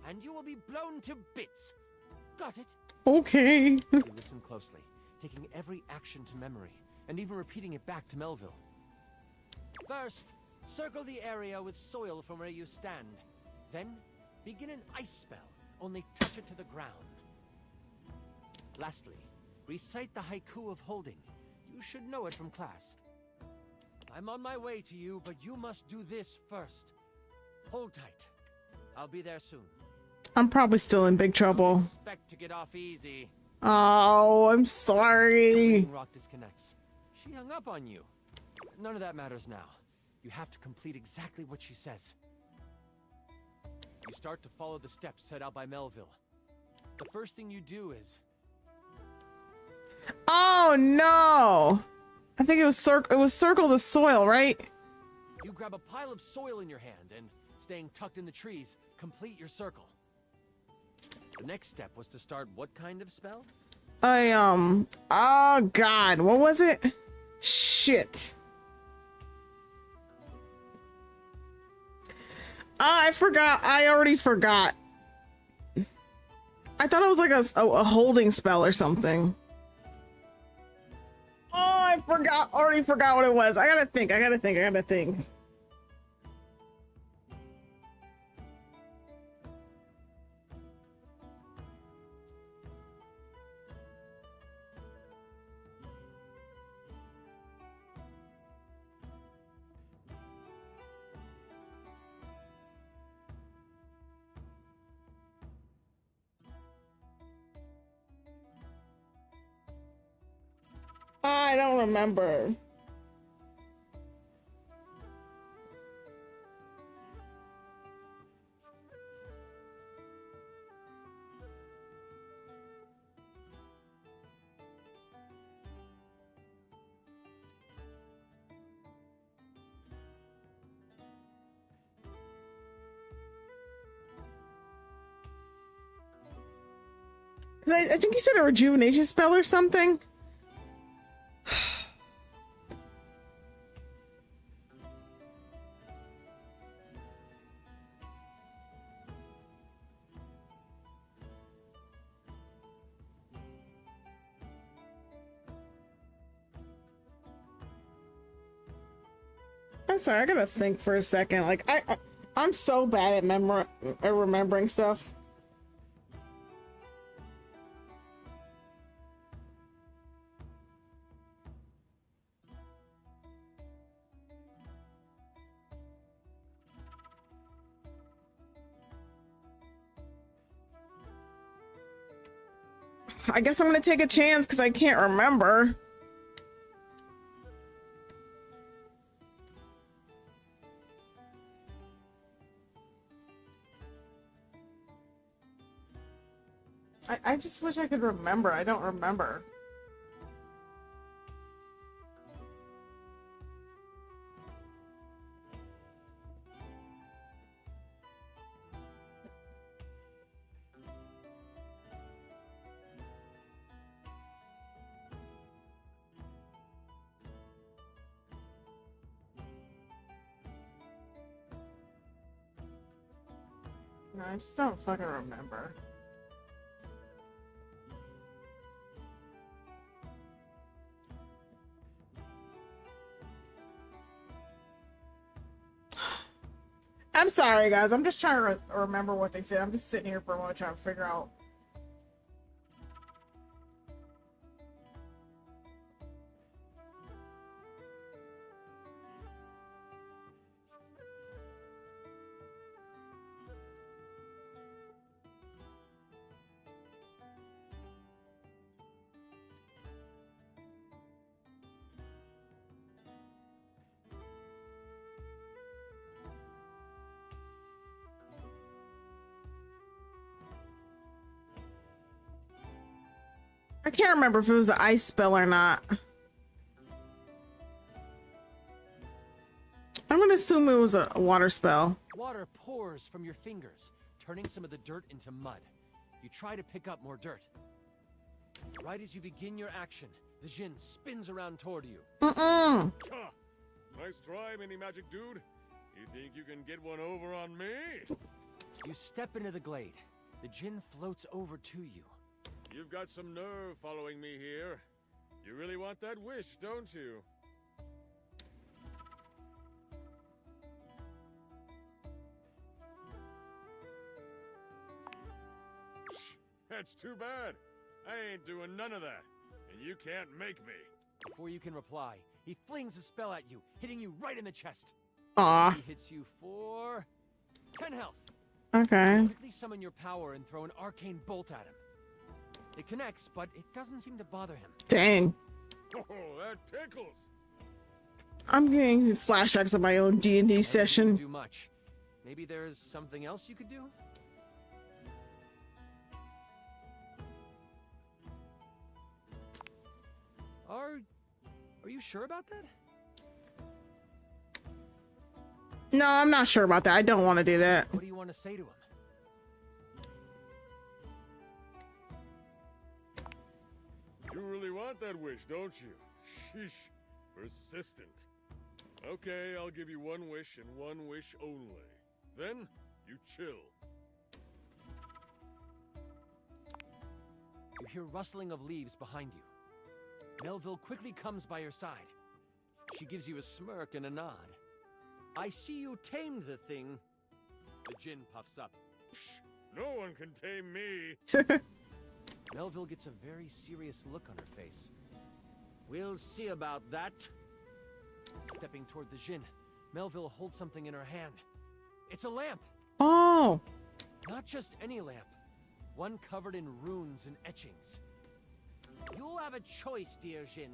and you will be blown to bits. Got it? Okay. You listen closely, taking every action to memory, and even repeating it back to Melville. First, circle the area with soil from where you stand. Then, begin an ice spell, only touch it to the ground. Lastly, recite the haiku of holding. You should know it from class. I'm on my way to you, but you must do this first. Hold tight. I'll be there soon. I'm probably still in big trouble. Expect to get off easy. Oh, I'm sorry. Rock disconnects. She hung up on you. None of that matters now. You have to complete exactly what she says. You start to follow the steps set out by Melville. The first thing you do is... Oh no! I think it was circle the soil, right? You grab a pile of soil in your hand and, staying tucked in the trees, complete your circle. The next step was to start what kind of spell? Oh god, what was it? Shit. I forgot. I already forgot. I thought it was like a holding spell or something. Oh, I forgot. Already forgot what it was. I gotta think. I don't remember. I think he said a rejuvenation spell or something. I'm sorry, I gotta think for a second. Like I'm so bad at remembering stuff. I guess I'm gonna take a chance because I can't remember. I just wish I could remember. I don't remember. No, I just don't fucking remember. I'm sorry, guys. I'm just trying to remember what they said. I'm just sitting here for a moment trying to figure out. I can't remember if it was an ice spell or not. I'm gonna assume it was a water spell. Water pours from your fingers, turning some of the dirt into mud. You try to pick up more dirt. Right as you begin your action, the Jinn spins around toward you. Nice try, mini magic dude. You think you can get one over on me? You step into the glade. The Jinn floats over to you. You've got some nerve following me here. You really want that wish, don't you? That's too bad. I ain't doing none of that. And you can't make me. Before you can reply, he flings a spell at you, hitting you right in the chest. Aw. He hits you for 10 health. Okay. You quickly summon your power and throw an arcane bolt at him. It connects, but it doesn't seem to bother him. Dang. Oh, that tickles. I'm getting flashbacks of my own D&D session. Do much. Maybe there's something else you could do? Are you sure about that? No, I'm not sure about that. I don't want to do that. What do you want to say to him? You really want that wish, don't you? Sheesh. Persistent. Okay, I'll give you one wish and one wish only. Then, you chill. You hear rustling of leaves behind you. Melville quickly comes by your side. She gives you a smirk and a nod. I see you tamed the thing. The Jinn puffs up. Psh, no one can tame me. Melville gets a very serious look on her face. We'll see about that. Stepping toward the Jinn, Melville holds something in her hand. It's a lamp. Oh. Not just any lamp. One covered in runes and etchings. You have a choice, dear Jinn.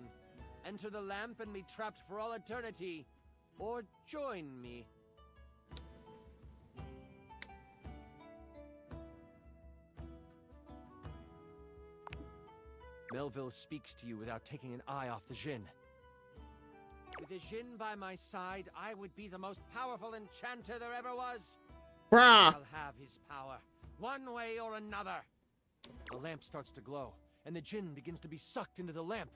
Enter the lamp and be trapped for all eternity, or join me. Melville speaks to you without taking an eye off the Jinn. With the Jinn by my side, I would be the most powerful enchanter there ever was. Bruh. I'll have his power, one way or another. The lamp starts to glow, and the Jinn begins to be sucked into the lamp.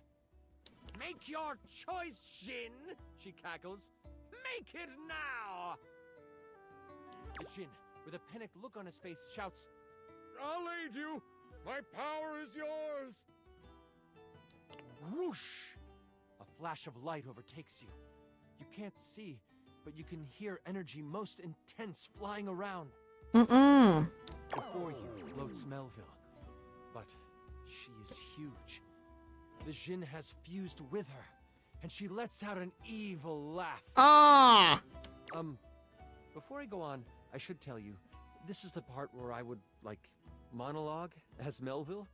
Make your choice, Jinn, she cackles. Make it now! The Jinn, with a panicked look on his face, shouts, I'll aid you. My power is yours. Whoosh! A flash of light overtakes you. You can't see, but you can hear energy most intense flying around. Mm-mm. Before you floats Melville, but she is huge. The Jinn has fused with her, and she lets out an evil laugh. Ah! Before I go on, I should tell you, this is the part where I would, monologue as Melville.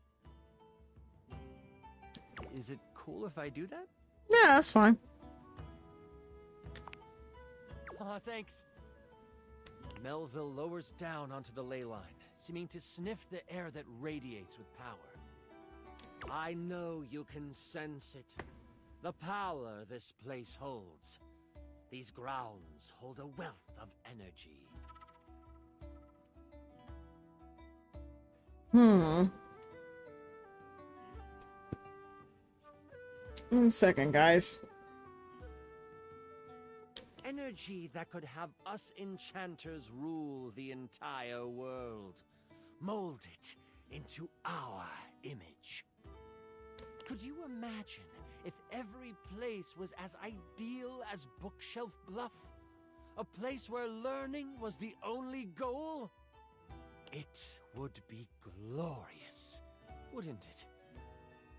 Is it cool if I do that? Yeah, that's fine. Aw, thanks. Melville lowers down onto the ley line, seeming to sniff the air that radiates with power. I know you can sense it. The power this place holds. These grounds hold a wealth of energy. One second, guys. Energy that could have us enchanters rule the entire world. Mold it into our image. Could you imagine if every place was as ideal as Bookshelf Bluff? A place where learning was the only goal? It would be glorious, wouldn't it?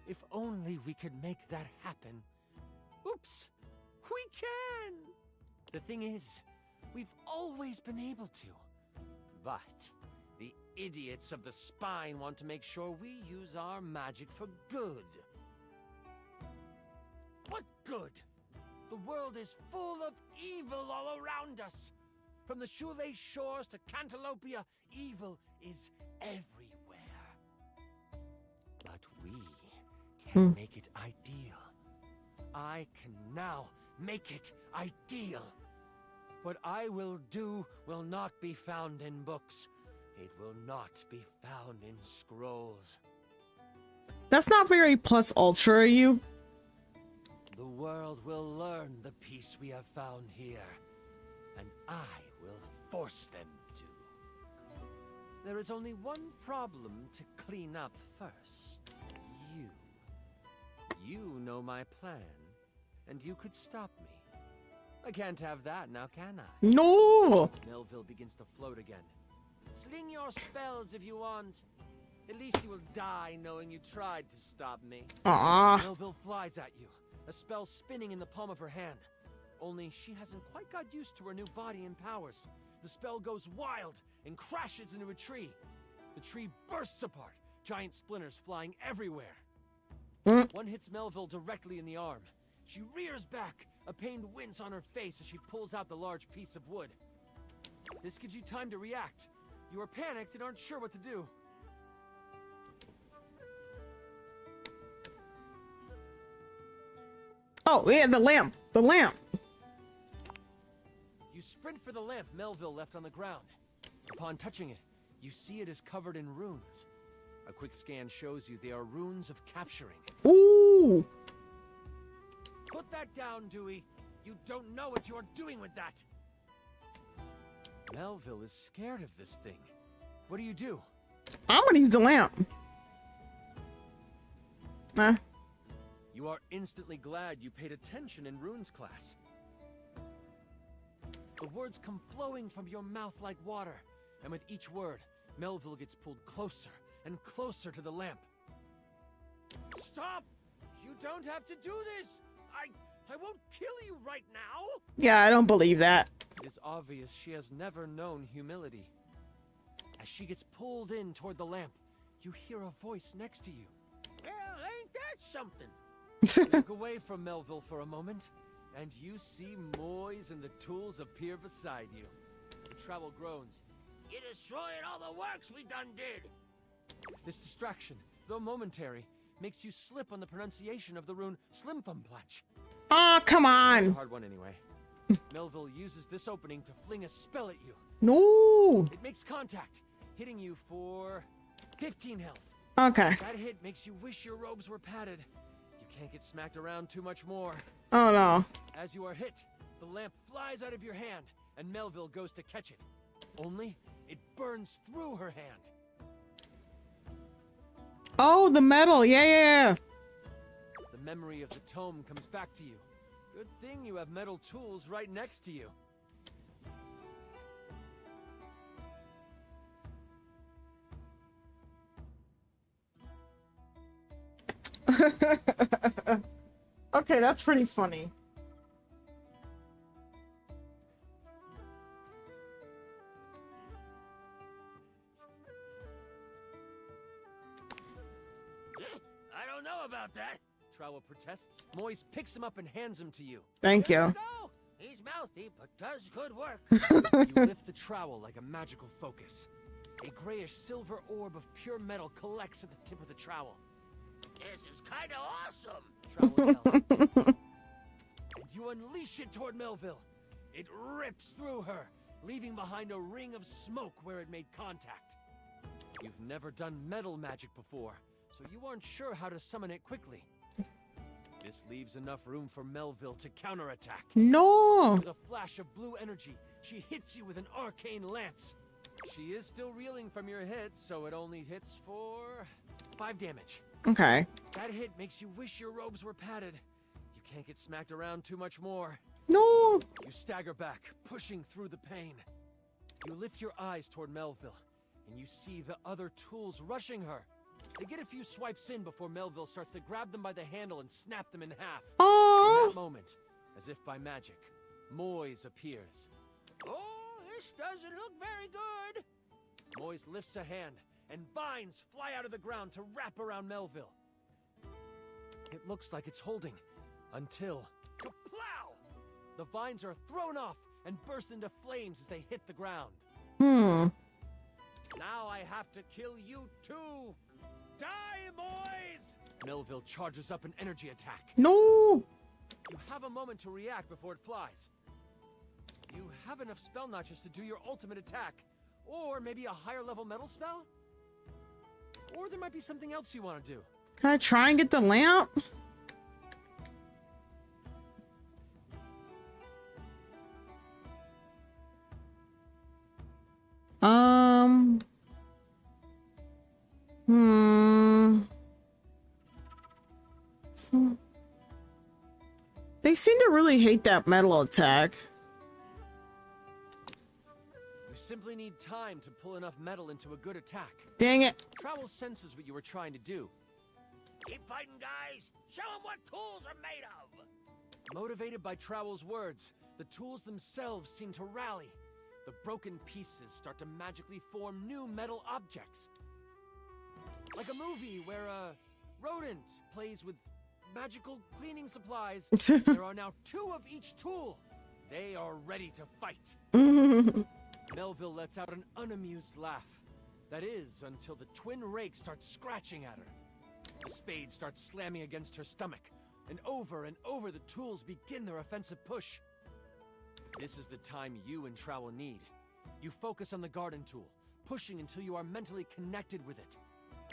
If only we could make that happen. Oops! We can! The thing is, we've always been able to. But the idiots of the spine want to make sure we use our magic for good. What good? The world is full of evil all around us. From the shoelace shores to Cantalopia, evil is everywhere. But we can make it ideal. I can now make it ideal. What I will do will not be found in books. It will not be found in scrolls. That's not very plus ultra, you. The world will learn the peace we have found here, and I will force them to. There is only one problem to clean up first. You. You know my plan, and you could stop me. I can't have that now, can I? No! Melville begins to float again. Sling your spells if you want. At least you will die knowing you tried to stop me. Melville flies at you, a spell spinning in the palm of her hand. Only she hasn't quite got used to her new body and powers. The spell goes wild and crashes into a tree. The tree bursts apart, giant splinters flying everywhere. One hits Melville directly in the arm. She rears back, a pained wince on her face as she pulls out the large piece of wood. This gives you time to react. You are panicked and aren't sure what to do. Oh, yeah, the lamp. The lamp. You sprint for the lamp Melville left on the ground. Upon touching it, you see it is covered in runes. A quick scan shows you they are runes of capturing. Ooh. Put that down, Dewey. You don't know what you're doing with that. Melville is scared of this thing. What do you do? I'm gonna use the lamp. You are instantly glad you paid attention in runes class. The words come flowing from your mouth like water, and with each word, Melville gets pulled closer and closer to the lamp. Stop! You don't have to do this! I won't kill you right now! Yeah, I don't believe that. It is obvious she has never known humility. As she gets pulled in toward the lamp, you hear a voice next to you. Well, ain't that something? Look away from Melville for a moment, and you see Moyes and the tools appear beside you. The travel groans. You destroyed all the works we done did! This distraction, though momentary, makes you slip on the pronunciation of the rune Slimthumplach. Oh, come on! That's a hard one anyway. Melville uses this opening to fling a spell at you. No! It makes contact, hitting you for 15 health. Okay. That hit makes you wish your robes were padded. You can't get smacked around too much more. Oh no. As you are hit, the lamp flies out of your hand, and Melville goes to catch it. Only, it burns through her hand. Oh, the metal. Yeah. The memory of the tome comes back to you. Good thing you have metal tools right next to you. Okay, that's pretty funny. I don't know about that. Trowel protests. Moyes picks him up and hands him to you. Thank you. Go. He's mouthy, but does good work. You lift the trowel like a magical focus. A grayish silver orb of pure metal collects at the tip of the trowel. This is kind of awesome, Trowel yells. And you unleash it toward Melville. It rips through her, leaving behind a ring of smoke where it made contact. You've never done metal magic before, so you aren't sure how to summon it quickly. This leaves enough room for Melville to counterattack. No! With a flash of blue energy, she hits you with an arcane lance. She is still reeling from your hit, so it only hits for 5 damage. Okay. That hit makes you wish your robes were padded. You can't get smacked around too much more. No! You stagger back, pushing through the pain. You lift your eyes toward Melville, and you see the other tools rushing her. They get a few swipes in before Melville starts to grab them by the handle and snap them in half. Oh! In that moment, as if by magic, Moyes appears. Oh, this doesn't look very good. Moyes lifts a hand, and vines fly out of the ground to wrap around Melville. It looks like it's holding, until... Kaplow! The vines are thrown off and burst into flames as they hit the ground. Now I have to kill you too! Die, boys! Melville charges up an energy attack. No! You have a moment to react before it flies. You have enough spell notches to do your ultimate attack. Or maybe a higher level metal spell? Or there might be something else you want to do. Can I try and get the lamp? So they seem to really hate that metal attack. You simply need time to pull enough metal into a good attack. Dang it. Trowel senses what you were trying to do. Keep fighting, guys! Show them what tools are made of! Motivated by Trowel's words, the tools themselves seem to rally. The broken pieces start to magically form new metal objects. Like a movie where a rodent plays with magical cleaning supplies. There are now 2 of each tool. They are ready to fight. Melville lets out an unamused laugh. That is, until the twin rake starts scratching at her. The spade starts slamming against her stomach, and over the tools begin their offensive push. This is the time you and Trowel need. You focus on the garden tool, pushing until you are mentally connected with it.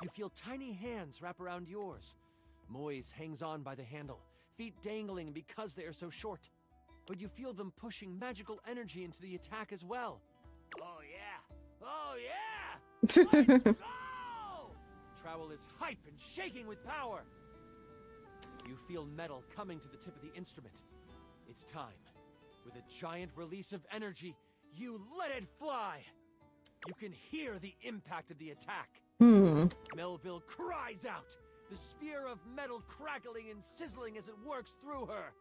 You feel tiny hands wrap around yours. Moise hangs on by the handle, feet dangling because they are so short. But you feel them pushing magical energy into the attack as well. Oh yeah! Oh yeah! Let's go! Trowel is hype and shaking with power. You feel metal coming to the tip of the instrument. It's time. With a giant release of energy, you let it fly. You can hear the impact of the attack. Melville cries out, the spear of metal crackling and sizzling as it works through her.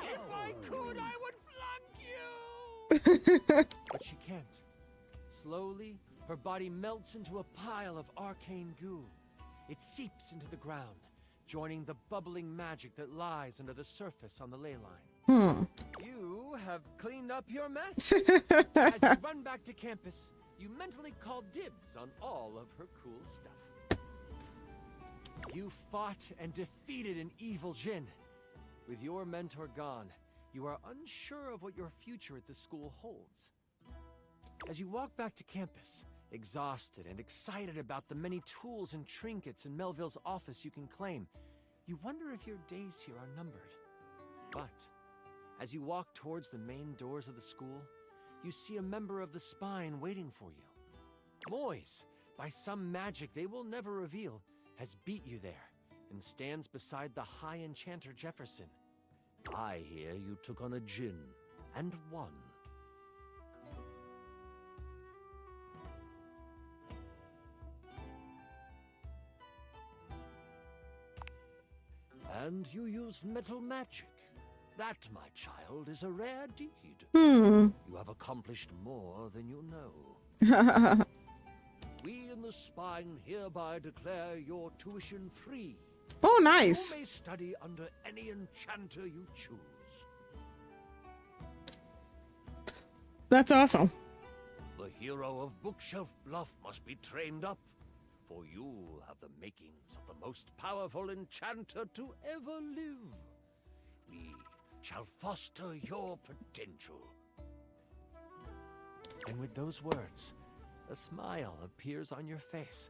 If I could, I would flunk you! But she can't. Slowly, her body melts into a pile of arcane goo. It seeps into the ground, joining the bubbling magic that lies under the surface on the ley line. You have cleaned up your mess. As you run back to campus, you mentally call dibs on all of her cool stuff. You fought and defeated an evil djinn. With your mentor gone, you are unsure of what your future at the school holds. As you walk back to campus, exhausted and excited about the many tools and trinkets in Melville's office you can claim, you wonder if your days here are numbered. But as you walk towards the main doors of the school, you see a member of the Spine waiting for you. Moise, by some magic they will never reveal, has beat you there and stands beside the High Enchanter Jefferson. I hear you took on a djinn and won. And you used metal magic. That, my child, is a rare deed. You have accomplished more than you know. We in the Spine hereby declare your tuition free. Oh, nice. You may study under any enchanter you choose. That's awesome. The hero of Bookshelf Bluff must be trained up, for you have the makings of the most powerful enchanter to ever live. We shall foster your potential. And with those words, a smile appears on your face.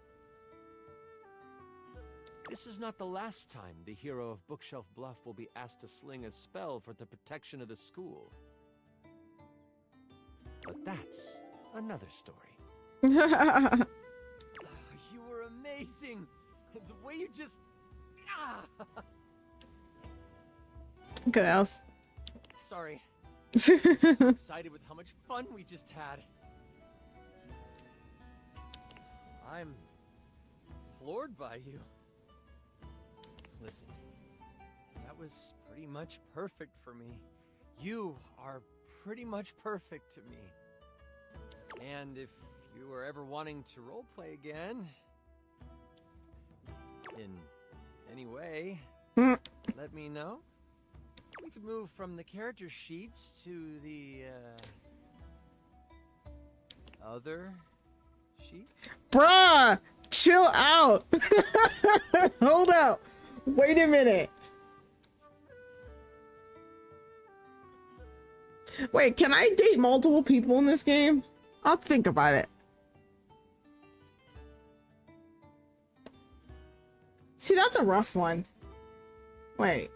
This is not the last time the hero of Bookshelf Bluff will be asked to sling a spell for the protection of the school. But that's another story. You were amazing! The way you just... Look at else. Sorry. I'm so excited with how much fun we just had. I'm floored by you. Listen, that was pretty much perfect for me. You are pretty much perfect to me. And if you were ever wanting to roleplay again, in any way, let me know. We could move from the character sheets to the other sheet. Bruh, chill out. Hold up. Wait a minute. Wait, can I date multiple people in this game? I'll think about it. See, that's a rough one. Wait,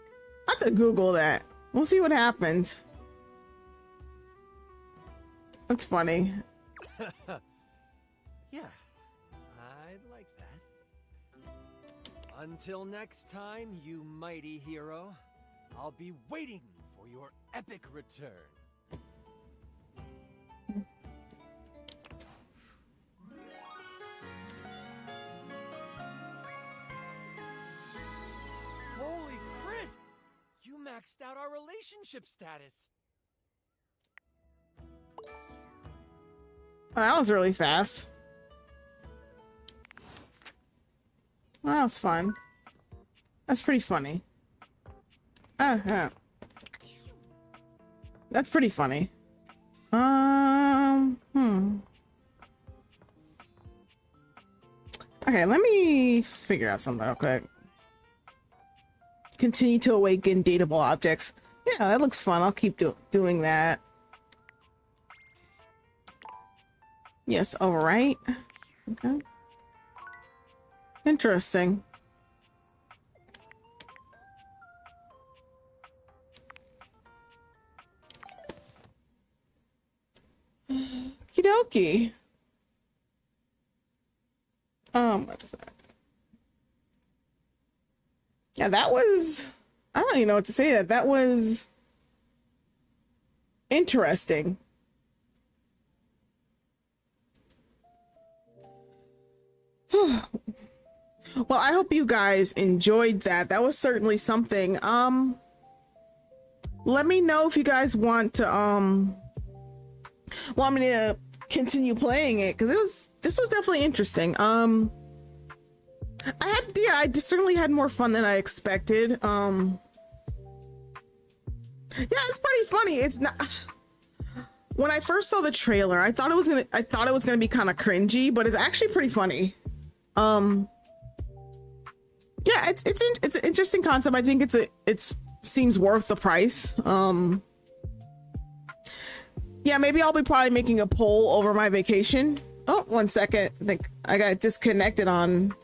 I have to Google that. We'll see what happens. That's funny. Yeah, I'd like that. Until next time, you mighty hero, I'll be waiting for your epic return. Holy crit! You maxed out our relationship status. Oh, that was really fast. Well, that was fun. That's pretty funny. Yeah. That's pretty funny. Okay, let me figure out something real quick. Continue to awaken dateable objects. Yeah, that looks fun. I'll keep doing that. Yes, overwrite. Okay. Interesting. Okie dokie. What is that? Yeah, that was, I don't even know what to say. That was interesting. Well, I hope you guys enjoyed that. That was certainly something. Let me know if you guys want to want me to continue playing it, because this was definitely interesting. I just certainly had more fun than I expected. Yeah, it's pretty funny. It's not, when I first saw the trailer, I thought it was gonna be kind of cringy, but it's actually pretty funny. Yeah, it's an interesting concept. I think it seems worth the price. Yeah, maybe I'll be probably making a poll over my vacation. Oh, 1 second. I think I got disconnected on.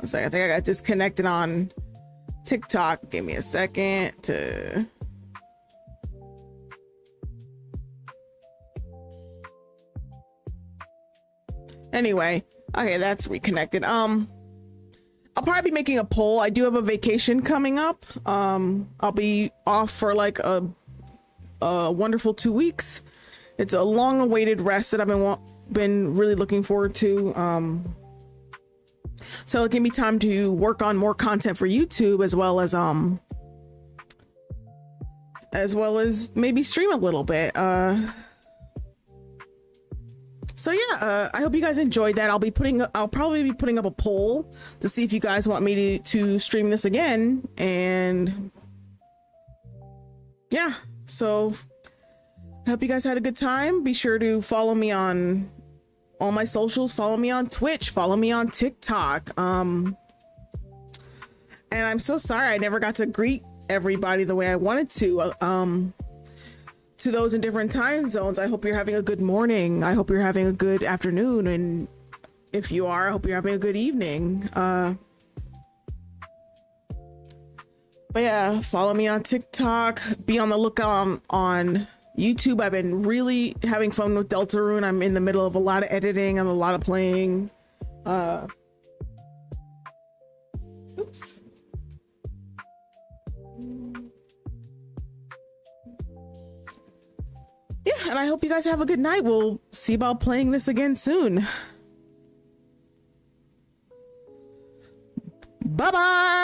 I think I got disconnected on TikTok. Give me a second to. Anyway, okay, that's reconnected. I'll probably be making a poll. I do have a vacation coming up. I'll be off for like a wonderful 2 weeks. It's a long-awaited rest that I've been really looking forward to. So it can be time to work on more content for YouTube, as well as maybe stream a little bit. So yeah, I hope you guys enjoyed that. I'll probably be putting up a poll to see if you guys want me to stream this again. And yeah, so I hope you guys had a good time. Be sure to follow me on all my socials. Follow me on Twitch. Follow me on TikTok. And I'm so sorry I never got to greet everybody the way I wanted to. To those in different time zones, I hope you're having a good morning. I hope you're having a good afternoon, and if you are, I hope you're having a good evening. But yeah, follow me on TikTok. Be on the lookout on YouTube. I've been really having fun with Deltarune. I'm in the middle of a lot of editing and a lot of playing. Oops. Yeah, and I hope you guys have a good night. We'll see about playing this again soon. Bye-bye.